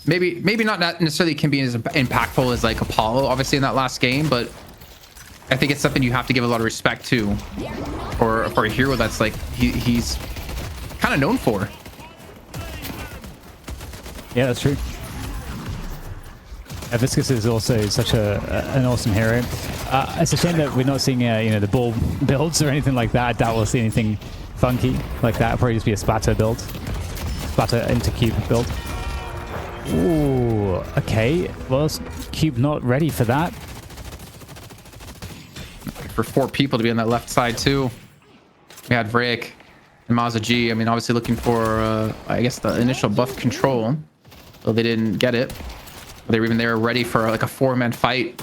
A: Maybe not necessarily can be as impactful as like Apollo, obviously, in that last game, but I think it's something you have to give a lot of respect to for a hero that's like he's kind of known for.
B: Yeah, that's true. Viscous is also such an awesome hero. It's a shame that we're not seeing the bull builds or anything like that. I doubt we'll see anything funky like that. It'll probably just be a splatter build, splatter into cube build. Ooh, okay. Well, cube not ready for that.
A: For 4 people to be on that left side too. We had Vraic And Mazda G, I mean, obviously looking for, I guess, the initial buff control. Though they didn't get it. They were even there ready for like a 4-man fight.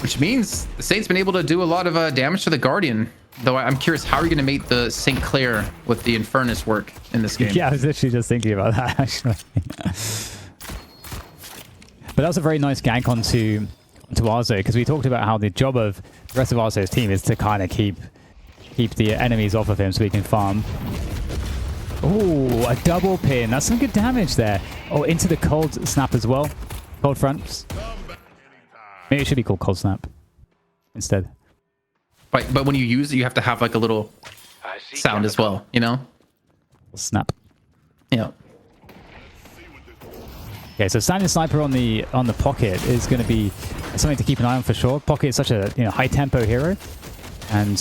A: Which means the Saint's been able to do a lot of damage to the Guardian. Though I'm curious, how are you going to make the St. Clair with the Infernus work in this game?
B: Yeah, I was literally just thinking about that, actually. But that was a very nice gank onto Arzo, because we talked about how the job of the rest of Arzo's team is to kind of keep the enemies off of him so he can farm. Oh, a double pin. That's some good damage there. Oh, into the cold snap as well. Cold fronts. Maybe it should be called cold snap instead.
A: But when you use it, you have to have like a little
C: I see
A: sound as well, you know?
B: Snap.
A: Yeah.
B: Okay, so standing sniper on the Pocket is going to be something to keep an eye on for sure. Pocket is such a high tempo hero, and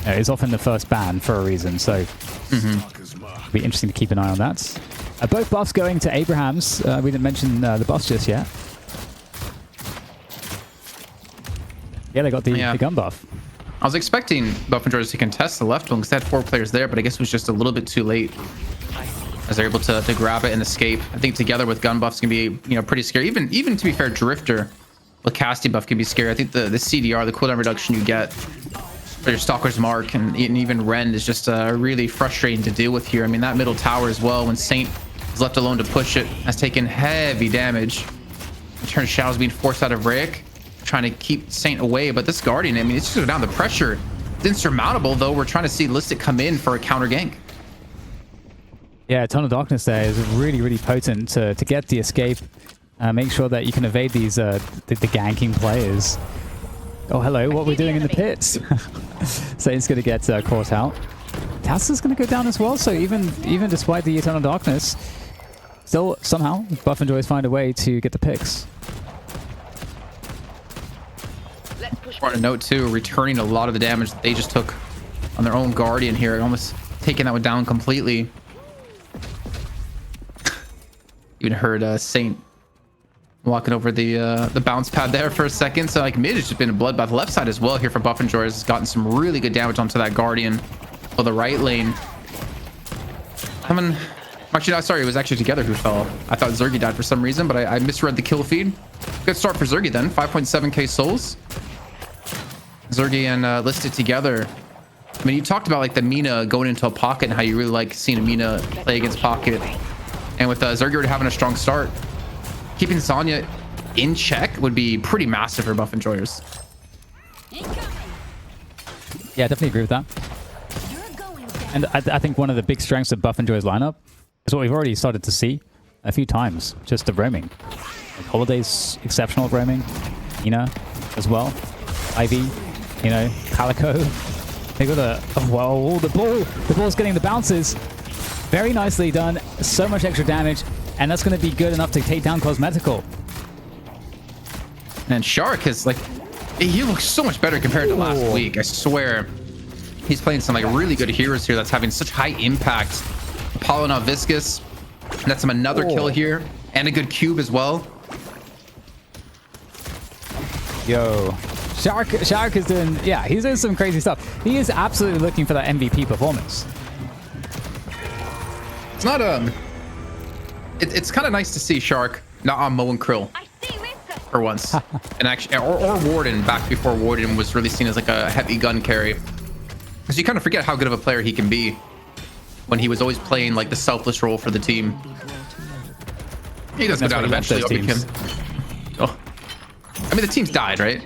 B: is often the first ban for a reason. So it'll be interesting to keep an eye on that. Both buffs going to Abraham's. We didn't mention the buffs just yet. Yeah, they got the gun buff.
A: I was expecting Buff and George to contest the left one because they had 4 players there, but I guess it was just a little bit too late. As they're able to grab it and escape. I think together with gun buffs can be pretty scary. Even to be fair, Drifter with casting buff can be scary. I think the CDR, the cooldown reduction you get for your Stalker's Mark and even Rend is just really frustrating to deal with here. I mean, that middle tower as well, when Saint is left alone to push it, has taken heavy damage. In turn, Shadow's being forced out of Rick, trying to keep Saint away. But this Guardian, I mean, it's just down. The pressure is insurmountable, though. We're trying to see Listic come in for a counter gank.
B: Yeah, Tunnel Darkness there is really, really potent to get the escape. Make sure that you can evade these the ganking players. Oh, hello, what we're doing in the pits. Saint's going to get caught out. Tassa's going to go down as well, so even despite the Eternal Darkness, still somehow Buff and Joyce find a way to get the picks.
A: Want to note too, returning a lot of the damage that they just took on their own Guardian here, almost taking that one down completely. Even heard Saint walking over the bounce pad there for a second. So like mid has just been a bloodbath. Left side as well here for Buff and Joyce has gotten some really good damage onto that Guardian. For the right lane, actually, no, sorry, it was actually Together who fell. I thought Zergy died for some reason, but I misread the kill feed. Good start for Zergy then. 5.7k souls. Zergy and Listed together. I mean, you talked about like the Mina going into a pocket and how you really like seeing a Mina play against pocket. And with Zergy already having a strong start, keeping Zanya in check would be pretty massive for Buff and Joyers.
B: Yeah, I definitely agree with that. And I think one of the big strengths of Buff and Joy's lineup is what we've already started to see a few times, just the roaming. Like Holiday's exceptional at roaming, as well. Ivy, Calico. They got the ball's getting the bounces. Very nicely done. So much extra damage, and that's going to be good enough to take down Cosmetical.
A: And Shark is like, he looks so much better compared to last week. I swear. He's playing some like really good heroes here that's having such high impact. Apollo now Viscous. That's another kill here. And a good cube as well.
B: Yo. Shark is doing, he's doing some crazy stuff. He is absolutely looking for that MVP performance.
A: It's not it's kind of nice to see Shark not on Mo and Krill for once. And actually, or Warden back before Warden was really seen as like a heavy gun carry. Because you kind of forget how good of a player he can be when he was always playing like the selfless role for the team. He does go down eventually. Oh, I mean the team's died, right?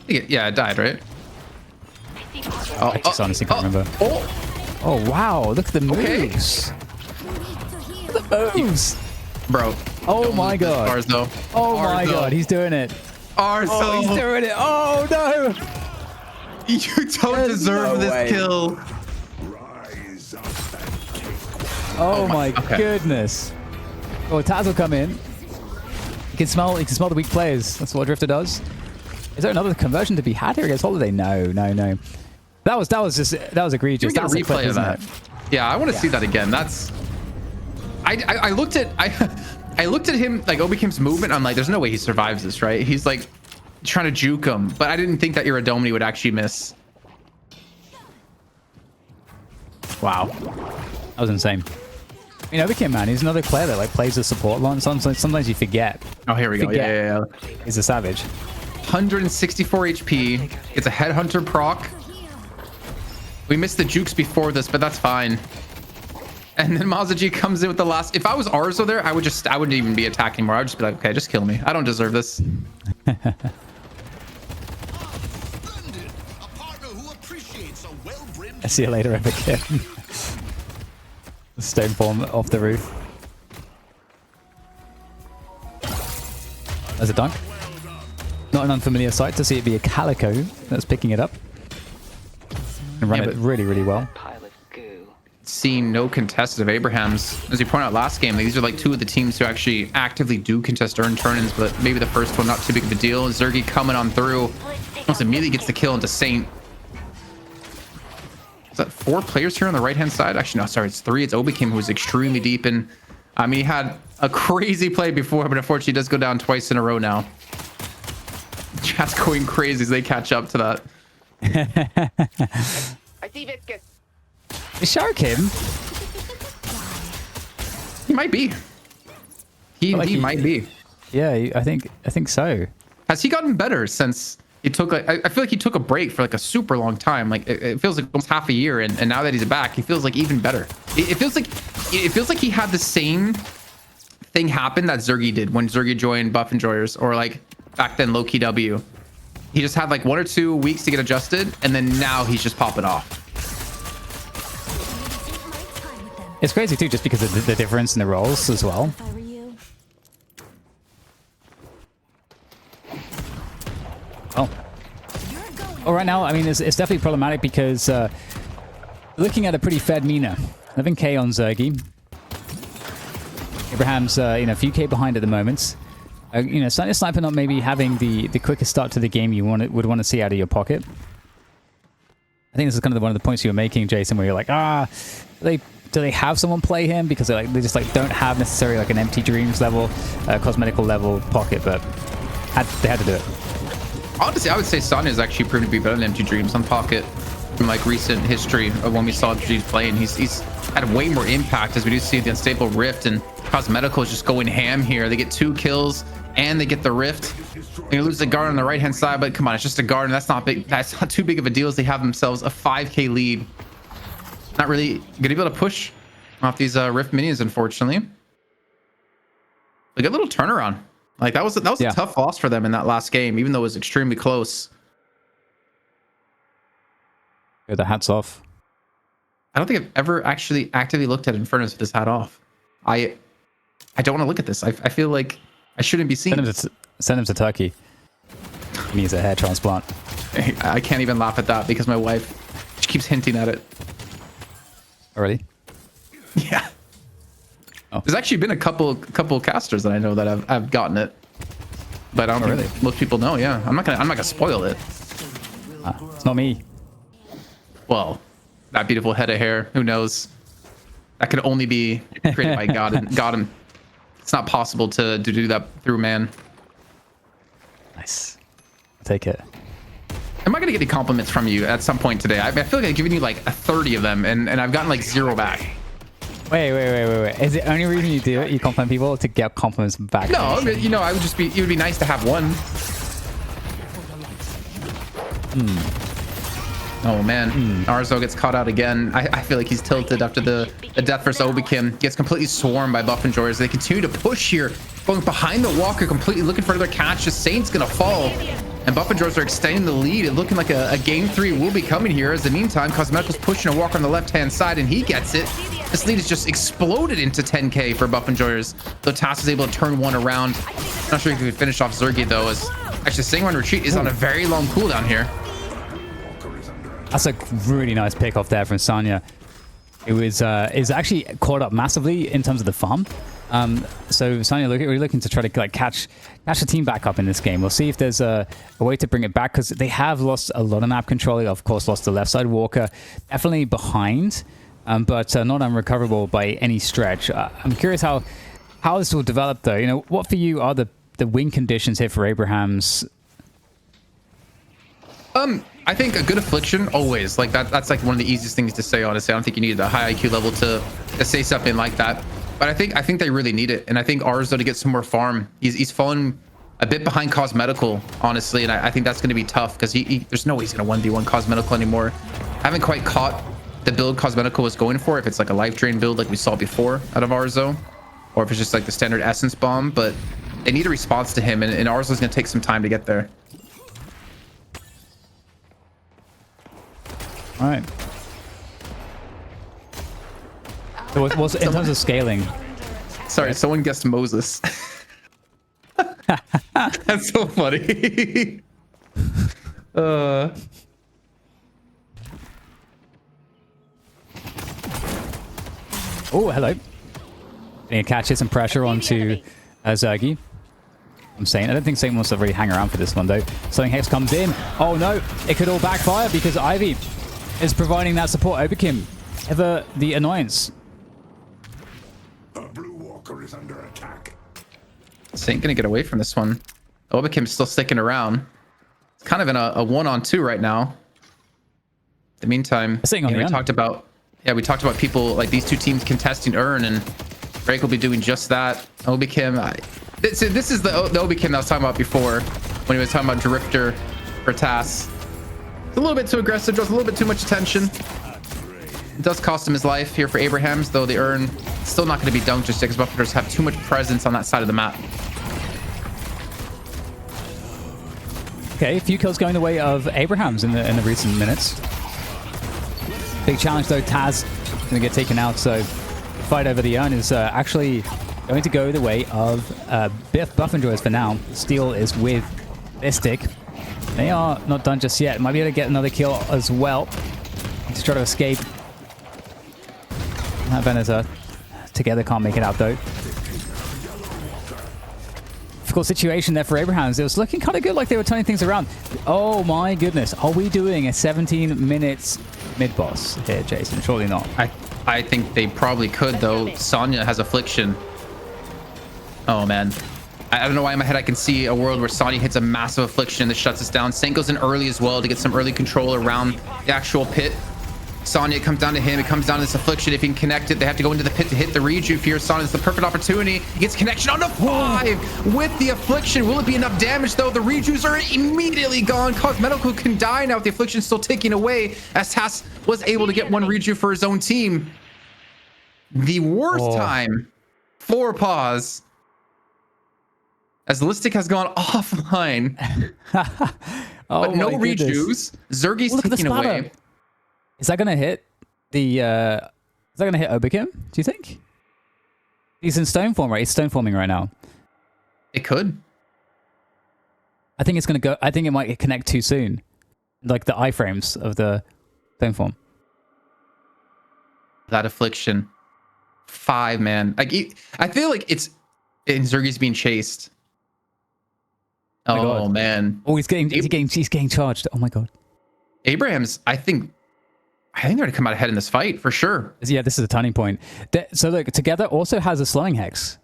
A: Yeah, it died, right?
B: I just honestly can't remember. Oh wow! Look at the moves. The moves,
A: bro.
B: Oh my god.
A: Arzo.
B: Oh my god, he's doing it.
A: Arzo.
B: Oh, he's doing it. Oh no.
A: You don't deserve this kill.
B: Oh my goodness. Oh, Taz will come in. You can smell the weak players. That's what Drifter does. Is there another conversion to be had here against Holiday? No. That was egregeous.
A: That's a replay of that. Yeah, I want to see that again. That's I looked at him like Obi Kim's movement. I'm like, there's no way he survives this, right? He's like trying to juke him, but I didn't think that Iradomini would actually miss. Wow.
B: That was insane. You know, Overkin, man, he's another player that like plays the support line. Sometimes you forget.
A: Oh, here we go. Yeah.
B: He's a savage.
A: 164 HP. It's a Headhunter proc. We missed the jukes before this, but that's fine. And then Mazaji comes in with the last. If I was Arzo there, I wouldn't even be attacking anymore. I would just be like, okay, just kill me. I don't deserve this.
B: I see you later, Overkin. Stone form off the roof. There's a dunk. Not an unfamiliar sight to see it be a Calico that's picking it up. And run it really, really well.
A: Seeing no contested of Abraham's. As you pointed out last game, these are like two of the teams who actually actively do contest earn turn-ins, but maybe the first one not too big of a deal. Zergy coming on through. Almost immediately gets the kill into Saint. Is that 4 players here on the right-hand side? Actually, no, sorry, it's 3. It's Obikim, who was extremely deep. And I mean, he had a crazy play before, but unfortunately, he does go down twice in a row now. Chat's going crazy as they catch up to that.
B: Is Shark him?
A: He might be. He might be.
B: Yeah, I think so.
A: Has he gotten better since he took like, I feel like he took a break for like a super long time. Like it feels like almost half a year, and now that he's back, he feels like even better. It feels like he had the same thing happen that Zergy did when Zergy joined Buff Enjoyers, or like back then Loki W. He just had like 1 or 2 weeks to get adjusted, and then now he's just popping off.
B: It's crazy too, just because of the difference in the roles as well. Oh. Well, right now, I mean, it's definitely problematic because looking at a pretty fed Mina. 11k on Zergy. Abraham's, a few K behind at the moment. Sniper not maybe having the quickest start to the game you would want to see out of your pocket. I think this is kind of one of the points you were making, Jason, where you're like, do they have someone play him because they just don't have necessarily like an Empty Dreams level, cosmetical level pocket, but they had to do it.
A: Honestly, I would say Sonya's actually proven to be better than Empty Dreams on pocket from like recent history of when we saw Empty Dreams playing. He's had way more impact, as we do see the Unstable Rift, and Cosmetical is just going ham here. They get 2 kills and they get the Rift. They lose the guard on the right hand side, but come on, it's just a guard, and that's not big. That's not too big of a deal as they have themselves a 5k lead. Not really gonna be able to push off these Rift minions, unfortunately. Like a little turnaround. Like that was a tough loss for them in that last game, even though it was extremely close.
B: Yeah, the hat's off.
A: I don't think I've ever actually actively looked at Infernus with his hat off. I don't want to look at this. I feel like I shouldn't be seen.
B: Send him to Turkey. He needs a hair transplant.
A: I can't even laugh at that because my wife, she keeps hinting at it.
B: Already?
A: Yeah.
B: Oh.
A: There's actually been a couple casters that I know that have gotten it, but I don't think most people know. Yeah, I'm not gonna spoil it.
B: It's not me.
A: Well, that beautiful head of hair. Who knows? That could only be created by God. And God, him. It's not possible to do that through man.
B: Nice. I'll take it.
A: Am I gonna get any compliments from you at some point today? I feel like I've given you like 30 of them, and I've gotten like 0 back.
B: Wait. Is the only reason you do it, you compliment people, to get compliments back?
A: No, I mean, I would just be. It would be nice to have one. Oh man, Arzo gets caught out again. I feel like he's tilted after the death versus Obikim. Gets completely swarmed by Buff Enjoyers. They continue to push here, going behind the Walker, completely looking for another catch. Just Saint's gonna fall. And Buff Enjoyers are extending the lead. It looking like a game 3 will be coming here. As in the meantime, Cosmetical's pushing a Walker on the left-hand side, and he gets it. This lead has just exploded into 10k for Buff Enjoyers. Though Tass is able to turn one around. Not sure if he could finish off Zergy though, as actually Sangwon Retreat is on a very long cooldown here.
B: That's a really nice pick off there from Sanya. It was is actually caught up massively in terms of the farm. So Sanya, we're looking to try to like catch the team back up in this game. We'll see if there's a way to bring it back, because they have lost a lot of map control. They, of course, lost the left side Walker, definitely behind, but not unrecoverable by any stretch. I'm curious how this will develop though. What for you are the win conditions here for Abraham's?
A: I think a good affliction always like that. That's like one of the easiest things to say. Honestly, I don't think you need a high IQ level to say something like that. But I think they really need it, and I think Arzo to get some more farm. He's fallen a bit behind Cosmetical, honestly, and I think that's going to be tough because there's no way he's going to 1v1 Cosmetical anymore. I haven't quite caught the build Cosmetical was going for, if it's like a life drain build like we saw before out of Arzo, or if it's just like the standard essence bomb. But they need a response to him, and Arzo's going to take some time to get there.
B: All right. So what's in terms of scaling?
A: Sorry, someone guessed Moses. That's so funny.
B: Oh, hello. Need to catch some pressure onto Zergy. I'm saying I don't think Satan wants to really hang around for this one though. Stunning Hex comes in. Oh no, it could all backfire because Ivy is providing that support over Kim. Ever the annoyance.
F: The Blue Walker is under attack.
A: Saint gonna get away from this one. Obakim's still sticking around. It's kind of in a 1-on-2 right now. In the meantime, we talked about people like these two teams contesting Urn, and Drake will be doing just that. Obakim, this is the Obakim that I was talking about before when he was talking about Drifter for TAS. It's a little bit too aggressive, draws a little bit too much attention. It does cost him his life here for Abrahams, though the Urn still not going to be dunked just because Buffers have too much presence on that side of the map.
B: Okay, a few kills going the way of Abrahams in the recent minutes. Big challenge though, Taz going to get taken out, so fight over the Urn is actually going to go the way of Buffenjoys for now. Steel is with Mystic. They are not done just yet. Might be able to get another kill as well to try to escape. That Venator together can't make it out though. Difficult situation there for Abrahams. It was looking kind of good, like they were turning things around. Oh my goodness. Are we doing a 17 minutes mid-boss here, Jason? Surely not.
A: I think they probably could, though. Sonya has Affliction. Oh, man. I don't know why in my head I can see a world where Sonya hits a massive Affliction that shuts us down. Saint goes in early as well to get some early control around the actual pit. Sonya comes down to him. It comes down to this Affliction. If he can connect it, they have to go into the pit to hit the rejuve here. Sonya's the perfect opportunity. He gets connection on the 5 with the Affliction. Will it be enough damage, though? The rejuves are immediately gone. Cosmetical can die now with the Affliction still ticking away, as TAS was able to get one rejuve for his own team. The worst time for pause, as Listic has gone offline. But no rejuves. Zergy's taking away.
B: Is that gonna hit the? Is that gonna hit Obakim? Do you think? He's in stone form, right? He's stone forming right now.
A: It could.
B: I think it's gonna go. I think it might connect too soon, like the iframes of the stone form.
A: That Affliction, 5 man. Like I feel like it's. And Zergy's being chased. Oh man.
B: Oh, he's getting charged. Oh my god.
A: Abrahams, I think they're gonna come out ahead in this fight for sure.
B: Yeah, this is a turning point. So look, Together also has a slowing hex.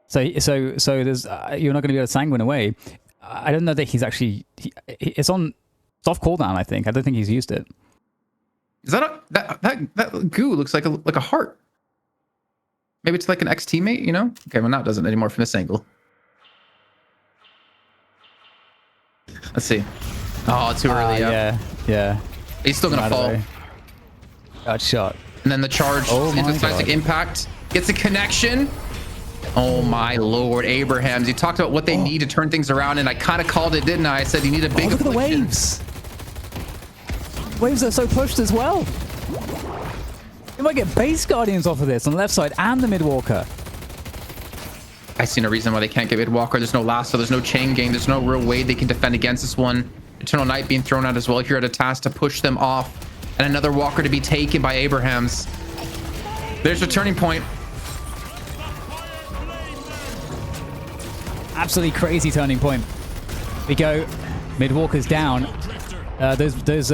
B: So there's you're not going to be able to sanguine away. I don't know that he's actually it's off cooldown. I think I don't think he's used it.
A: Is that that goo looks like a heart? Maybe it's like an ex teammate, you know? Okay, well now it doesn't anymore from this angle. Let's see. Oh, too early.
B: Yeah.
A: He's still gonna fall.
B: Got shot.
A: And then the charge into seismic impact gets a connection. Oh my lord, Abrahams! You talked about what they need to turn things around, and I kind of called it, didn't I? I said you need a big.
B: Look at the waves. Waves are so pushed as well. You might get base guardians off of this on the left side and the mid walker.
A: I see no reason why they can't get mid walker. There's no lasso. There's no chain gang. There's no real way they can defend against this one. Eternal Night being thrown out as well here at a task to push them off, and another walker to be taken by Abrahams. There's a turning point.
B: Absolutely crazy turning point. We go mid walkers down. Those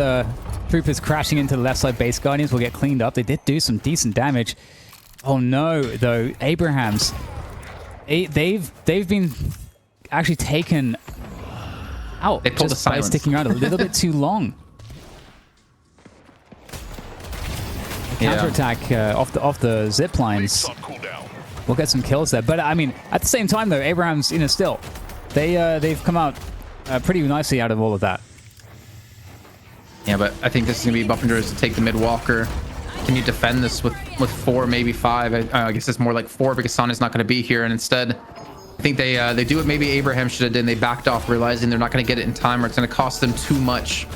B: troopers crashing into the left side base guardians will get cleaned up. They did do some decent damage. Oh no, though, Abrahams. They've been actually taken Ow,
A: They pulled the
B: just by
A: silence.
B: sticking around a little bit too long. Counterattack off the zip lines. We'll get some kills there. But I mean, at the same time though, Abraham's still they've come out pretty nicely out of all of that.
A: Yeah, but I think this is gonna be Buffingers to take the mid walker. Can you defend this with 4, maybe 5? I guess it's more like 4 because Sonya's not gonna be here, and instead, I think they do what maybe Abraham should have done. They backed off, realizing they're not gonna get it in time, or it's gonna cost them too much.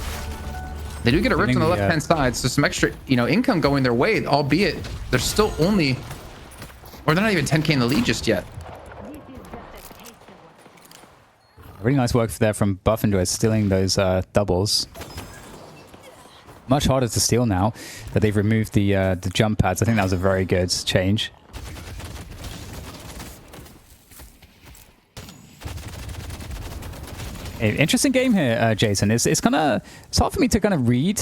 A: They do get a rift on the left-hand side, so some extra, income going their way, albeit they're still only, or they're not even 10k in the lead just yet.
B: Really nice work there from Buffingers, stealing those doubles. Much harder to steal now that they've removed the jump pads. I think that was a very good change. Interesting game here, Jason. It's hard for me to kind of read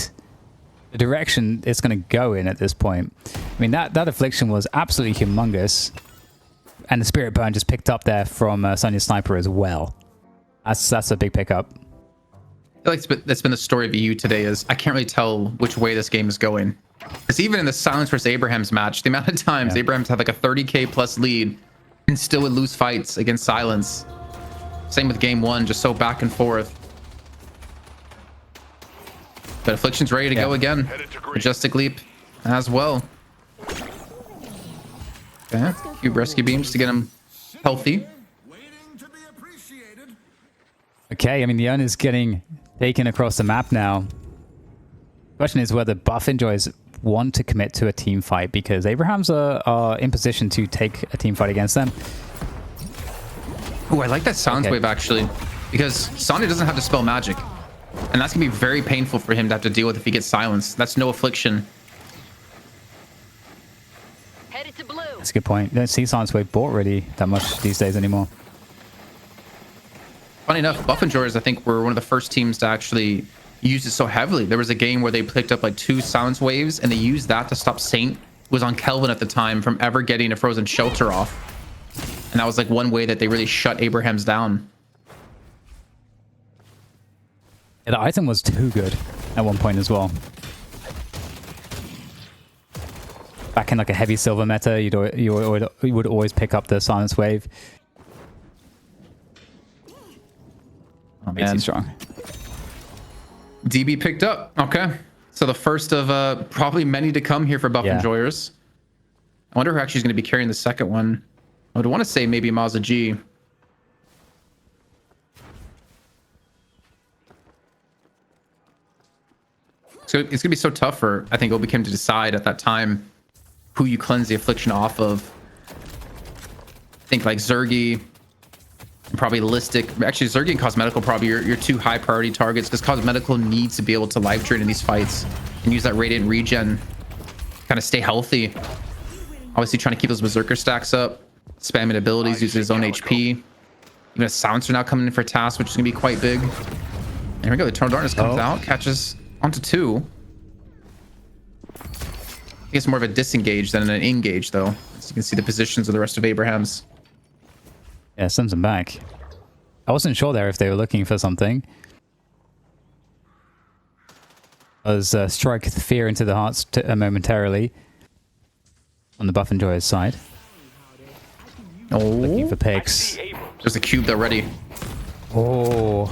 B: the direction it's going to go in at this point. I mean, that affliction was absolutely humongous, and the spirit burn just picked up there from Sonya's sniper as well. That's a big pickup.
A: I feel like that's been the story of EU today. Is I can't really tell which way this game is going. Because even in the Silence versus Abraham's match, the amount of times Abraham's had like a 30k plus lead and still would lose fights against Silence. Same with game 1, just so back and forth. But Affliction's ready to go again. Majestic Leap as well. Okay, cube rescue beams to get him healthy.
B: Okay, I mean, the owner's getting taken across the map now. Question is whether Buffingers want to commit to a team fight, because Abrahams are in position to take a team fight against them.
A: Oh, I like that Silence Wave actually, because Sonya doesn't have to spell magic. And that's going to be very painful for him to have to deal with if he gets silenced. That's no Affliction.
E: Headed to blue.
B: That's a good point. You don't see Silence Wave bought really that much these days anymore.
A: Funny enough, Buffingers, I think, were one of the first teams to actually use it so heavily. There was a game where they picked up like 2 Silence Waves, and they used that to stop Saint, who was on Kelvin at the time, from ever getting a Frozen Shelter off. And that was like one way that they really shut Abrahams down.
B: Yeah, the item was too good at one point as well. Back in like a heavy silver meta, you would always pick up the Silence Wave.
A: Oh,
B: Makes you strong.
A: DB picked up. Okay. So the first of probably many to come here for Buffingers. I wonder who actually is going to be carrying the second one. I would want to say maybe Mazza G. So it's going to be so tough for, I think, Obicam to decide at that time who you cleanse the Affliction off of. I think like Zergy, probably Listic. Actually, Zergy and Cosmetical probably your 2 high priority targets, because Cosmetical needs to be able to life drain in these fights and use that Radiant Regen, kind of stay healthy. Obviously trying to keep those Berserker stacks up, spamming abilities, using his own HP. Even a Silencer now coming in for tasks, which is going to be quite big. And here we go, the Eternal Darkness comes out, catches onto 2. I think it's more of a disengage than an engage, though. As you can see the positions of the rest of Abraham's.
B: Yeah, sends them back. I wasn't sure there if they were looking for something. I was strike fear into the hearts momentarily on the Buffingers side.
A: Oh,
B: Looking for picks.
A: there's a cube already.
B: Oh.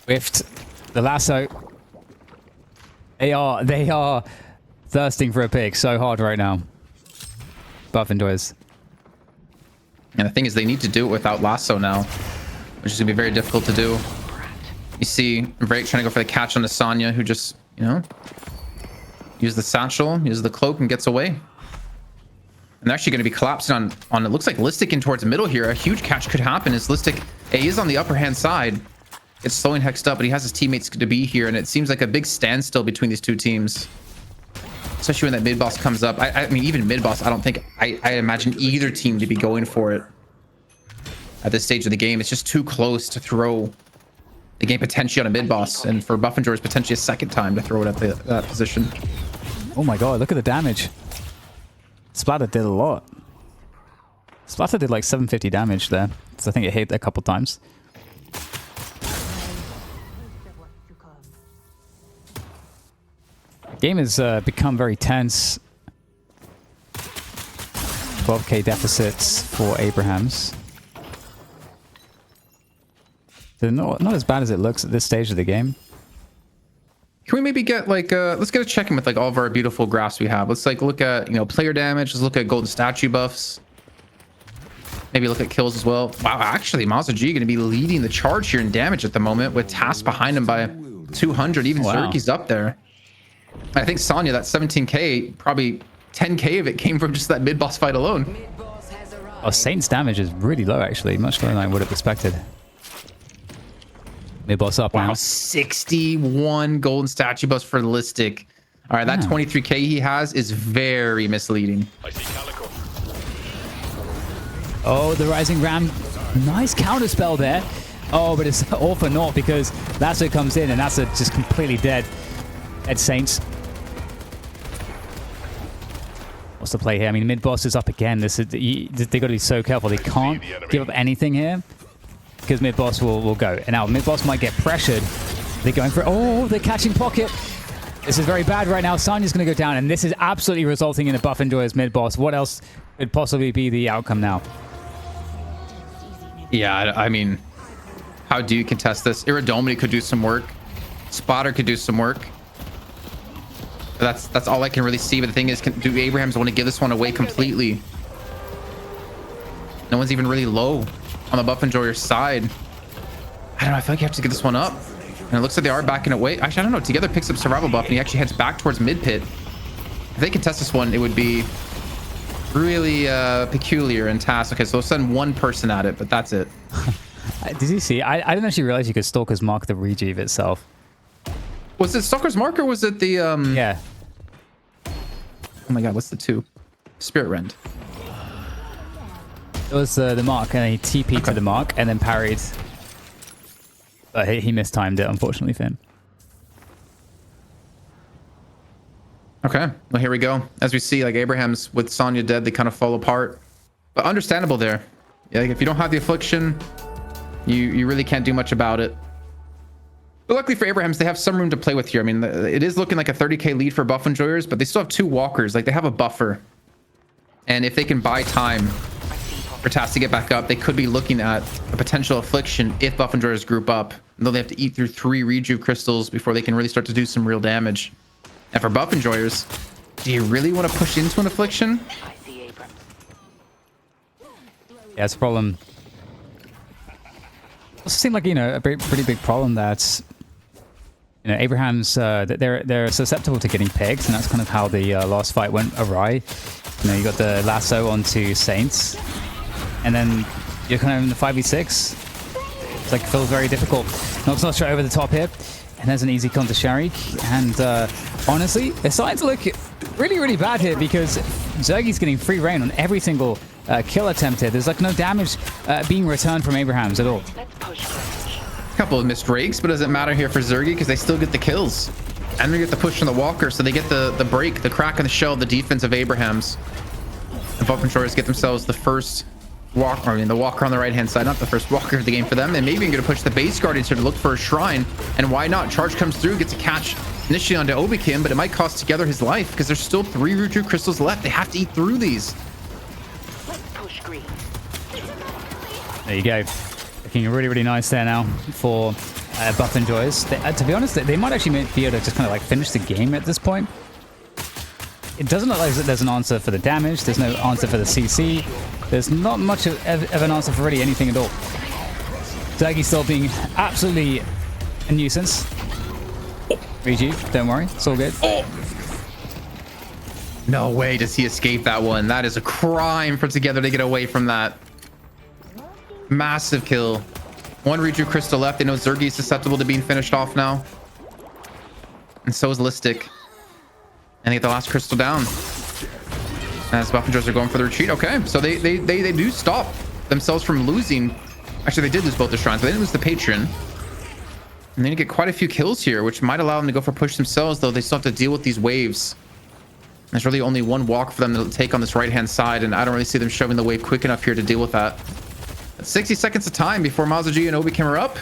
B: Whiffed the lasso. They are thirsting for a pick so hard right now. Buffingers.
A: And the thing is, they need to do it without lasso now, which is gonna be very difficult to do. You see Drake trying to go for the catch on the Sonya, who just, use the satchel, uses the cloak, and gets away. And they're actually going to be collapsing on it looks like Listic in towards middle here. A huge catch could happen as Listic is on the upper hand side. It's slowing Hexed up, but he has his teammates to be here, and it seems like a big standstill between these two teams. Especially when that mid boss comes up. I mean, even mid boss, I don't think I imagine either team to be going for it at this stage of the game. It's just too close to throw the game potentially on a mid boss, and for Buffingers potentially a second time to throw it at that position.
B: Oh my god, look at the damage. Splatter did a lot. Splatter did like 750 damage there. So I think it hit a couple times. Game has become very tense. 12k deficits for Abrahams. They're not as bad as it looks at this stage of the game.
A: Can we maybe get like let's get a check in with like all of our beautiful graphs we have. Let's like look at, you know, player damage. Let's look at golden statue buffs. Maybe look at kills as well. Wow, actually Mazda G going to be leading the charge here in damage at the moment with Task behind him by 200. Even Zergy's up there. I think Sonya, that 17k, probably 10k of it came from just that mid-boss fight alone.
B: Oh, Saint's damage is really low, actually. Much lower than I would have expected. Mid-boss up now.
A: 61 golden statue buffs for Listic. All right, that 23k he has is very misleading.
C: I see Calico.
B: Oh, the Rising Ram. Nice counter spell there. Oh, but it's all for naught because that's what comes in, and that's just completely dead. Dead Saints. What's the play here? I mean, mid-boss is up again. They got to be so careful. They can't give up anything here because mid-boss will go. And now mid-boss might get pressured. They're going for it. Oh, they're catching pocket. This is very bad right now. Sanya's going to go down, and this is absolutely resulting in a buff enjoyer's mid-boss. What else could possibly be the outcome now?
A: Yeah, I mean, how do you contest this? Iridomini could do some work. Spotter could do some work. That's all I can really see. But the thing is, do Abrahams want to give this one away completely? No one's even really low on the buff enjoyer's side. I don't know. I feel like you have to get this one up. And it looks like they are backing away. Actually, I don't know. Together picks up survival buff and he actually heads back towards mid pit. If they contest this one, it would be really peculiar and task. Okay, so we'll send one person at it, but that's it.
B: Did you see? I didn't actually realize you could Stalker's Mark the Rejuve itself.
A: Was it Stalker's Mark or was it the
B: Yeah.
A: Oh my god, what's the 2? Spirit Rend.
B: It was the Mark, and he TP'd to the Mark and then parried. But he mistimed it, unfortunately, for him.
A: Okay, well here we go. As we see, like Abrahams with Sonya dead, they kind of fall apart. But understandable there. Yeah, like if you don't have the affliction, you really can't do much about it. But luckily for Abrahams, they have some room to play with here. I mean, it is looking like a 30k lead for buff enjoyers, but they still have 2 walkers. Like they have a buffer. And if they can buy time for Task to get back up, they could be looking at a potential affliction if buff enjoyers group up. Though they have to eat through 3 rejuve crystals before they can really start to do some real damage. And for buff enjoyers, do you really want to push into an affliction?
C: I see Abrams.
B: Yeah, it's a problem. It also seemed like, you know, a pretty big problem that, you know, Abrahams, they're susceptible to getting pegged, and that's kind of how the last fight went awry. You know, you got the lasso onto Saints, and then you're kind of in the 5v6. It's like, it feels very difficult. Knocks not straight over the top here, and there's an easy counter Sharik. And honestly, it's starting to look really, really bad here because Zergy's getting free reign on every single kill attempt here. There's like no damage being returned from Abrahams at all.
C: Let's push first.
A: Couple of missed rakes, but it doesn't matter here for Zergy because they still get the kills. And they get the push from the walker, so they get the break, the crack in the shell, the defense of Abrahams. The buff enjoyers get themselves the first walker, I mean the walker on the right hand side, not the first walker of the game for them. And maybe I'm going to push the base guardians here to look for a shrine. And why not? Charge comes through, gets a catch initially onto Obikim, but it might cost Together his life because there's still 3 Ruju crystals left. They have to eat through these.
C: Let's push green.
B: There you go. Looking really, really nice there now for buff enjoyers. To be honest, they might actually be able to just kind of like finish the game at this point. It doesn't look like there's an answer for the damage. There's no answer for the CC. There's not much of an answer for really anything at all. Zergy still being absolutely a nuisance. Rejuve, don't worry, it's all good.
A: No way does he escape that one. That is a crime for Together to get away from that. Massive kill. 1 Rejuve crystal left. They know Zergy is susceptible to being finished off now. And so is Listic. And they get the last crystal down. As buff enjoyers are going for the retreat. Okay, so they do stop themselves from losing. Actually, they did lose both the shrines, but they didn't lose the patron. And they get quite a few kills here, which might allow them to go for push themselves, though they still have to deal with these waves. There's really only one walk for them to take on this right-hand side, and I don't really see them shoving the wave quick enough here to deal with that. 60 seconds of time before Mazuji and Obi are up.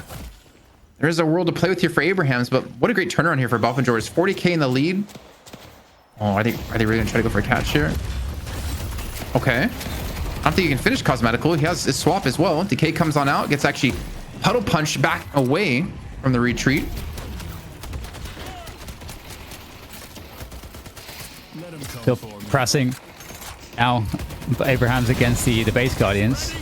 A: There's a world to play with here for Abrahams, but what a great turnaround here for Buffenjors. 40k in the lead. Oh, are they really gonna try to go for a catch here? Okay. I don't think he can finish Cosmetical. He has his swap as well. Decay comes on out, gets actually puddle punched back away from the retreat.
B: Still pressing. Now Abraham's against the base Guardians.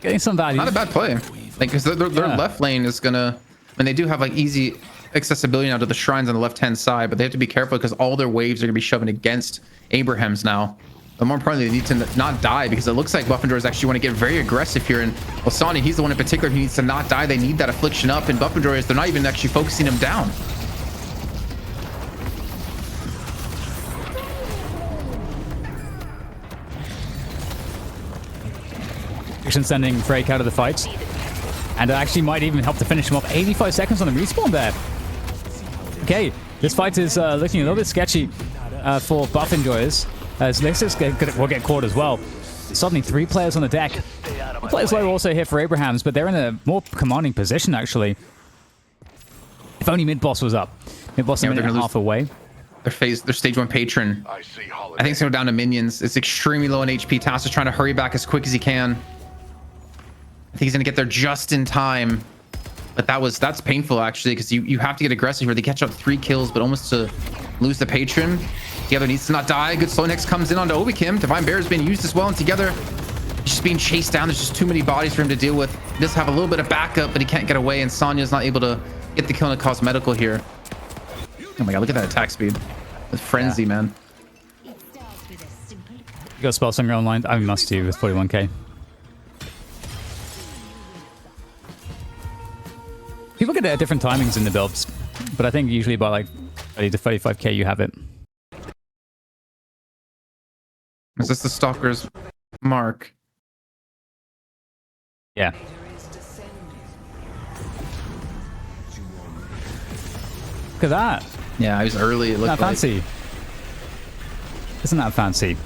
B: Getting some value.
A: Not a bad play. Like, because their left lane is gonna, and they do have like easy accessibility now to the shrines on the left hand side, but they have to be careful because all their waves are gonna be shoving against Abraham's now. But more importantly, they need to not die, because it looks like Buffenjors actually want to get very aggressive here. And Osani, he's the one in particular who needs to not die. They need that affliction up, and Buffenjors, they're not even actually focusing him down.
B: Sending Frake out of the fight, and actually might even help to finish him off. 85 seconds on the respawn there. Okay, this fight is looking a little bit sketchy for Buffenjors, as Lixus will get caught as well. Suddenly 3 players on the deck. The players are also here for Abrahams, but they're in a more commanding position actually. If only mid boss was up. Mid boss a minute and a half away.
A: Their stage 1 patron. I think it's going to go down to minions. It's extremely low in HP. Tass is trying to hurry back as quick as he can. I think he's gonna get there just in time, but that's painful actually, because you have to get aggressive here. They catch up 3 kills, but almost to lose the patron. The other needs to not die. Good slow next comes in onto Obikim. Divine Bear is being used as well, and together he's just being chased down. There's just too many bodies for him to deal with. He does have a little bit of backup, but he can't get away, and Sonya's not able to get the kill in a Cosmetical here. Oh my god, look at that attack speed with frenzy, man.
B: You got Spellslinger online. I must do with 41k. People get different timings in the builds, but I think usually by like 30 to 35k you have it.
A: Is this the Stalker's mark?
B: Yeah. Look at that.
A: Yeah, I was early. It looked
B: Not fancy. Isn't that fancy?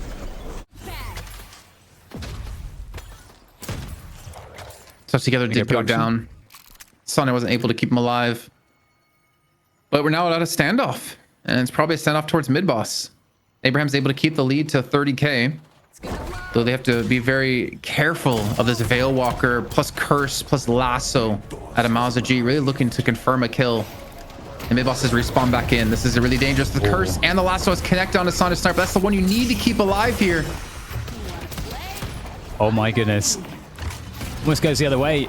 A: So together did go down. Sonya wasn't able to keep him alive. But we're now at a standoff. And it's probably a standoff towards mid-boss. Abraham's able to keep the lead to 30k. Though they have to be very careful of this Veil Walker plus Curse plus Lasso at a Mazuji. Really looking to confirm a kill. And mid-boss has respawned back in. This is really dangerous. The Curse and the Lasso is connected onto Sonya's Sniper. That's the one you need to keep alive here.
B: Oh my goodness. Almost goes the other way.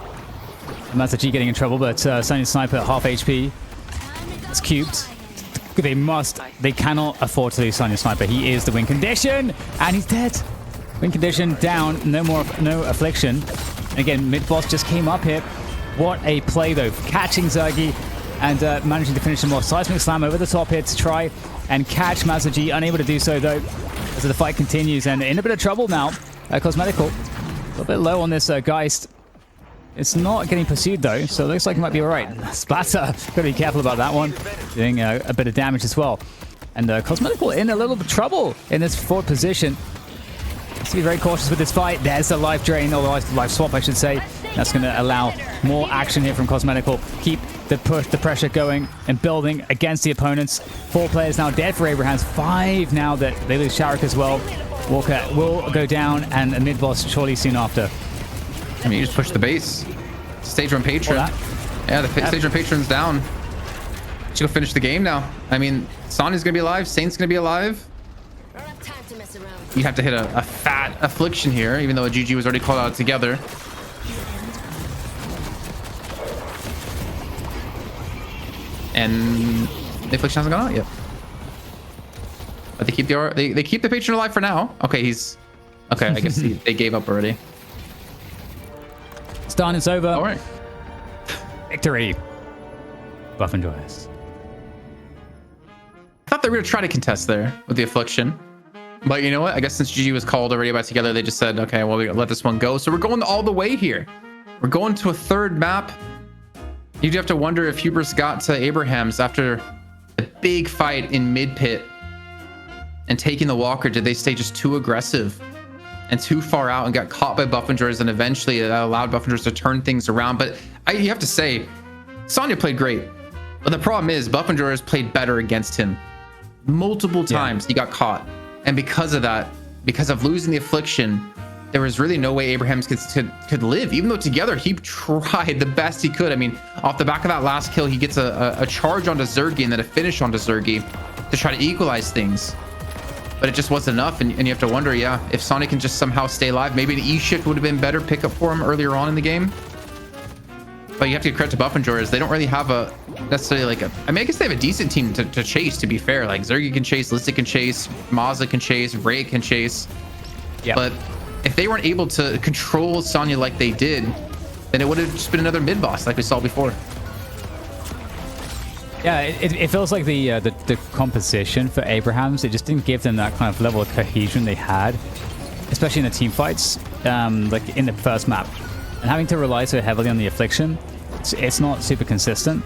B: Mazuji getting in trouble, but Sonya's Sniper at half HP. It's cubed. They cannot afford to lose Sonya's Sniper. He is the win condition, and he's dead. Win condition down, no affliction. Again, mid-boss just came up here. What a play though, catching Zergi and managing to finish him off. Seismic Slam over the top here to try and catch Mazuji. Unable to do so though, as the fight continues, and in a bit of trouble now. Cosmetical, a little bit low on this Geist. It's not getting pursued though, so it looks like it might be all right. Splatter, gotta be careful about that one. Doing a bit of damage as well. And Cosmetical in a little bit of trouble in this forward position. Has to be very cautious with this fight. There's the life drain, or life swap, I should say. That's going to allow more action here from Cosmetical. Keep the push, the pressure going and building against the opponents. 4 players now dead for Abrahams. 5 now that they lose Sharik as well. Walker will go down, and a mid-boss surely soon after.
A: I mean, you just push the base. Stage 1 patron. Yeah, the stage 1 patron's down. Should go finish the game now. I mean, Sonya's gonna be alive. Saint's gonna be alive. You have to hit a fat affliction here, even though a GG was already called out together. And the affliction hasn't gone out yet. But they keep they keep the patron alive for now. Okay, he's okay. I guess they gave up already.
B: It's done. It's over.
A: All right.
B: Victory. Buffenjors.
A: I thought they were gonna try to contest there with the affliction, but you know what? I guess since GG was called already by together, they just said, okay, well, we let this one go. So we're going all the way here. We're going to a 3rd map. You do have to wonder if Hubris got to Abraham's after a big fight in mid pit and taking the Walker. Did they stay just too aggressive and too far out and got caught by Buffingers, and eventually it allowed Buffingers to turn things around. But you have to say, Sonya played great. But the problem is Buffingers played better against him. Multiple times he got caught. And because of that, because of losing the affliction, there was really no way Abrahams could live, even though together he tried the best he could. I mean, off the back of that last kill, he gets a charge onto Zergi and then a finish onto Zergi to try to equalize things. But it just wasn't enough, and you have to wonder, if Sonic can just somehow stay alive, maybe an E-shift would have been better pickup for him earlier on in the game. But you have to give credit to Buffingers. They don't really have a necessarily like a... I mean, I guess they have a decent team to chase, to be fair. Like, Zergi can chase, Listic can chase, Mazza can chase, Ray can chase.
B: Yeah.
A: But if they weren't able to control Sonya like they did, then it would have just been another mid-boss like we saw before.
B: Yeah, it feels like the composition for Abrahams, it just didn't give them that kind of level of cohesion they had, especially in the team fights, like in the first map. And having to rely so heavily on the affliction, it's not super consistent.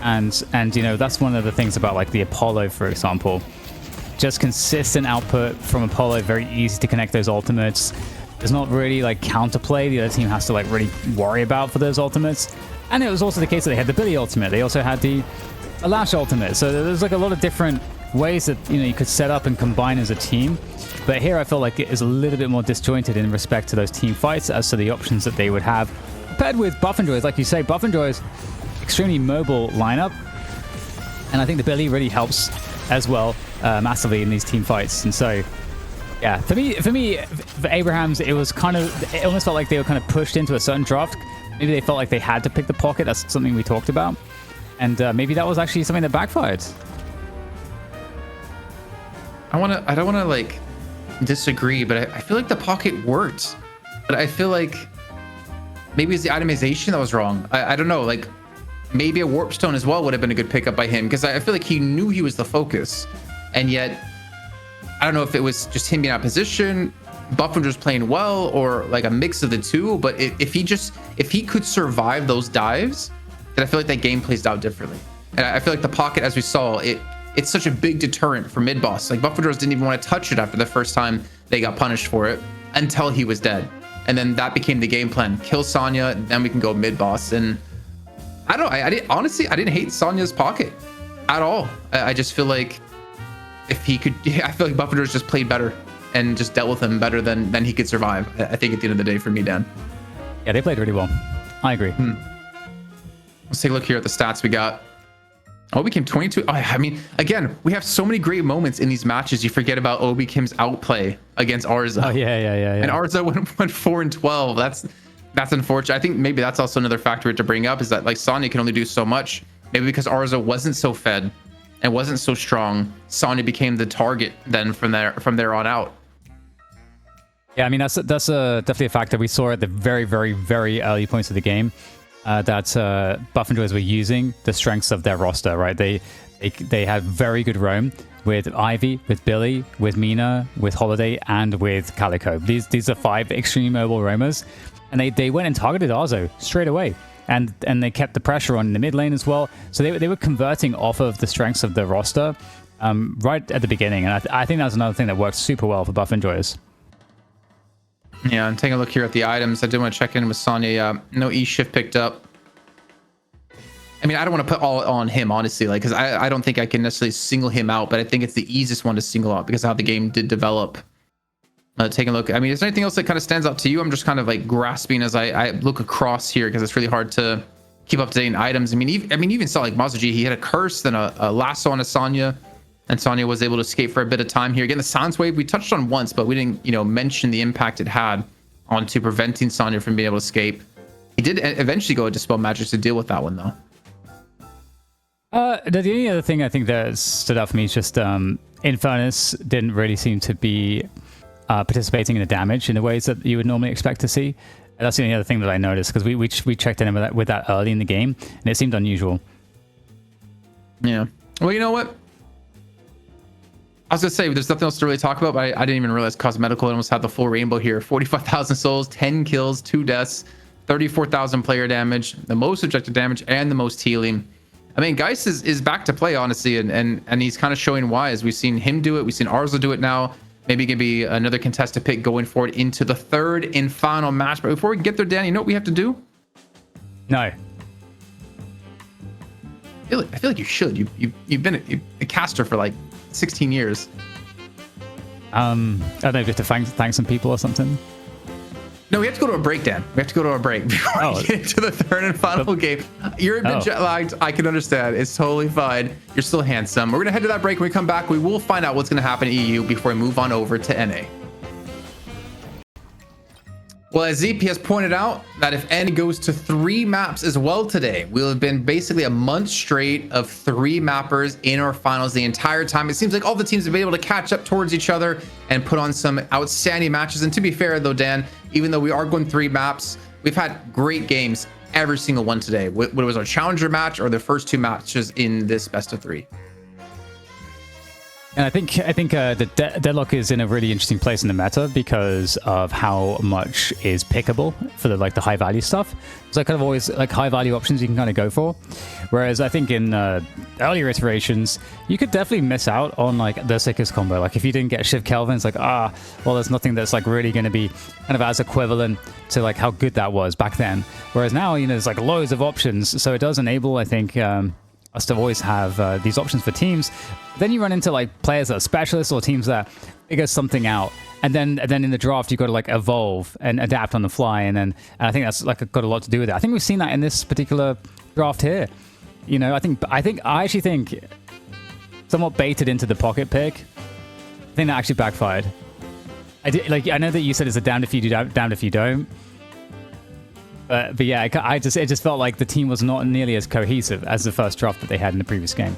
B: And you know, that's one of the things about like the Apollo, for example. Just consistent output from Apollo, very easy to connect those ultimates. There's not really like counterplay the other team has to like really worry about for those ultimates. And it was also the case that they had the Billy ultimate. They also had the Lash ultimate. So there's like a lot of different ways that, you know, you could set up and combine as a team. But here I feel like it is a little bit more disjointed in respect to those team fights as to the options that they would have. Compared with Buffingers, like you say, Buffingers extremely mobile lineup. And I think the Billy really helps as well massively in these team fights. And so, yeah, for Abrahams, it was kind of, it almost felt like they were kind of pushed into a certain draft. Maybe they felt like they had to pick the pocket. That's something we talked about. And maybe that was actually something that backfired.
A: I don't want to like disagree, but I feel like the pocket worked. But I feel like maybe it's the itemization that was wrong. I don't know, like maybe a warp stone as well would have been a good pickup by him, because I feel like he knew he was the focus, and yet I don't know if it was just him being out of position, Buffingers playing well, or like a mix of the two. But if he could survive those dives, then I feel like that game plays out differently. And I feel like the pocket, as we saw, it's such a big deterrent for mid boss. Like Buffingers didn't even want to touch it after the first time they got punished for it until he was dead. And then that became the game plan. Kill Sonya, then we can go mid boss. And I didn't hate Sonya's pocket at all. I just feel like if he could, I feel like Buffingers just played better and just dealt with him better than he could survive. I think at the end of the day for me, Dan.
B: Yeah, they played really well. I agree.
A: Let's take a look here at the stats we got. Obi Kim 22. I mean, again, we have so many great moments in these matches. You forget about Obi Kim's outplay against Arza.
B: Oh yeah.
A: And Arza went 4-12. That's unfortunate. I think maybe that's also another factor to bring up, is that like Sonya can only do so much. Maybe because Arza wasn't so fed and wasn't so strong, Sonya became the target then from there on out.
B: Yeah, I mean that's definitely a factor. We saw at the very, very, very early points of the game that Buffingers were using the strengths of their roster, right? They had very good roam with Ivy, with Billy, with Mina, with Holiday, and with Calico. These are 5 extremely mobile roamers, and they went and targeted Arzo straight away, and they kept the pressure on in the mid lane as well. So they were converting off of the strengths of the roster right at the beginning, and I think that's another thing that worked super well for Buffingers.
A: Yeah, I'm taking a look here at the items. I did want to check in with Sonya. No E-shift picked up. I mean, I don't want to put all on him, honestly, like, because I don't think I can necessarily single him out, but I think it's the easiest one to single out because of how the game did develop. Taking a look. I mean, is there anything else that kind of stands out to you? I'm just kind of like grasping as I look across here, because it's really hard to keep up to date in items. I mean, even saw like Mazuji, he had a curse, then a lasso on a Sonya, and Sonya was able to escape for a bit of time here. Again, the silence wave we touched on once, but we didn't, mention the impact it had onto preventing Sonya from being able to escape. He did eventually go to Dispel Magic to deal with that one, though.
B: The only other thing I think that stood out for me is just Infernus didn't really seem to be participating in the damage in the ways that you would normally expect to see. And that's the only other thing that I noticed, because we checked in with that early in the game, and it seemed unusual.
A: Yeah. Well, you know what? I was gonna say there's nothing else to really talk about, but I didn't even realize Cosmetical almost had the full rainbow here. 45,000 souls, 10 kills, 2 deaths, 34,000 player damage, the most objective damage, and the most healing. I mean, Geist is back to play, honestly, and he's kind of showing why, as we've seen him do it, we've seen Arza do it now. maybe gonna be another contested pick going forward into the third and final match. But before we get there, Dan, you know what we have to do?
B: No.
A: I feel like you should. You've been a caster for like 16 years.
B: I don't know, just to thank some people or something.
A: No, we have to go to a break, Dan. We have to go to a break before we get into the third and final game. You're a bit jet lagged. I can understand. It's totally fine. You're still handsome. We're going to head to that break. When we come back, we will find out what's going to happen in EU before we move on over to NA. Well, as ZP has pointed out, that if N goes to 3 maps as well today, we'll have been basically a month straight of 3 mappers in our finals the entire time. It seems like all the teams have been able to catch up towards each other and put on some outstanding matches. And to be fair, though, Dan, even though we are going 3 maps, we've had great games every single one today. Whether it was our challenger match or the first 2 matches in this best of 3.
B: And I think the Deadlock is in a really interesting place in the meta because of how much is pickable for the high value stuff. So kind of always like high value options you can kind of go for. Whereas I think in earlier iterations, you could definitely miss out on like the sickest combo. Like if you didn't get Shiv Kelvin, it's like, well, there's nothing that's like really going to be kind of as equivalent to like how good that was back then. Whereas now, there's like loads of options. So it does enable, I think, us to always have these options for teams. Then you run into like players that are specialists or teams that figure something out, and then in the draft you've got to like evolve and adapt on the fly, and I think that's like got a lot to do with it. I think we've seen that in this particular draft here. I actually think somewhat baited into the pocket pick. I think that actually backfired. I know that you said it's a damned if you do, damned if you don't. But yeah, it just felt like the team was not nearly as cohesive as the first draft that they had in the previous game.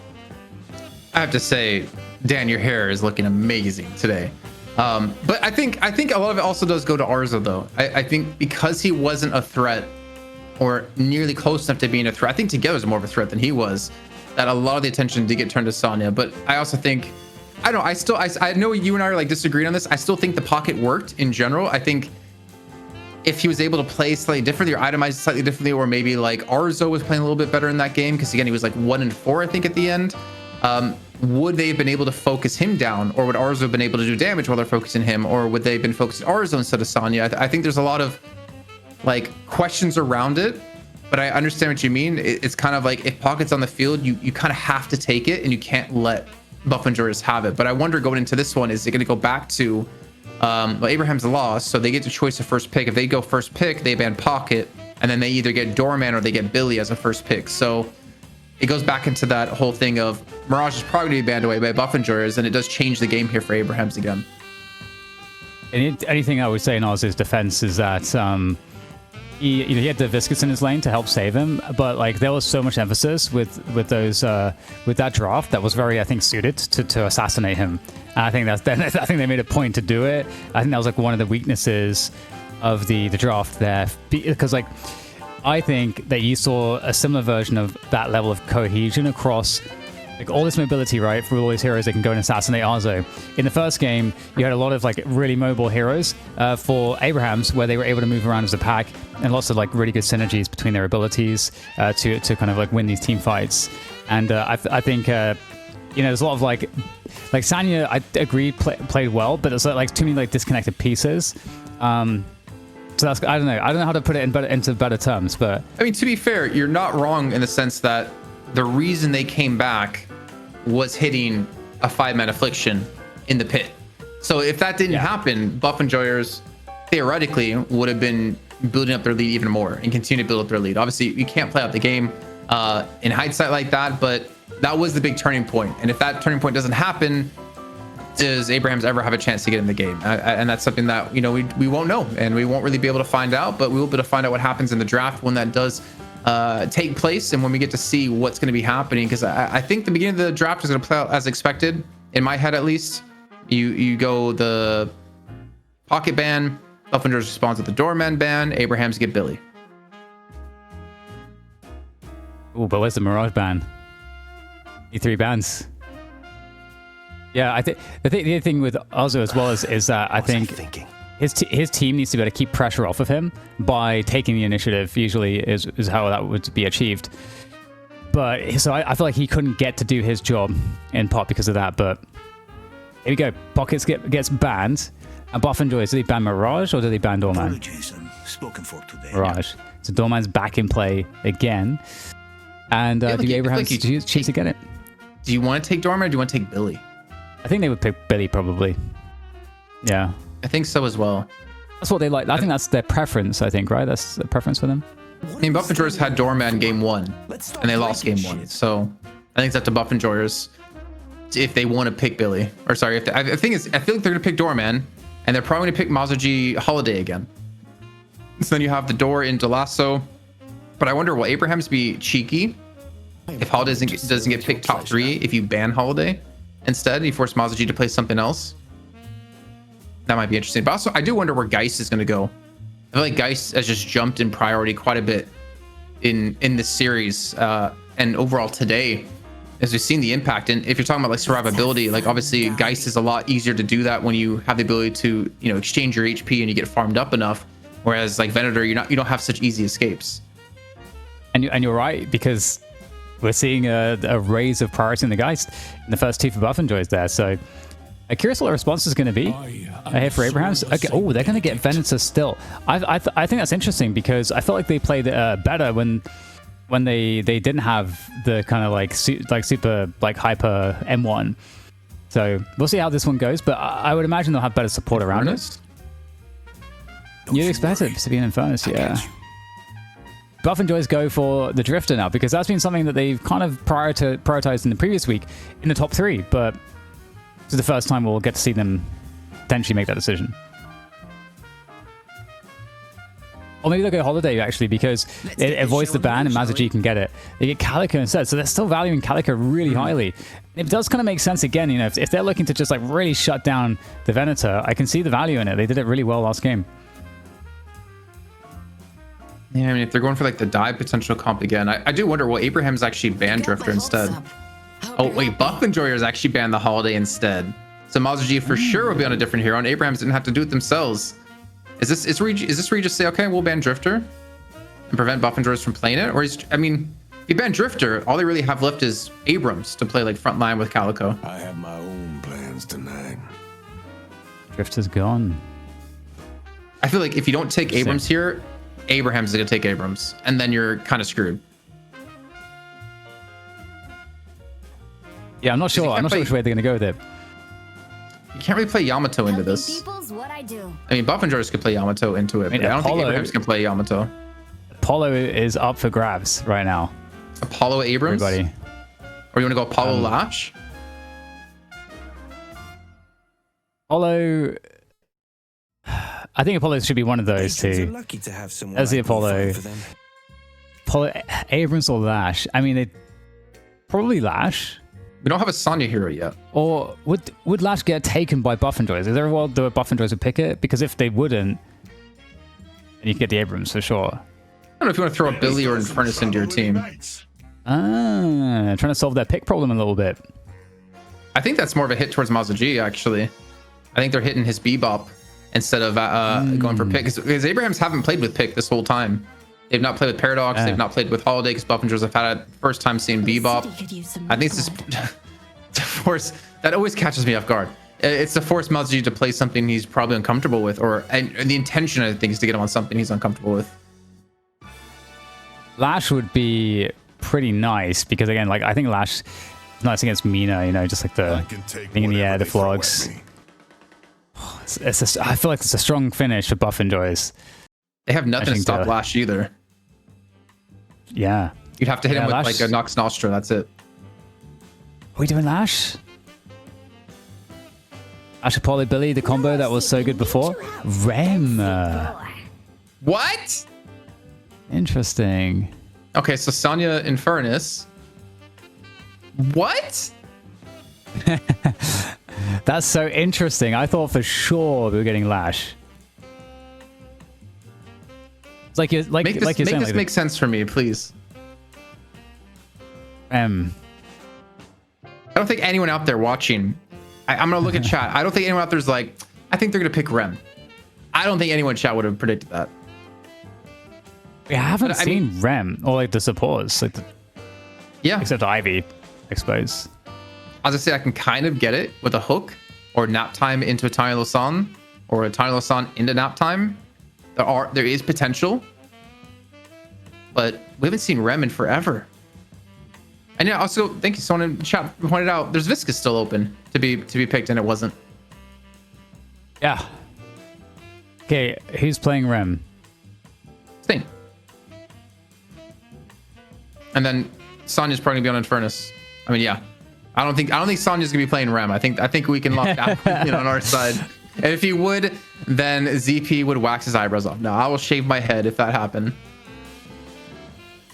A: I have to say, Dan, your hair is looking amazing today. But I think a lot of it also does go to Arzo, though. I think because he wasn't a threat or nearly close enough to being a threat, I think together is more of a threat than he was, that a lot of the attention did get turned to Sonya. But I also think, I know you and I are like disagreeing on this. I still think the pocket worked in general. I think if he was able to play slightly differently or itemize slightly differently, or maybe like Arzo was playing a little bit better in that game, because again, he was like 1 and 4, I think, at the end. Would they have been able to focus him down, or would Arzo have been able to do damage while they're focusing him, or would they have been focused on Arzo instead of Sonya? I think there's a lot of like questions around it, but I understand what you mean. It's kind of like if Pocket's on the field, you kind of have to take it and you can't let Buff and Joris have it. But I wonder going into this one, is it going to go back to Abraham's lost, so they get to choice of first pick. If they go first pick, they ban Pocket, and then they either get Doorman or they get Billy as a first pick. So it goes back into that whole thing of Mirage is probably going to be banned away by Buff and Joris, and it does change the game here for Abraham's again.
B: And anything I would say in Oz's defense is that he had the Viscous in his lane to help save him, but like there was so much emphasis with that draft that was very, I think, suited to assassinate him. And I think I think they made a point to do it. I think that was like one of the weaknesses of the draft there, because like I think that you saw a similar version of that level of cohesion across like all this mobility, right? For all these heroes, they can go and assassinate Arzo. In the first game, you had a lot of like really mobile heroes for Abraham's, where they were able to move around as a pack, and lots of like really good synergies between their abilities to kind of like win these team fights. And I think there's a lot of like Sanya, I agree, played well, but it's like too many like disconnected pieces. So that's, I don't know how to put it into better terms, but
A: I mean, to be fair, you're not wrong in the sense that the reason they came back was hitting a 5-man affliction in the pit. So if that didn't happen, Buff and Joyers theoretically would have been building up their lead even more and continue to build up their lead. Obviously, you can't play out the game in hindsight like that, but that was the big turning point. And if that turning point doesn't happen, does Abraham's ever have a chance to get in the game? And that's something that we won't know, and we won't really be able to find out, but we will be able to find out what happens in the draft when that does take place, and when we get to see what's going to be happening. Because I think the beginning of the draft is going to play out as expected, in my head at least. You go the Pocket ban, Buff and Joyers responds with the Doorman ban, Abraham's get Billy.
B: Oh, but where's the Mirage ban? E3 bans. Yeah, I think the thing with Arzo as well is that I think his team needs to be able to keep pressure off of him by taking the initiative. Usually is how that would be achieved. But so I feel like he couldn't get to do his job in part because of that. But Here we go. Pockets gets banned. And Buff and Joyce, did he ban Mirage or did he ban Doorman?
D: Apologies, I'm spoken for today.
B: Mirage. So Doorman's back in play again. And
A: Yeah,
B: do Abrahams choose to get it?
A: Do you want to take Doorman or do you want to take Billy?
B: I think they would pick Billy probably. Yeah.
A: I think so as well.
B: That's what they like. I think that's their preference, I think, right? That's the preference for them.
A: I mean, Buff and Joyers had Doorman game 1, and they lost game 1. So I think it's up to Buff and Joyers if they want to pick Billy. Or sorry, I feel like they're going to pick Doorman, and they're probably going to pick Mazuji Holiday again. So then you have the door into Lasso. But I wonder, will Abrahams be cheeky if Holiday doesn't get picked top 3 if you ban Holiday instead? You force Mazuji to play something else. That might be interesting. But also, I do wonder where Geist is going to go. I feel like Geist has just jumped in priority quite a bit in this series and overall today, as we've seen the impact. And if you're talking about like survivability, like obviously Geist is a lot easier to do that when you have the ability to, you know, exchange your HP and you get farmed up enough. Whereas like Venator, you don't have such easy escapes.
B: And you're right, because we're seeing a raise of priority in the Geist in the first 2 for Buff and Joyce there. So I'm curious what the response is going to be here for Abrahams. Okay. Oh, they're going to get Venator still. I think that's interesting because I felt like they played better when they didn't have the kind of like super like hyper M1. So we'll see how this one goes, but I would imagine they'll have better support around it. You'd expect it to be an Infernus, yeah. Buff and Joyce go for the Drifter now because that's been something that they've kind of prioritized in the previous week in the top 3, but this is the first time we'll get to see them potentially make that decision. Or maybe they'll go Holiday, actually, because it avoids the ban and Mazuji can get it. They get Calico instead, so they're still valuing Calico really highly. It does kind of make sense again, you know, if they're looking to just like really shut down the Venator, I can see the value in it. They did it really well last game.
A: Yeah, I mean, if they're going for like the dive potential comp again, I do wonder, will Abraham's actually ban Drifter instead? Oh, wait, Buff and Joyers actually banned the Holiday instead. So Mazuji for sure will be on a different hero, and Abrahams didn't have to do it themselves. Is this where you just say, okay, we'll ban Drifter and prevent Buff and Joyers from playing it? Or I mean, if you ban Drifter, all they really have left is Abrams to play like front line with Calico.
F: I have my own plans tonight.
B: Drifter's gone.
A: I feel like if you don't take Abrams here, Abraham's going to take Abrams, and then you're kind of screwed.
B: Yeah, I'm not sure. I'm not sure which way they're going to go with it.
A: You can't really play Yamato into this.
E: What I do.
A: I mean, Buff and Joyers could play Yamato into it, but I don't think Abrahams can play Yamato.
B: Apollo is up for grabs right now.
A: Apollo Abrams?
B: Everybody.
A: Or you want to go Apollo Lash?
B: Apollo... I think Apollo should be one of those two. As the Apollo. Abrams or Lash. I mean, they probably Lash.
A: We don't have a Sonya hero yet.
B: Or would Lash get taken by Buff and Joyce? Is there a world that Buff and Joyce would pick it? Because if they wouldn't, then you could get the Abrams for sure.
A: I don't know if you want to throw a Billy or Infernus into your team.
B: Trying to solve that pick problem a little bit.
A: I think that's more of a hit towards Mazuji, actually. I think they're hitting his Bebop instead of going for pick. Because Abrahams haven't played with pick this whole time. They've not played with Paradox. They've not played with Holiday because Buff and Joyce have had a first time seeing Bebop. I think it's just force that always catches me off guard. It's to force Mazuji to play something he's probably uncomfortable with, and the intention, I think, is to get him on something he's uncomfortable with.
B: Lash would be pretty nice because, again, like I think Lash is nice against Mina, you know, just like the thing in the air, the flogs. I feel like it's a strong finish for Buff and Joyce.
A: They have nothing to stop Lash either.
B: Yeah.
A: You'd have to hit him with
B: Lash...
A: like a Nox Nostra, that's it.
B: Are we doing Lash? Lash Apollo Billy, the combo that was so good before. Rem.
A: What?
B: Interesting.
A: Okay, so Sonya Infernus. What?
B: That's so interesting. I thought for sure we were getting Lash. It's like you're
A: make this make sense for me, please. I don't think anyone out there watching. I'm gonna look at chat. I don't think anyone out there's like, I think they're gonna pick Rem. I don't think anyone in chat would have predicted that.
B: We haven't seen Rem or like the supports, like except Ivy, I suppose.
A: As I say, I can kind of get it with a hook or nap time into a Tiny Losan, or a Tiny Losan into nap time, there is potential. But we haven't seen Rem in forever. And yeah, also thank you. Someone in chat pointed out there's Viscus still open to be picked, and it wasn't.
B: Yeah. Okay, who's playing Rem?
A: Stain. And then Sonya's probably gonna be on Infernus. I mean, yeah. I don't think Sonya's gonna be playing Rem. I think we can lock that on our side. And if he would, then ZP would wax his eyebrows off. No, I will shave my head if that happened.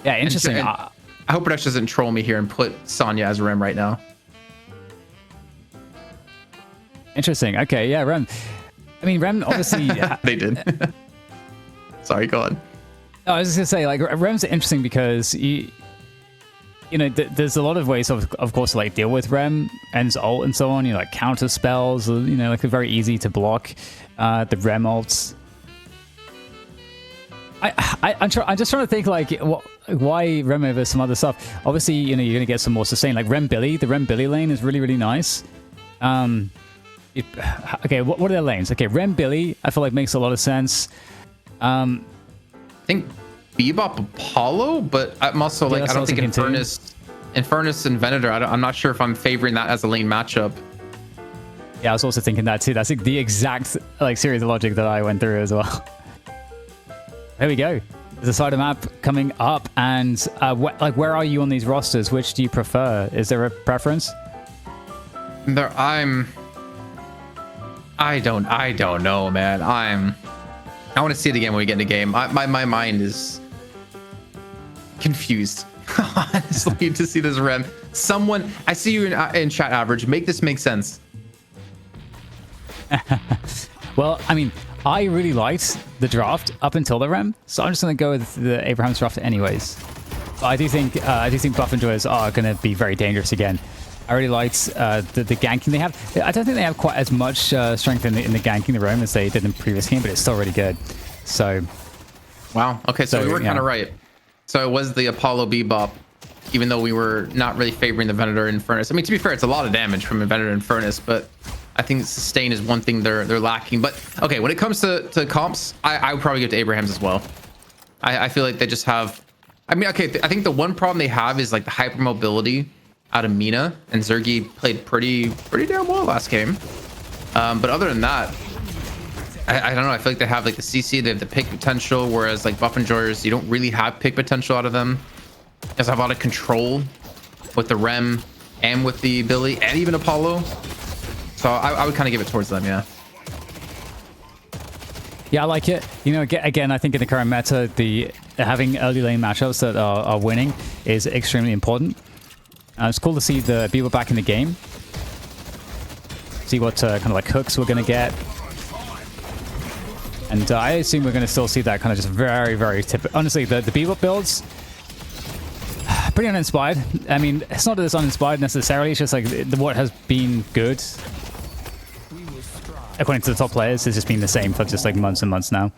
B: Yeah, interesting.
A: And I hope Production doesn't troll me here and put Sonya as Rem right now.
B: Interesting. Okay, yeah, Rem. I mean, Rem obviously...
A: They did. Sorry, go on.
B: I was just gonna say, like, Rem's interesting because there's a lot of ways of course to like deal with Rem and his ult and so on. Like counter spells, like they're very easy to block. The Rem ults. I'm just trying to think like why Rem over some other stuff. Obviously, you're gonna get some more sustain. Like Rem Billy, the Rem Billy lane is really really nice. Okay, what are their lanes? Okay, Rem Billy, I feel like makes a lot of sense.
A: I think Bebop Apollo, but I'm also like I don't think Infernus and Venator. I'm not sure if I'm favoring that as a lane matchup.
B: Yeah, I was also thinking that too. That's like the exact like series of logic that I went through as well. There we go. There's a side of map coming up, and where are you on these rosters? Which do you prefer? Is there a preference?
A: I don't know, man. I want to see it again when we get into game. My mind is confused, honestly, to see this Rem. Someone, I see you in chat, Average. Make this make sense.
B: Well, I mean, I really liked the draft up until the Rem, so I'm just going to go with the Abraham's draft anyways. But I do think Buff Enjoyers are going to be very dangerous again. I really liked the ganking they have. I don't think they have quite as much strength in the ganking the roam as they did in the previous game, but it's still really good. So,
A: wow. Okay, so we were kind of right. So it was the Apollo Bebop, even though we were not really favoring the Venator and Furnace. I mean, to be fair, it's a lot of damage from a Venator and Furnace, but I think sustain is one thing they're lacking. But okay, when it comes to comps, I would probably give to Abraham's as well. I feel like they just have. I mean, okay, I think the one problem they have is like the hypermobility out of Mina, and Zergy played pretty damn well last game. But other than that, I don't know. I feel like they have like the CC, they have the pick potential, whereas like Buff Enjoyers, you don't really have pick potential out of them. Because I have a lot of control with the Rem and with the Billy and even Apollo. So I would kind of give it towards them, yeah.
B: Yeah, I like it. Again, I think in the current meta, having early lane matchups that are winning is extremely important. It's cool to see the Bebop back in the game. See what kind of like hooks we're going to get. And I assume we're going to still see that kind of just very, very typical. Honestly, the Bebop builds, pretty uninspired. I mean, it's not that it's uninspired necessarily. It's just like what has been good, according to the top players, has just been the same for just like months and months now.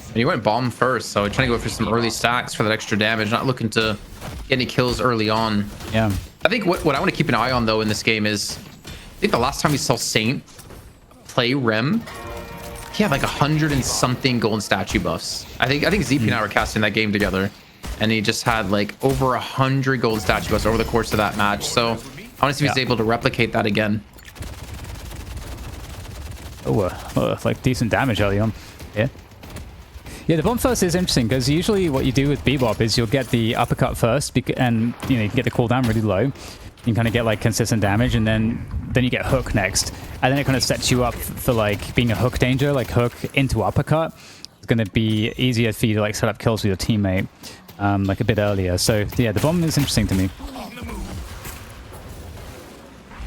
A: And you went bomb first, so trying to go for some early stacks for that extra damage, not looking to get any kills early on.
B: Yeah.
A: I think what I want to keep an eye on though in this game is, I think the last time we saw Saint play Rem, he had like 100 and something golden statue buffs. I think ZP and I were casting that game together, and he just had like over 100 golden statue buffs over the course of that match. So I want to see if he's able to replicate that again.
B: Oh, like decent damage early on. Yeah. Yeah, the bomb first is interesting because usually what you do with Bebop is you'll get the uppercut first, and you can get the cooldown really low. You can kind of get like consistent damage, and then you get hook next, and then it kind of sets you up for like being a hook danger, like hook into uppercut. It's going to be easier for you to like set up kills with your teammate like a bit earlier. So yeah, the bomb is interesting to me.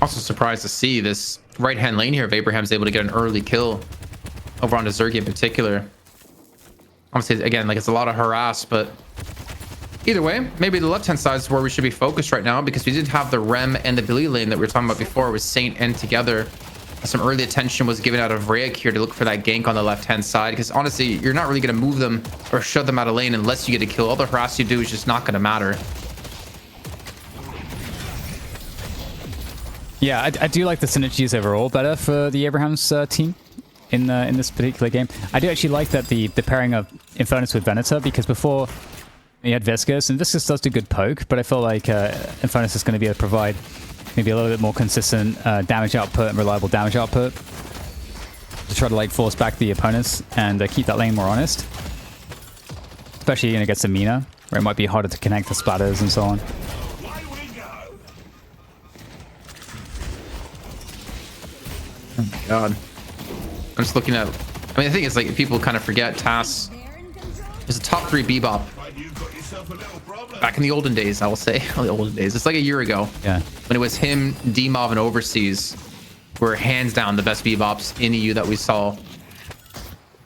A: Also surprised to see this right hand lane here of Abraham's able to get an early kill over onto Zergy in particular. Obviously, again, like it's a lot of harass, but either way, maybe the left-hand side is where we should be focused right now, because we did have the Rem and the Billy lane that we were talking about before with Saint and together. Some early attention was given out of Rayek here to look for that gank on the left-hand side, because honestly, you're not really going to move them or shove them out of lane unless you get a kill. All the harass you do is just not going to matter.
B: Yeah, I do like the synergies overall better for the Abraham's team in this particular game. I do actually like that the pairing of Infernus with Venator, because before you had Viscous, and Viscous does do good poke, but I feel like Infernus is going to be able to provide maybe a little bit more consistent damage output and reliable damage output to try to like force back the opponents and keep that lane more honest. Especially against a Mina, where it might be harder to connect the splatters and so on.
A: Oh my god. I'm just looking at... I mean, the thing is, like, people kind of forget TAS is a top 3 Bebop. Back in the olden days, I will say. Well, the olden days. It's like a year ago.
B: Yeah.
A: When it was him, D-Mov, and Overseas were hands down the best Bebops in EU that we saw.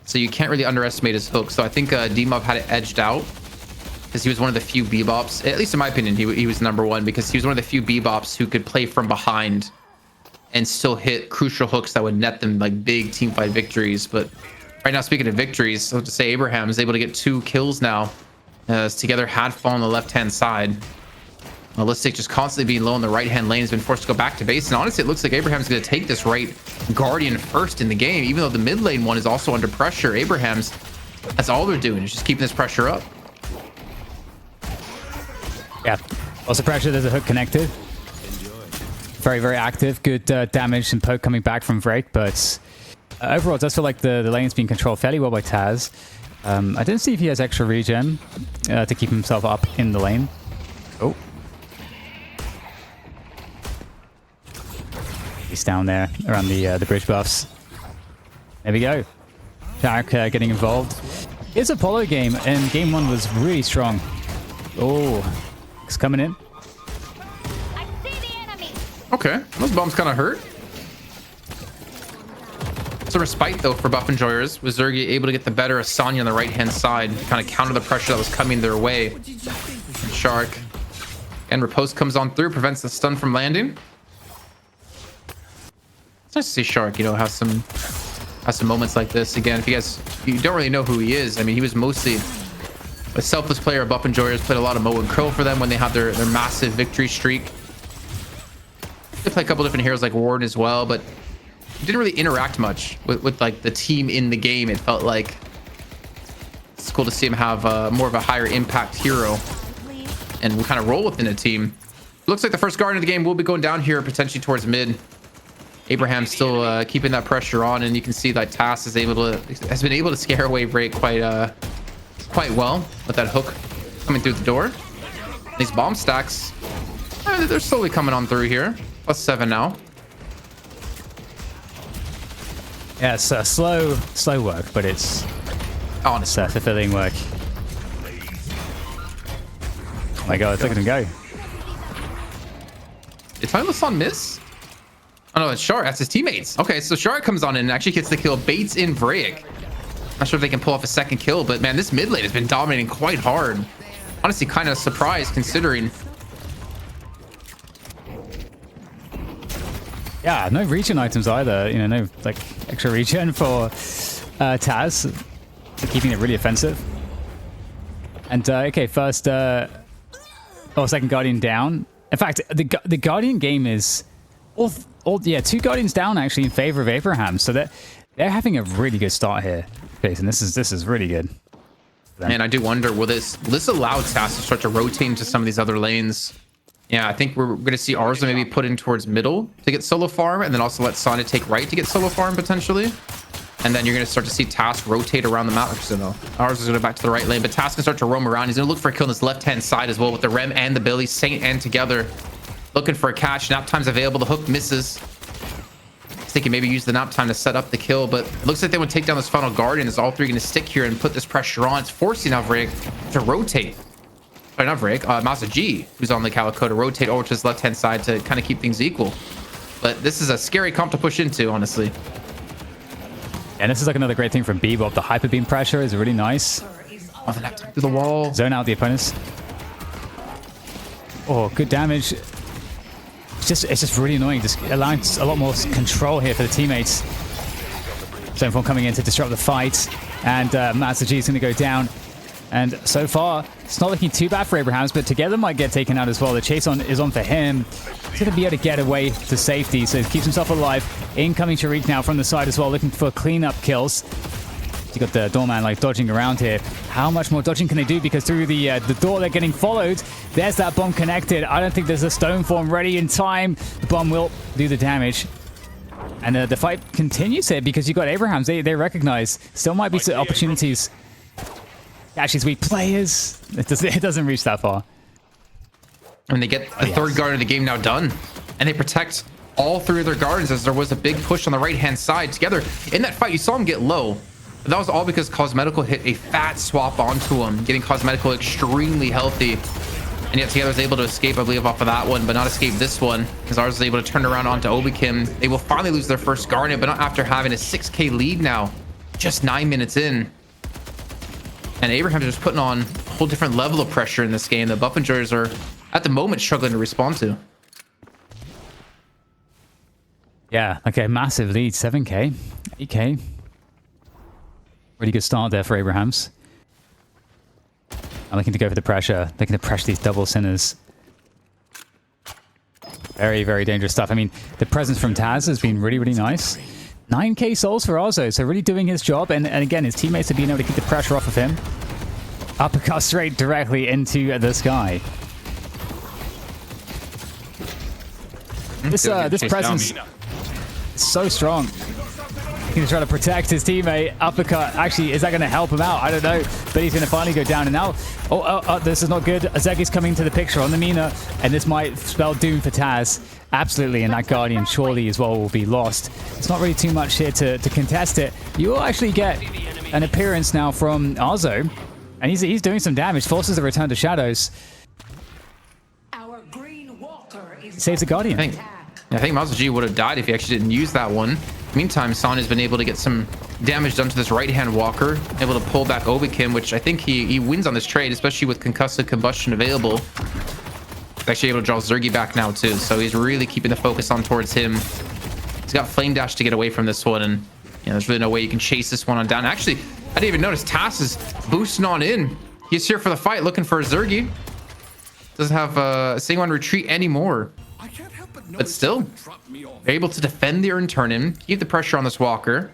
A: So you can't really underestimate his hook. So I think D-Mov had it edged out because he was one of the few Bebops, at least in my opinion, he was number 1, because he was one of the few Bebops who could play from behind and still hit crucial hooks that would net them like big teamfight victories. But right now, speaking of victories, so to say, Abraham is able to get 2 kills now. As Together had fallen on the left-hand side. Ballistic just constantly being low in the right-hand lane has been forced to go back to base. And honestly, it looks like Abraham's going to take this right Guardian first in the game, even though the mid lane one is also under pressure. Abraham's, that's all they're doing, is just keeping this pressure up.
B: Yeah. Also pressure, there's a hook connected. Very, very active. Good damage and poke coming back from Vrake, but overall, it does feel like the lane's being controlled fairly well by Taz. I didn't see if he has extra regen to keep himself up in the lane. Oh. He's down there around the bridge buffs. There we go. Shark getting involved. It's a Apollo game, and game 1 was really strong. Oh, it's coming in.
A: Okay, those bombs kind of hurt. It's a respite, though, for Buff Enjoyers, with Zergi able to get the better of Sonya on the right-hand side, kind of counter the pressure that was coming their way. Shark. And Riposte comes on through, prevents the stun from landing. It's nice to see Shark, you know, have some moments like this. Again, if you don't really know who he is, I mean, he was mostly a selfless player. Buff Enjoyers played a lot of Mo and Krill for them when they had their massive victory streak. They play a couple different heroes like Warden as well, but didn't really interact much with like the team in the game. It felt like it's cool to see him have more of a higher impact hero and we kind of roll within a team. Looks like the first Guardian of the game will be going down here potentially towards mid. Abraham still keeping that pressure on, and you can see that Tass has been able to scare away Vrake quite well with that hook coming through the door. These bomb stacks, they're slowly coming on through here. +7 now.
B: Yeah, it's slow work, but it's
A: honestly
B: fulfilling work. Oh my god, look at him go.
A: Did Tyler miss? Oh no, it's Shark. That's his teammates. Okay, so Shark comes on in and actually gets the kill. Baits in Vrake. Not sure if they can pull off a second kill, but man, this mid lane has been dominating quite hard. Honestly, kind of surprised considering.
B: Yeah, no regen items either. You know, no like extra regen for Taz. Keeping it really offensive. And okay, first second Guardian down. In fact, the Guardian game is yeah, 2 Guardians down actually in favor of Abraham. So they're having a really good start here, Jason. This is really good.
A: And I do wonder, will this allow Taz to start to rotate into some of these other lanes? Yeah, I think we're going to see Arza maybe put in towards middle to get solo farm, and then also let Sonya take right to get solo farm potentially. And then you're going to start to see Task rotate around the map. So no, Arza is going to go back to the right lane, but Task can start to roam around. He's going to look for a kill on this left-hand side as well with the Rem and the Billy, Saint and together. Looking for a catch. Nap time's available. The hook misses. They can maybe use the nap time to set up the kill, but it looks like they would take down this final Guardian. Is all 3 going to stick here and put this pressure on? It's forcing now Vrake to rotate. Sorry, not Vrake, Masa G, who's on the Calico, to rotate over to his left-hand side to kind of keep things equal. But this is a scary comp to push into, honestly.
B: And this is like another great thing from Bebop. The hyper beam pressure is really nice.
A: Oh, the nap time through the wall.
B: Zone out the opponents. Oh, good damage. It's just really annoying. Just allowing a lot more control here for the teammates. Zoneform coming in to disrupt the fight, and Masa G is going to go down. And so far, It's not looking too bad for Abrahams, but together might get taken out as well. The chase on is on for him. He's going to be able to get away to safety, so he keeps himself alive. Incoming Sharik now from the side as well, looking for cleanup kills. You got the doorman like dodging around here. How much more dodging can they do? Because through the door they're getting followed. There's that bomb connected. I don't think there's a stone form ready in time. The bomb will do the damage. And the fight continues here because you got Abrahams. They recognize still might be some opportunities. Actually, it's weak players. It doesn't reach that far.
A: And they get the third guard of the game now done. And they protect all three of their guards as there was a big push on the right-hand side together. In that fight, you saw him get low. But that was all because Cosmetical hit a fat swap onto him, getting Cosmetical extremely healthy. And yet together was able to escape, I believe, off of that one, but not escape this one, because ours was able to turn around onto Obikim. They will finally lose their first Garnet, but not after having a 6k lead now, just 9 minutes in. And Abraham's just putting on a whole different level of pressure in this game that Buff Enjoyers are, at the moment, struggling to respond to.
B: Yeah, like a massive lead, 7k, 8k. Really good start there for Abrahams. I'm looking to go for the pressure. Looking to pressure these double sinners. Very, very dangerous stuff. I mean, the presence from Taz has been really, really nice. 9k souls for Ozo, so really doing his job. And again, his teammates have been able to keep the pressure off of him. Uppercut straight directly into the sky. This presence is so strong. He's going to try to protect his teammate. Uppercut. Actually, is that going to help him out? I don't know. But he's going to finally go down. And now, this is not good. Zegi's coming to the picture on the Mina. And this might spell doom for Taz. Absolutely. And that Guardian surely as well will be lost. It's not really too much here to contest it. You will actually get an appearance now from Arzo. And he's doing some damage. Forces a return to Shadows.
E: Our green walker is
B: Saves the Guardian.
A: I think Mazu G would have died if he actually didn't use that one. Meantime, Son has been able to get some damage done to this right-hand walker, able to pull back Obikim, which I think he wins on this trade, especially with concussive combustion available. He's actually able to draw Zergy back now too, so he's really keeping the focus on towards him. He's got Flame Dash to get away from this one, and there's really no way you can chase this one on down. Actually, I didn't even notice Tass is boosting on in. He's here for the fight, looking for a Zergy. Doesn't have Singwan retreat anymore. But still, they're able to defend their turn him, keep the pressure on this walker,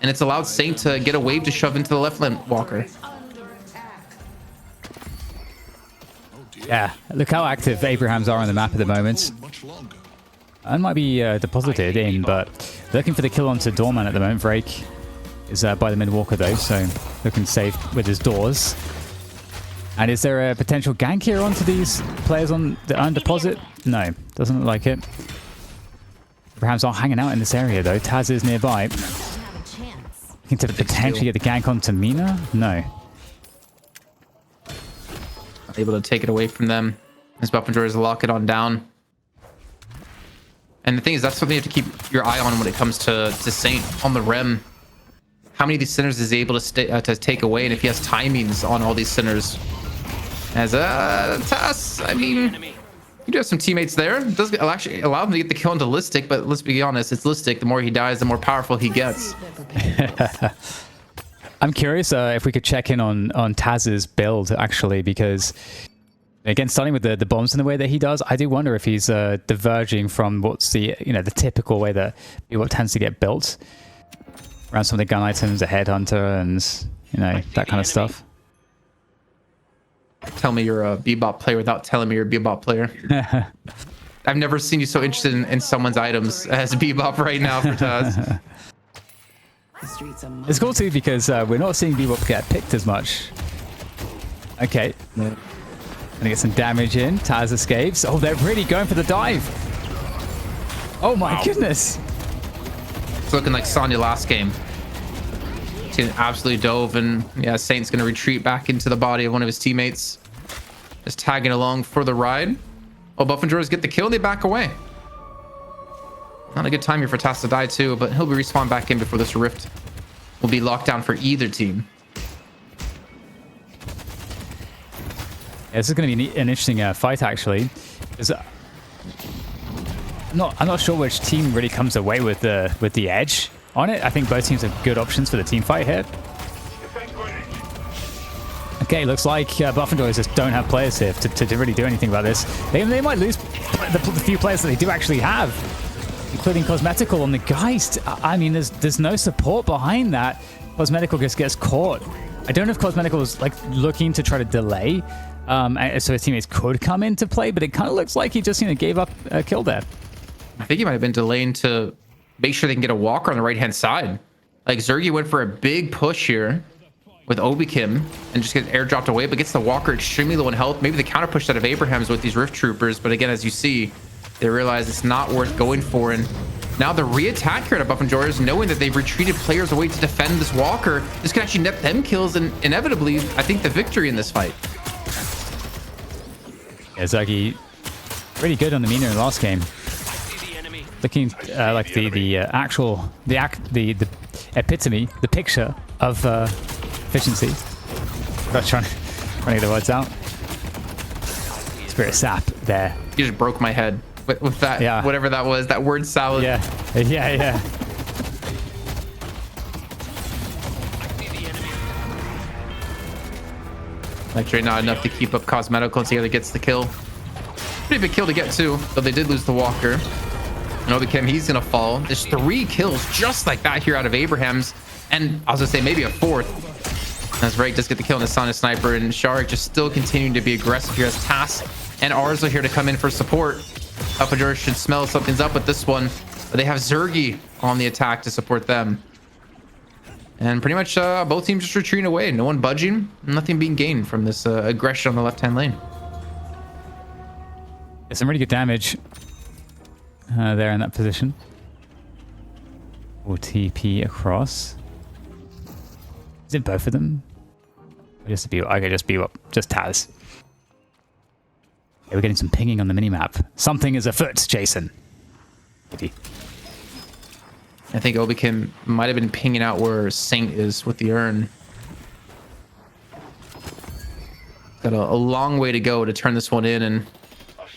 A: and it's allowed Saint to get a wave to shove into the left lane walker.
B: Yeah, look how active Abrahams are on the map at the moment. And might be deposited in, but looking for the kill onto Doorman at the moment. Vrake is by the mid walker though, so looking safe with his doors. And is there a potential gank here onto these players on the undeposit? No, doesn't look like it. Abrahams are hanging out in this area though. Taz is nearby. Looking to potentially get the gank onto Mina? No.
A: Able to take it away from them. As Buff Enjoyers lock it on down. And the thing is, that's something you have to keep your eye on when it comes to Saint on the Rem. How many of these sinners is he able to take away, and if he has timings on all these sinners? As Tass, I mean, you do have some teammates there. It does actually allow him to get the kill into Listic, but let's be honest, it's Listic. The more he dies, the more powerful he gets.
B: I'm curious if we could check in on Taz's build, actually, because, again, starting with the bombs in the way that he does, I do wonder if he's diverging from what's the typical way that people tends to get built around some of the gun items, a headhunter, and that kind of stuff.
A: Tell me you're a Bebop player without telling me you're a Bebop player. I've never seen you so interested in someone's items as Bebop right now for Taz.
B: It's cool too because we're not seeing Bebop get picked as much. Okay. Gonna get some damage in. Taz escapes. Oh, they're really going for the dive. Oh my goodness.
A: It's looking like Sonya last game. She absolutely dove, and yeah, Saint's gonna retreat back into the body of one of his teammates. Just tagging along for the ride. Oh, Buff Enjoyers get the kill, and they back away. Not a good time here for Taz to die too, but he'll be respawned back in before this rift will be locked down for either team.
B: Yeah, this is going to be an interesting fight, actually. Because I'm not sure which team really comes away with the edge on it. I think both teams have good options for the team fight here. Okay, looks like Buff and Joyce just don't have players here to really do anything about this. They might lose the few players that they do actually have, including Cosmetical on the Geist. I mean, there's no support behind that. Cosmetical just gets caught. I don't know if Cosmetical is like looking to try to delay, so his teammates could come into play, but it kind of looks like he just gave up a kill there.
A: I think he might have been delaying to make sure they can get a walker on the right-hand side. Like, Zergy went for a big push here with Obikim and just gets airdropped away, but gets the walker extremely low in health. Maybe the counter push out of Abraham's with these Rift Troopers, but again, as you see, they realize it's not worth going for. And now the re-attack here at Buff and Joyers, knowing that they've retreated players away to defend this walker, this can actually net them kills and inevitably, I think, the victory in this fight.
B: Yeah, Zergy really good on the meter in the last game. Looking like the epitome, the picture of efficiency. I'm trying to get the words out. Spirit Sap there.
A: You just broke my head with that,
B: yeah.
A: Whatever that was, that word salad.
B: Yeah.
A: Actually, not enough to keep up Cosmetical until the other gets the kill. Pretty big kill to get to, though they did lose the walker. And Obikim, he's gonna fall. There's 3 kills just like that here out of Abraham's, and I was gonna say maybe a 4th. As Rake does get the kill on the Sonic Sniper, and Shark just still continuing to be aggressive here as Tass and Arza here to come in for support. Upajor should smell something's up with this one, but they have Zergy on the attack to support them. And pretty much both teams just retreating away. No one budging, nothing being gained from this aggression on the left-hand lane.
B: Yeah, some really good damage there in that position. OTP across. Is it both of them? Or just I could just be up, just Taz. Yeah, we're getting some pinging on the minimap. Something is afoot, Jason.
A: I think Obikim might have been pinging out where Saint is with the urn. Got a long way to go to turn this one in, and I was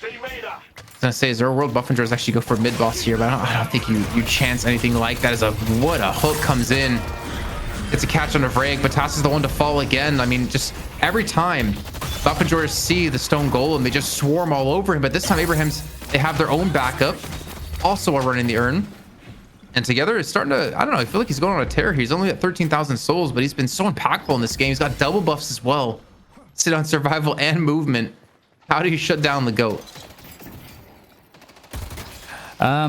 A: gonna say, is there a world Buff and Joyers actually go for mid boss here? But I don't think you chance anything like that. What a hook comes in. It's a catch on a Vrag, but Tass is the one to fall again. I mean, just every time Buff and Joyers see the stone golem, they just swarm all over him. But this time, Abraham's, they have their own backup, also are running the urn. And together, it's starting to, I don't know, I feel like he's going on a tear here. He's only at 13,000 souls, but he's been so impactful in this game. He's got double buffs as well. Sit on survival and movement. How do you shut down the GOAT?
B: I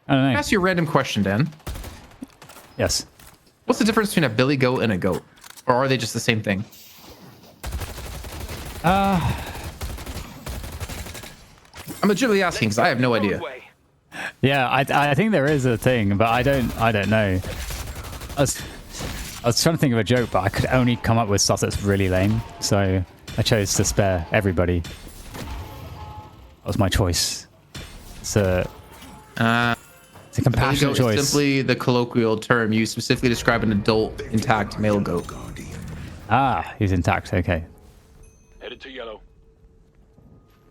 B: don't know.
A: I'll ask you a random question, Dan.
B: Yes.
A: What's the difference between a billy goat and a goat? Or are they just the same thing? I'm legitimately asking because I have no idea.
B: Yeah, I think there is a thing, but I don't know. I was trying to think of a joke, but I could only come up with stuff that's really lame, so I chose to spare everybody. That was my choice. It's a compassionate choice.
A: Is simply the colloquial term used specifically to describe an adult intact male goat.
B: Ah, he's intact. Okay.
C: Headed to yellow.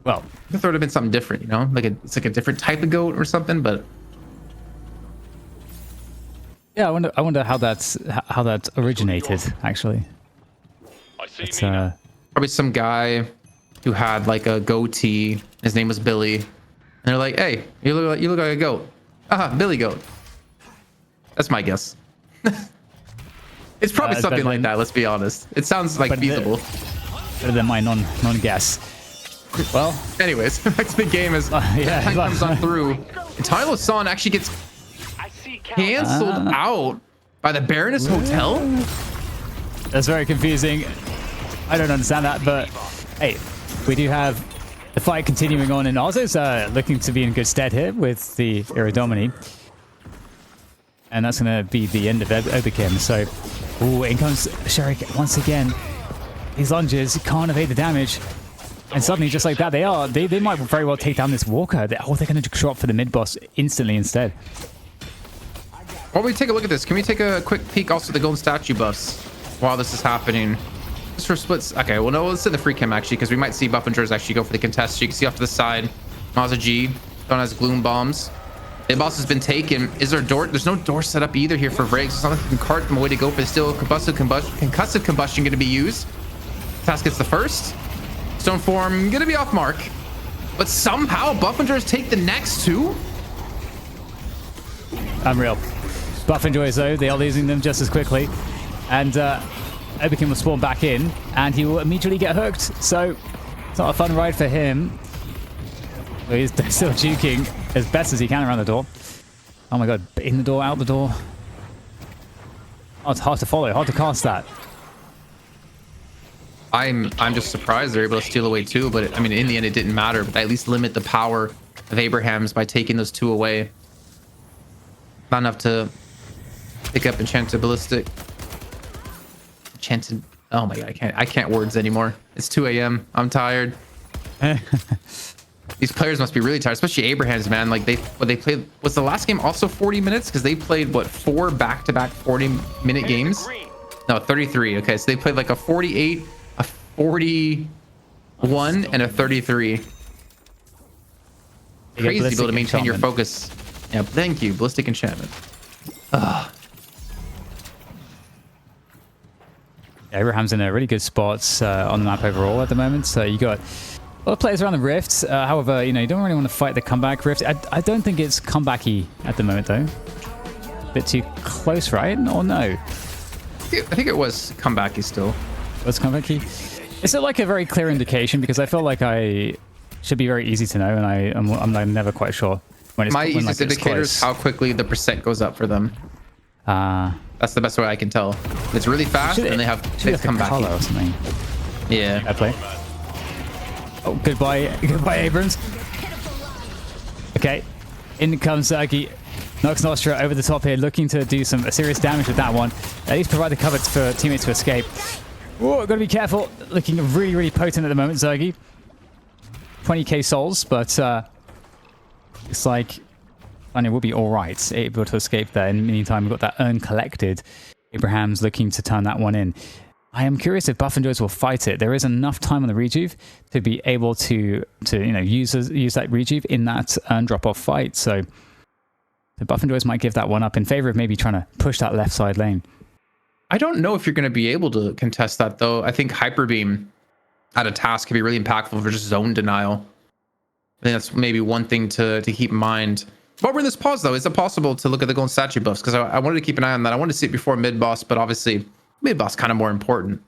B: Well,
A: I thought it would have been something different, you know, it's like a different type of goat or something. But
B: yeah, I wonder how that originated. Actually, it's
A: probably some guy who had like a goatee. His name was Billy, and they're like, "Hey, you look like a goat." Billy goat. That's my guess. It's probably something like that. Let's be honest. It sounds like feasible.
B: Better than my non-guess. Well,
A: anyways, back to the game as time comes on through. And Tylo San actually gets canceled out by the Baroness Hotel.
B: That's very confusing. I don't understand that, but hey, we do have the fight continuing on, and Ozzo's looking to be in good stead here with the Iridomini. And that's going to be the end of Obikim. So, in comes Sherik once again. These lunges can't evade the damage. And suddenly, just like that, they might very well take down this Walker. They're going to drop for the mid-boss instantly instead.
A: While we take a look at this, can we take a quick peek also at the golden statue buffs while this is happening? Just for splits. Okay, well, no, let's say the free chem actually, because we might see Buff and Joyers actually go for the contest. So you can see off to the side, Mazza G, Don has Gloom Bombs. Mid boss has been taken. Is there a door? There's no door set up either here for Vrix. It's not like you can cart them away to go, but still concussive combustion going to be used. Task gets the first. Stone form going to be off mark. But somehow Buffingers take the next two.
B: Unreal. Buffingers, though, they are losing them just as quickly. And Obikin will spawn back in, and he will immediately get hooked. So it's not a fun ride for him. But he's still juking as best as he can around the door. Oh my god, in the door, out the door. Oh, it's hard to follow, hard to cast that.
A: I'm just surprised they're able to steal away two, but I mean, in the end, it didn't matter. But they at least limit the power of Abraham's by taking those two away. Not enough to pick up Enchanted Ballistic. Enchanted. Oh my god, I can't words anymore. It's 2 a.m. I'm tired. These players must be really tired, especially Abraham's, man. Like they played. Was the last game also 40 minutes? Because they played what, 4 back-to-back 40-minute games? No, 33. Okay, so they played like a 48, a 41, and a 33. Crazy to be able to maintain your focus. Yeah, thank you, Ballistic Enchantment. Ugh.
B: Abraham's in a really good spot on the map overall at the moment. So you got a lot of players around the rift. However, you know, you don't really want to fight the comeback rift. I don't think it's comebacky at the moment, though. A bit too close, right? Or no?
A: I think it was comebacky still.
B: Was comebacky? Is it like a very clear indication? Because I feel like I should be very easy to know, and I'm like never quite sure when it's
A: My
B: when,
A: easiest indicator is how quickly the percent goes up for them. That's the best way I can tell. It's really fast, and they have come back
B: or something.
A: Yeah.
B: I play. Oh, goodbye, Abrams. Okay, in comes Zergy. Nox Nostra over the top here, looking to do some serious damage with that one. At least provide the cover for teammates to escape. Oh, gotta be careful. Looking really, really potent at the moment, Zergy. 20k souls, but it's like Fania will be all right, able to escape there. In the meantime, we've got that urn collected. Abraham's looking to turn that one in. I am curious if Buffingers will fight it. There is enough time on the rejuve to be able to you know use that rejuve in that urn drop-off fight. So the Buffingers might give that one up in favor of maybe trying to push that left side lane.
A: I don't know if you're going to be able to contest that, though. I think Hyper Beam at a task can be really impactful for just zone denial. I think that's maybe one thing to keep in mind. While we're in this pause, though, is it possible to look at the golden statue buffs? Because I wanted to keep an eye on that. I wanted to see it before mid-boss, but obviously mid-boss kind of more important.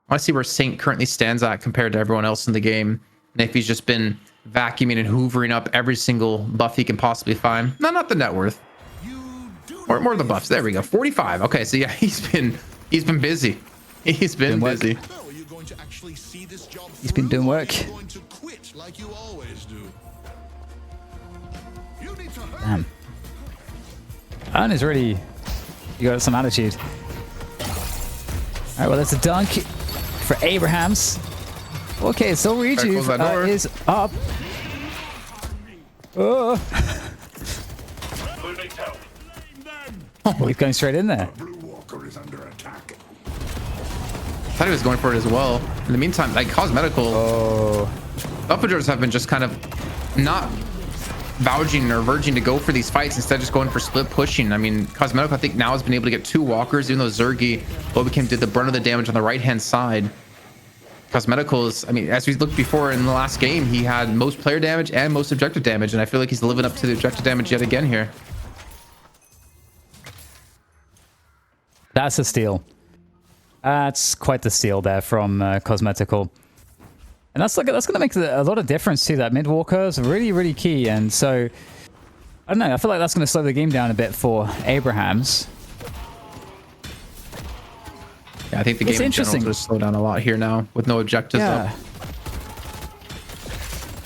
A: I want to see where Saint currently stands at compared to everyone else in the game. And if he's just been vacuuming and hoovering up every single buff he can possibly find. No, not the net worth. More of the buffs. There we go. 45. Okay, so yeah, he's been busy. He's been busy.
B: He's been doing work. Damn. Urn is really... You got some attitude. Alright, well, that's a dunk for Abrahams. Okay, so Rejuve is up. Oh. Oh, he's going straight in there.
F: Blue Walker is under attack.
A: I thought he was going for it as well. In the meantime, like Cosmetical, Buffingers have been just kind of not vouching or verging to go for these fights, instead just going for split pushing. I mean, Cosmetical, I think now has been able to get 2 walkers, even though Zergy Obikim did the brunt of the damage on the right hand side. Cosmetical is, I mean, as we looked before in the last game, he had most player damage and most objective damage, and I feel like he's living up to the objective damage yet again here.
B: That's a steal. That's quite the steal there from Cosmetical. And that's going to make a lot of difference too. That mid walker is really, really key. And so, I don't know. I feel like that's going to slow the game down a bit for Abrahams.
A: Yeah, I think the game in general is going to slow down a lot here now with no objectives up.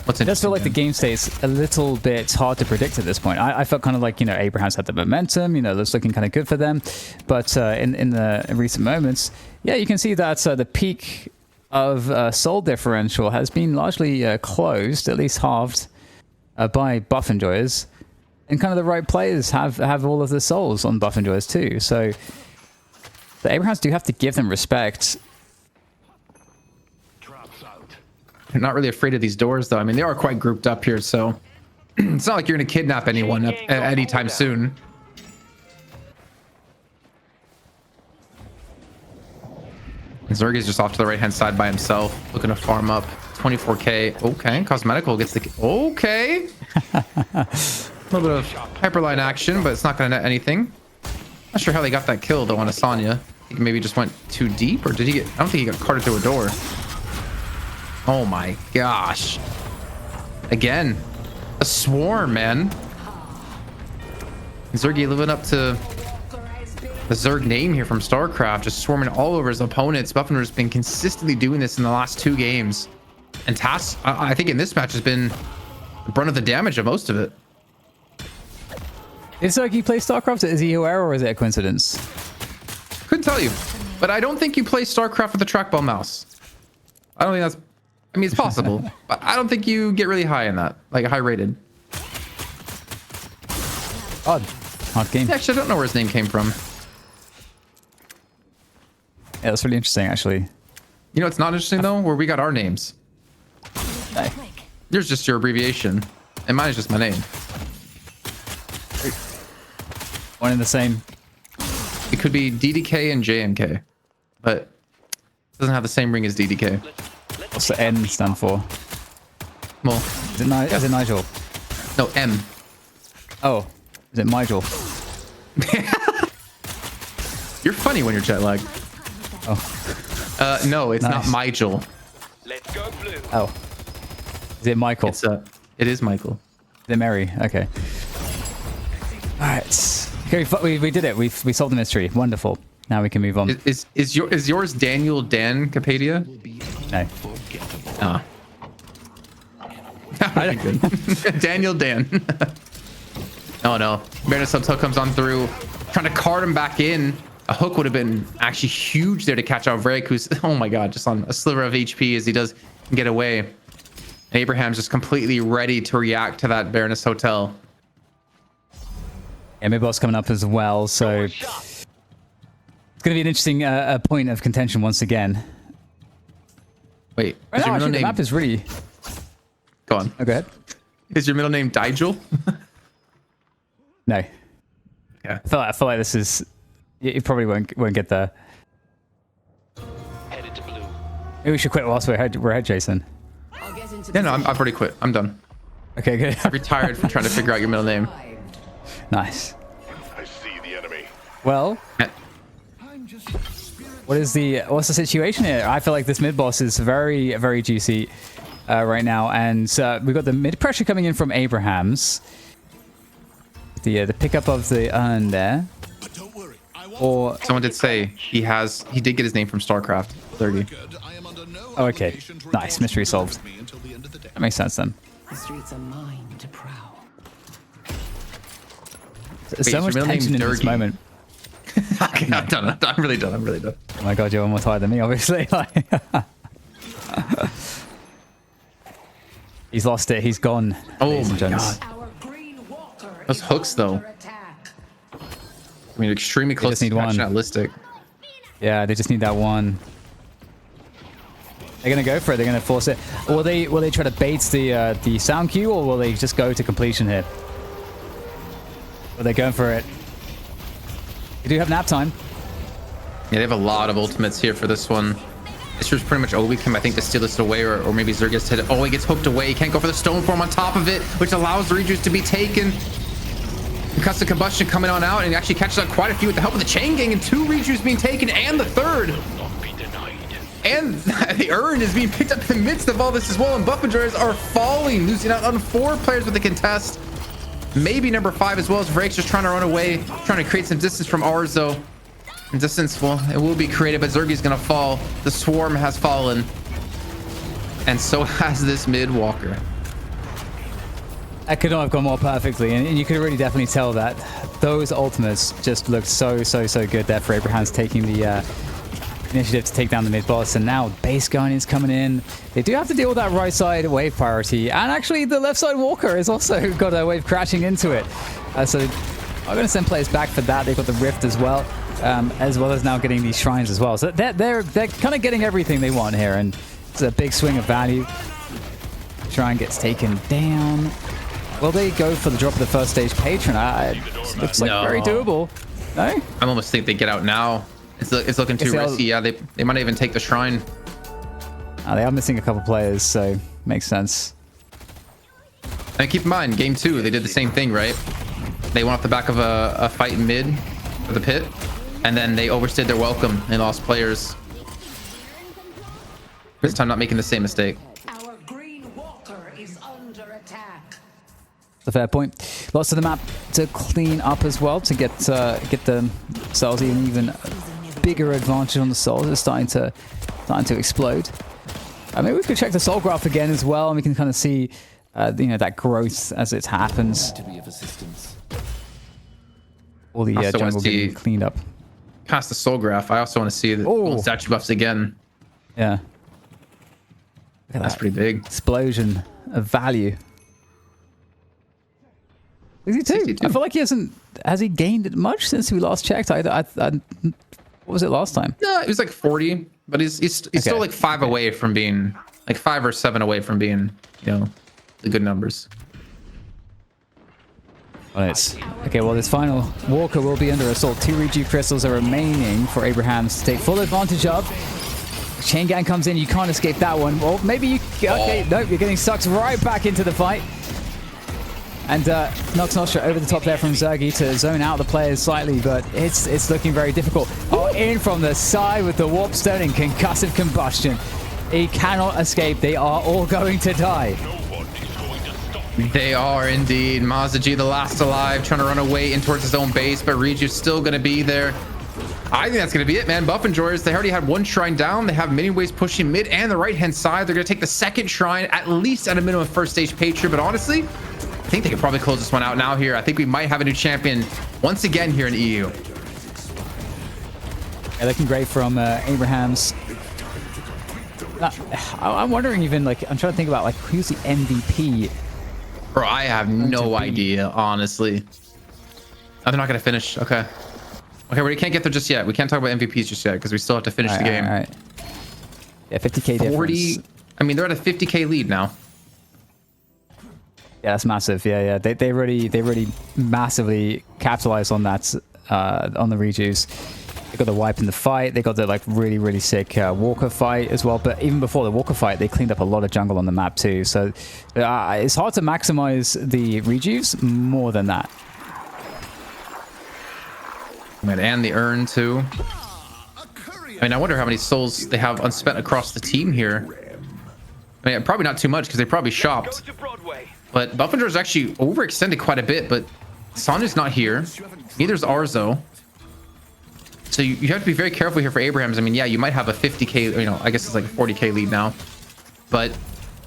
A: What's interesting?
B: It does feel like the game stays a little bit hard to predict at this point. I felt kind of like, you know, Abrahams had the momentum, you know, that's looking kind of good for them. But in the recent moments, yeah, you can see that the peak of soul differential has been largely closed, at least halved, by buff enjoyers. And kind of the right players have all of the souls on buff enjoyers too. So the Abrahams do have to give them respect.
A: They're not really afraid of these doors, though. I mean, they are quite grouped up here, so It's not like you're gonna kidnap anyone anytime soon. And Zerg is just off to the right hand side by himself, looking to farm up 24k. Okay, Cosmetical gets the okay. A little bit of hyperline action, but it's not gonna net anything. Not sure how they got that kill though on Asanya. I think maybe just went too deep, or did he get? I don't think he got carted through a door. Oh my gosh! Again, a swarm, man. Zergy living up to the Zerg name here from StarCraft, just swarming all over his opponents. Buffender's been consistently doing this in the last 2 games, and Tass, I think in this match, has been the brunt of the damage of most of it.
B: Is Zergy play StarCraft? Is he aware, or is it a coincidence?
A: Couldn't tell you, but I don't think you play StarCraft with a trackball mouse. I don't think that's. I mean, it's possible, but I don't think you get really high in that, like high rated.
B: Odd game.
A: Actually, I don't know where his name came from.
B: Yeah, that's really interesting, actually.
A: You know, it's not interesting though, where we got our names.
B: No.
A: Yours just your abbreviation, and mine is just my name.
B: One and the same.
A: It could be DDK and JMK, but it doesn't have the same ring as DDK.
B: What's the N stand for?
A: Well,
B: Is it Nigel?
A: no, M.
B: Oh, is it Nigel?
A: You're funny when you're jet lagged.
B: Oh.
A: No, it's
B: Nice.
A: not Michael.
C: Let's go blue.
B: Oh. Is it Michael?
A: It is Michael.
B: Is it Mary? Okay. Alright. Okay, we did it. We solved the mystery. Wonderful. Now we can move on.
A: Is yours Daniel Dan Capadia?
B: No.
A: Ah. Good. Daniel Dan. Oh no. Baroness Hotel comes on through, trying to card him back in. A hook would have been actually huge there to catch out Vrek, who's, oh my god, just on a sliver of HP as he does get away. And Abraham's just completely ready to react to that Baroness Hotel.
B: Yeah, mid-boss coming up as well, so it's going to be an interesting point of contention once again.
A: Wait,
B: Right
A: is
B: now,
A: your middle
B: actually, the
A: name?
B: map is really...
A: Go on.
B: Oh, go ahead.
A: Is your middle name Digel?
B: No.
A: Yeah.
B: I feel like this is... You probably won't get there.
C: Headed to blue.
B: Maybe we should quit whilst we're ahead, Jason.
E: I'll get into
A: Yeah, no, I've already quit. I'm done.
B: Okay, good.
A: I retired from trying to figure out your middle name.
B: Nice.
F: I see the enemy.
B: Well, what's the situation here? I feel like this mid boss is very, very juicy right now, and we've got the mid pressure coming in from Abraham's. The pickup of the urn there.
D: But don't worry. I won't
B: Or
A: Someone did say he did get his name from StarCraft 30.
D: I am under no
B: oh, okay,
D: obligation to
B: nice,
D: report
B: mystery
D: you
B: solved.
D: with me until the end of the day.
B: That makes sense then.
E: the streets are mine to prowl.
B: There's
A: Wait,
B: so
A: is
B: much
A: your middle
B: tension
A: name
B: in this
A: Durgy?
B: moment.
A: Okay, I'm done. I'm really done. I'm really done.
B: Oh my god, you're more tired than me, obviously. He's lost it. He's gone.
A: Oh
B: ladies and
A: my
B: gents.
A: god.
E: Our green walker
A: Those
E: is
A: hooks, though.
E: under attack.
A: I mean, extremely close
B: just
A: to
B: need one.
A: nationalistic.
B: Yeah, they just need that one. They're gonna go for it. They're gonna force it. Or will they try to bait the sound cue, or will they just go to completion here? Well, they're going for it. They do have nap time.
A: Yeah, they have a lot of ultimates here for this one. This was pretty much Obi-Kim, I think, to steal this away, or maybe Zerg gets hit. Oh, he gets hooked away. He can't go for the stone form on top of it, which allows the rejuice to be taken. Because the combustion coming on out, and he actually catches out quite a few with the help of the chain gang, and 2 rejuice being taken, and the 3rd.
C: Not be denied.
A: And the urn is being picked up in the midst of all this as well, and Buffenjars are falling, losing out on 4 players with the contest. Maybe number 5 as well, as Vrake's just trying to run away, trying to create some distance from Arzo. And distance, well, it will be created, but Zergy's gonna fall. The swarm has fallen. And so has this mid walker.
B: That could not have gone more perfectly, and you could really definitely tell that those ultimates just looked so good there for Abraham's taking the initiative to take down the mid boss, and now base gun is coming in. They do have to deal with that right side wave priority, and actually the left side walker has also got a wave crashing into it. So I'm going to send players back for that. They've got the rift as well as now getting these shrines as well. So they're kind of getting everything they want here, and it's a big swing of value. Shrine gets taken down. Will they go for the drop of the first stage patron? It looks like
A: No.
B: very doable. No?
A: I almost think they get out now. It's looking too
B: they'll-
A: risky. Yeah, they might even take the shrine.
B: They are missing a couple players, so makes sense.
A: And keep in mind, game 2, they did the same thing, right? They went off the back of a fight in mid for the pit, and then they overstayed their welcome and lost players. This time, not making the same mistake.
E: Our green walker is under attack.
B: That's a fair point. Lots of the map to clean up as well to get the cells even bigger advantage on the souls. It's starting to explode. Maybe we could check the soul graph again as well, and we can kind of see that growth as it happens. All the
A: Also wanna
B: jungle
A: see-
B: getting cleaned up.
A: Past the soul graph, I also want to see the golden statue buffs again.
B: Yeah. Look at
A: That's
B: that
A: pretty big.
B: explosion of value. 62.
A: 62.
B: I feel like has he gained much since we last checked? What was it last time?
A: No, it was like 40, but he's still like 5 away from being, like 5 or 7 away from being, the good numbers.
B: Okay, well, this final walker will be under assault. 2 Reju crystals are remaining for Abrahams to take full advantage of. Chain gang comes in, you can't escape that one. Or maybe you... Okay, nope, you're getting sucked right back into the fight. And Nox Nostra over the top there from Zergy to zone out the players slightly, but it's looking very difficult. Oh, in from the side with the warp stone and concussive combustion. He cannot escape. They are all going to die.
A: They are indeed. Mazaji, the last alive, trying to run away in towards his own base, but Riju's still going to be there. I think that's going to be it, man. Buff Enjoyers, they already had 1 shrine down. They have many ways pushing mid and the right-hand side. They're going to take the 2nd shrine, at least at a minimum first stage Patreon. But honestly, I think they could probably close this one out now here. I think we might have a new champion once again here in EU.
B: Yeah, looking great from Abrahams. I'm wondering even, I'm trying to think about, who's the MVP?
A: Bro, I have no idea, honestly. Oh, they're not going to finish. Okay. Okay, we can't get there just yet. We can't talk about MVPs just yet because we still have to finish the game.
B: All right. Yeah, 50k
A: 40.
B: difference.
A: I mean, they're at a 50k lead now.
B: Yeah, that's massive. Yeah. They really massively capitalized on that on the Rejus. They got the wipe in the fight. They got the really sick Walker fight as well. But even before the Walker fight, they cleaned up a lot of jungle on the map too. So it's hard to maximize the Rejus more than that.
A: And the urn too. I mean, I wonder how many souls they have unspent across the team here. I mean, probably not too much because they probably shopped. But Buffinger is actually overextended quite a bit. But Sonya's not here. Neither's Arzo. So you have to be very careful here for Abrahams. I mean, yeah, you might have a 50k, I guess it's like a 40k lead now. But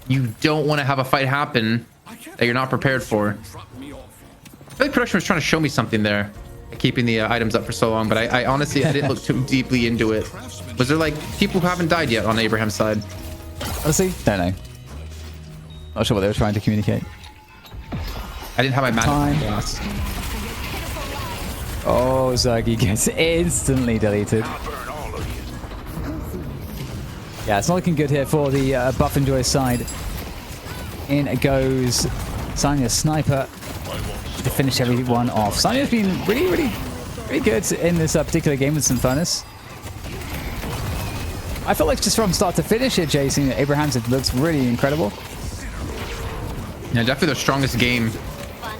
A: you don't want to have a fight happen that you're not prepared for. I feel like production was trying to show me something there, keeping the items up for so long. But I honestly, I didn't look too deeply into it. Was there people who haven't died yet on Abraham's side?
B: Honestly, don't know. Not sure what they were trying to communicate.
A: I didn't have my
B: Time.
A: mana.
B: Oh, Zergy gets instantly deleted. Yeah, it's not looking good here for the Buff Enjoy side. In it goes Sanya's Sniper to finish everyone off. Sanya's been really good in this particular game with Symphonis. I feel like just from start to finish it, Jason, Abrahams, it looks really incredible.
A: Yeah, definitely their strongest game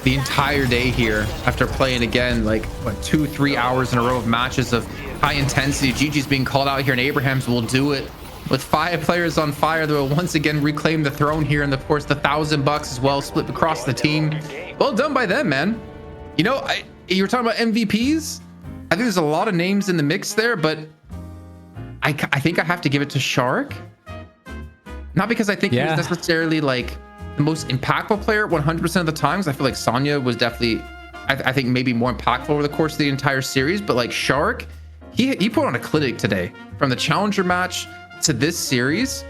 A: the entire day here after playing again 2-3 hours in a row of matches of high intensity. GG's being called out here, and Abrahams will do it with 5 players on fire. They will once again reclaim the throne here, and of course the $1,000 as well split across the team. Well done by them, man. You were talking about MVPs. I think there's a lot of names in the mix there, but I think I have to give it to Shark. Not because I think he was necessarily the most impactful player 100% of the times. I feel like Sonya was definitely, I think maybe more impactful over the course of the entire series. But Shark, he put on a clinic today. From the Challenger match to this series,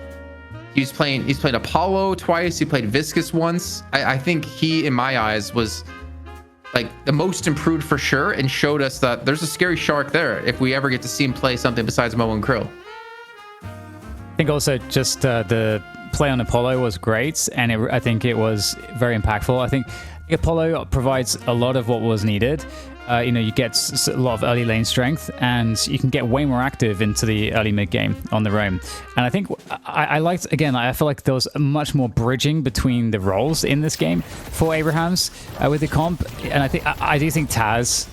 A: he's played Apollo twice. He played Viscous once. I think he, in my eyes, was the most improved for sure, and showed us that there's a scary Shark there if we ever get to see him play something besides Mo and Krill.
B: I think also just the play on Apollo was great, and I think it was very impactful. I think Apollo provides a lot of what was needed. You get a lot of early lane strength, and you can get way more active into the early mid game on the roam. And I think I liked, again, I feel like there was much more bridging between the roles in this game for Abrahams with the comp. And I do think Taz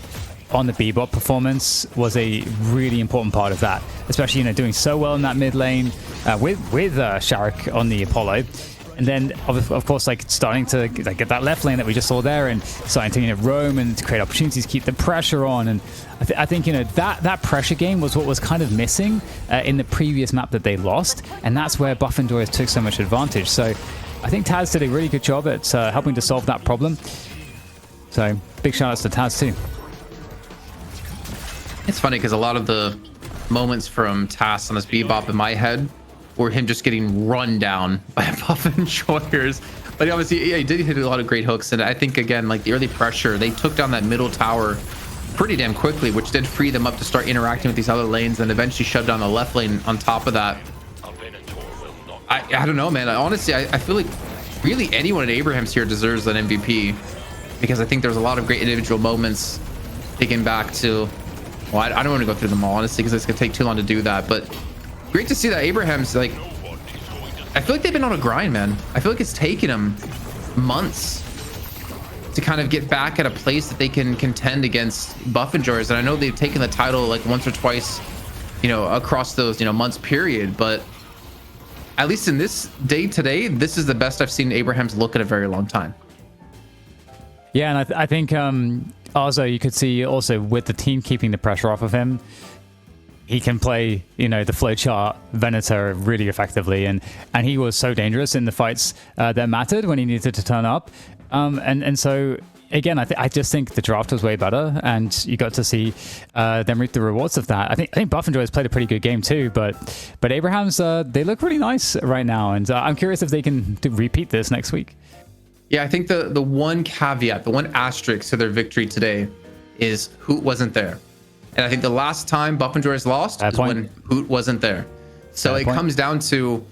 B: on the Bebop performance was a really important part of that, especially doing so well in that mid lane with Sharik on the Apollo. And then, of course, starting to get that left lane that we just saw there, and starting to roam and to create opportunities, keep the pressure on. And I think that pressure game was what was kind of missing in the previous map that they lost, and that's where Buff and Joyous took so much advantage. So I think Taz did a really good job at helping to solve that problem. So big shout outs to Taz too.
A: It's funny because a lot of the moments from Tass on this Bebop in my head were him just getting run down by Buff and Joyers. But he did hit a lot of great hooks. And I think, again, the early pressure, they took down that middle tower pretty damn quickly, which did free them up to start interacting with these other lanes and eventually shut down the left lane on top of that. I don't know, man. Honestly, I feel like really anyone at Abraham's here deserves an MVP, because I think there's a lot of great individual moments thinking back to... Well, I don't want to go through them all, honestly, because it's going to take too long to do that. But great to see that Abraham's, I feel like they've been on a grind, man. I feel like it's taken them months to kind of get back at a place that they can contend against Buff and Joyers. And I know they've taken the title once or twice, across those, months period. But at least in this day today, this is the best I've seen Abraham's look in a very long time.
B: Yeah, and I think also you could see also with the team keeping the pressure off of him, he can play, the flowchart Venator really effectively, and he was so dangerous in the fights that mattered when he needed to turn up. And so again, I just think the draft was way better, and you got to see them reap the rewards of that. I think Buff and Joy has played a pretty good game too, but Abraham's they look really nice right now, and I'm curious if they can repeat this next week.
A: Yeah, I think the one caveat, the one asterisk to their victory today is Hoot wasn't there. And I think the last time Buff and Joyers lost is when Hoot wasn't there. So it comes down to,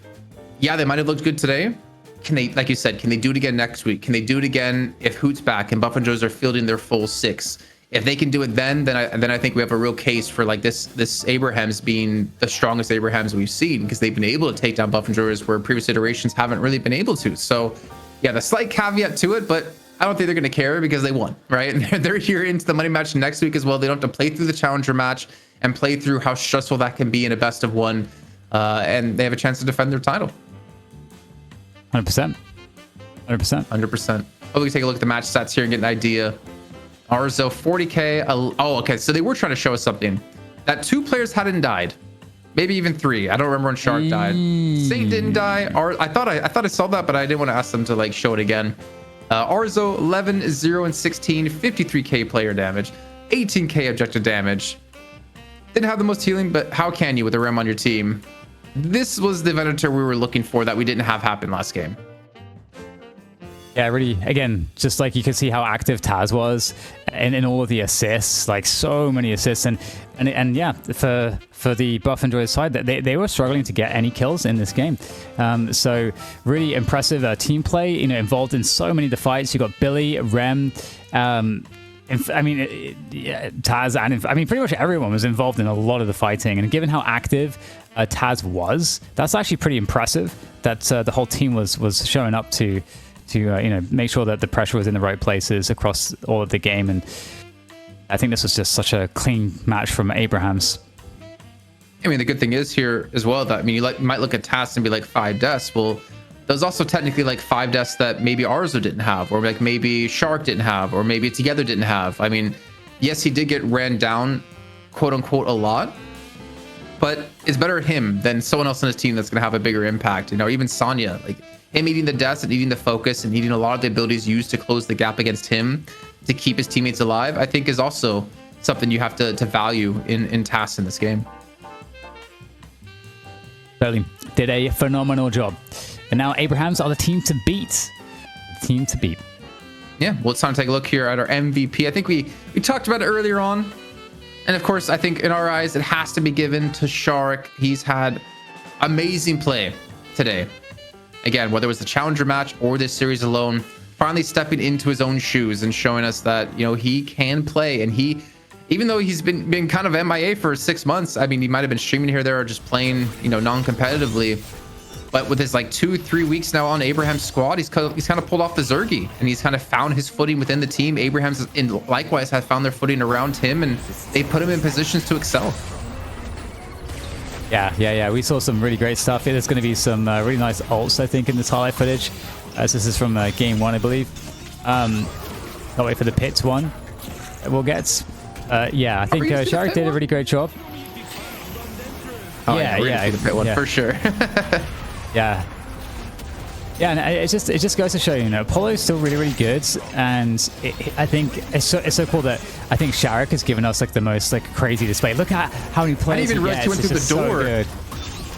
A: yeah, they might have looked good today. Can they, like you said, can they do it again next week? Can they do it again if Hoot's back and Buff and Joyers are fielding their full 6? If they can do it then I think we have a real case for this Abraham's being the strongest Abraham's we've seen, because they've been able to take down Buff and Joyers where previous iterations haven't really been able to. So yeah, the slight caveat to it, but I don't think they're going to care because they won, right? And they're here into the money match next week as well. They don't have to play through the challenger match and play through how stressful that can be in a best of one. And they have a chance to defend their title.
B: 100%.
A: 100%. Oh, we can take a look at the match stats here and get an idea. Arzo, 40K. Oh, okay. So they were trying to show us something. That 2 players hadn't died. Maybe even 3. I don't remember when Shark died. Saint didn't die. I thought I saw that, but I didn't want to ask them to show it again. Arzo, 11, 0, and 16, 53k player damage, 18k objective damage. Didn't have the most healing, but how can you with a Rem on your team? This was the Venator we were looking for that we didn't have happen last game.
B: Yeah, really, again, just you could see how active Taz was in all of the assists, so many assists. And yeah, for the Buff and Joy side, they were struggling to get any kills in this game. So really impressive team play, involved in so many of the fights. You got Billy, Rem, Taz, and pretty much everyone was involved in a lot of the fighting. And given how active Taz was, that's actually pretty impressive that the whole team was showing up to make sure that the pressure was in the right places across all of the game. And I think this was just such a clean match from Abraham's.
A: I mean, the good thing is here as well that, you might look at tasks and be 5 deaths. Well, there's also technically 5 deaths that maybe Arzo didn't have, or maybe Shark didn't have, or maybe Together didn't have. I mean, yes, he did get ran down, quote unquote, a lot, but it's better him than someone else on his team that's going to have a bigger impact. Even Sonya, him eating the deaths and eating the focus and eating a lot of the abilities used to close the gap against him to keep his teammates alive, I think is also something you have to value in tasks in this game.
B: Totally. Did a phenomenal job. And now Abraham's are the team to beat.
A: Yeah, well, it's time to take a look here at our MVP. I think we talked about it earlier on. And of course, I think in our eyes, it has to be given to Shark. He's had amazing play today. Again, whether it was the challenger match or this series alone, finally stepping into his own shoes and showing us that, you know, he can play. And he, even though he's been kind of MIA for 6 months, I mean, he might have been streaming here or there or just playing, you know, non-competitively. But with his like 2-3 weeks now on Abraham's squad, he's kind of pulled off the Zergi, and he's kind of found his footing within the team. Abraham's likewise have found their footing around him, and they put him in positions to excel.
B: Yeah. We saw some really great stuff. There's going to be some really nice ults, I think, in this highlight footage. As this is from game 1, I believe. Can't wait for the pits one that we'll get. Yeah, I think Sharik did a really great job.
A: Oh, yeah, the pit one for sure.
B: Yeah, and it just goes to show, you know, Apollo's still really good, and I think it's so cool that I think Sharik has given us like the most like crazy display. Look at how many players.
A: I didn't even realize he went through the door.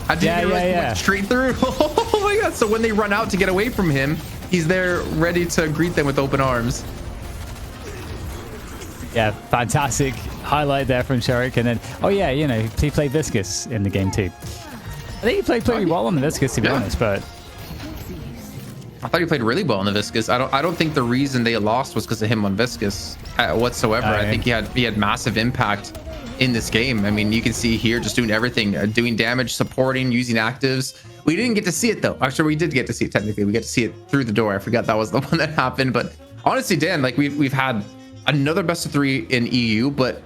A: I didn't realize he went straight through. Oh my god! So when they run out to get away from him, he's there ready to greet them with open arms.
B: Yeah, fantastic highlight there from Sharik, and then you know, he played Viscous in the game too. I think he played pretty well on the Viscous, to be honest, but
A: I thought he played really well on the Viscous. I don't think the reason they lost was because of him on Viscous whatsoever. I think he had massive impact in this game. I mean, you can see here just doing everything, doing damage, supporting, using actives. We didn't get to see it though. Actually, we did get to see it technically. We get to see it through the door. I forgot that was the one that happened. But honestly, Dan, like we've had another best of 3 in EU, but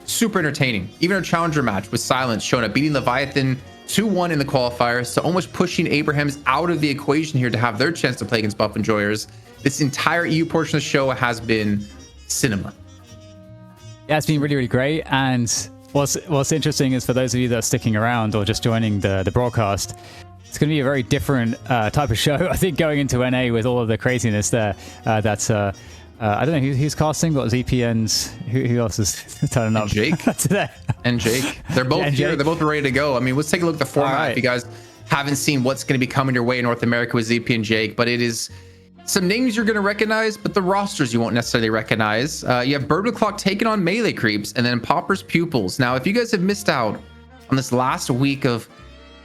A: super entertaining. Even our challenger match with Silence showing up, beating Leviathan 2-1 in the qualifiers, so almost pushing Abrahams out of the equation here to have their chance to play against Buff Enjoyers. This entire EU portion of the show has been cinema.
B: Yeah, it's been really great. And what's interesting is for those of you that are sticking around or just joining the broadcast, it's going to be a very different type of show. I think going into NA with all of the craziness there. I don't know who's casting. What was EPN's? Who else is turning up?
A: Jake
B: today.
A: And Jake. They're both here.
B: Jake.
A: They're both ready to go. I mean, let's take a look at the format.
B: Right.
A: If you guys haven't seen what's going to be coming your way in North America with ZP and Jake, but it is some names you're going to recognize, but the rosters you won't necessarily recognize. You have Bird with Clock taking on Melee Creeps, and then Popper's Pupils. Now, if you guys have missed out on this last week of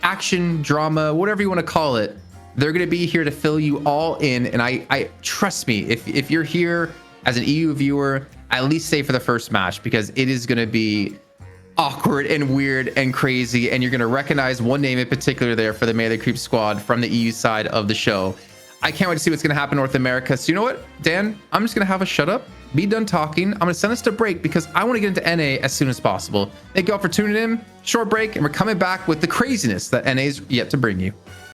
A: action, drama, whatever you want to call it, they're going to be here to fill you all in. And I trust me, if you're here as an EU viewer, at least stay for the first match, because it is going to be awkward and weird and crazy. And you're going to recognize one name in particular there for the Melee Creep squad from the EU side of the show. I can't wait to see what's going to happen in North America. So you know what, Dan, I'm just going to have a shut up, be done talking. I'm going to send us to break because I want to get into NA as soon as possible. Thank you all for tuning in. Short break, and we're coming back with the craziness that NA is yet to bring you.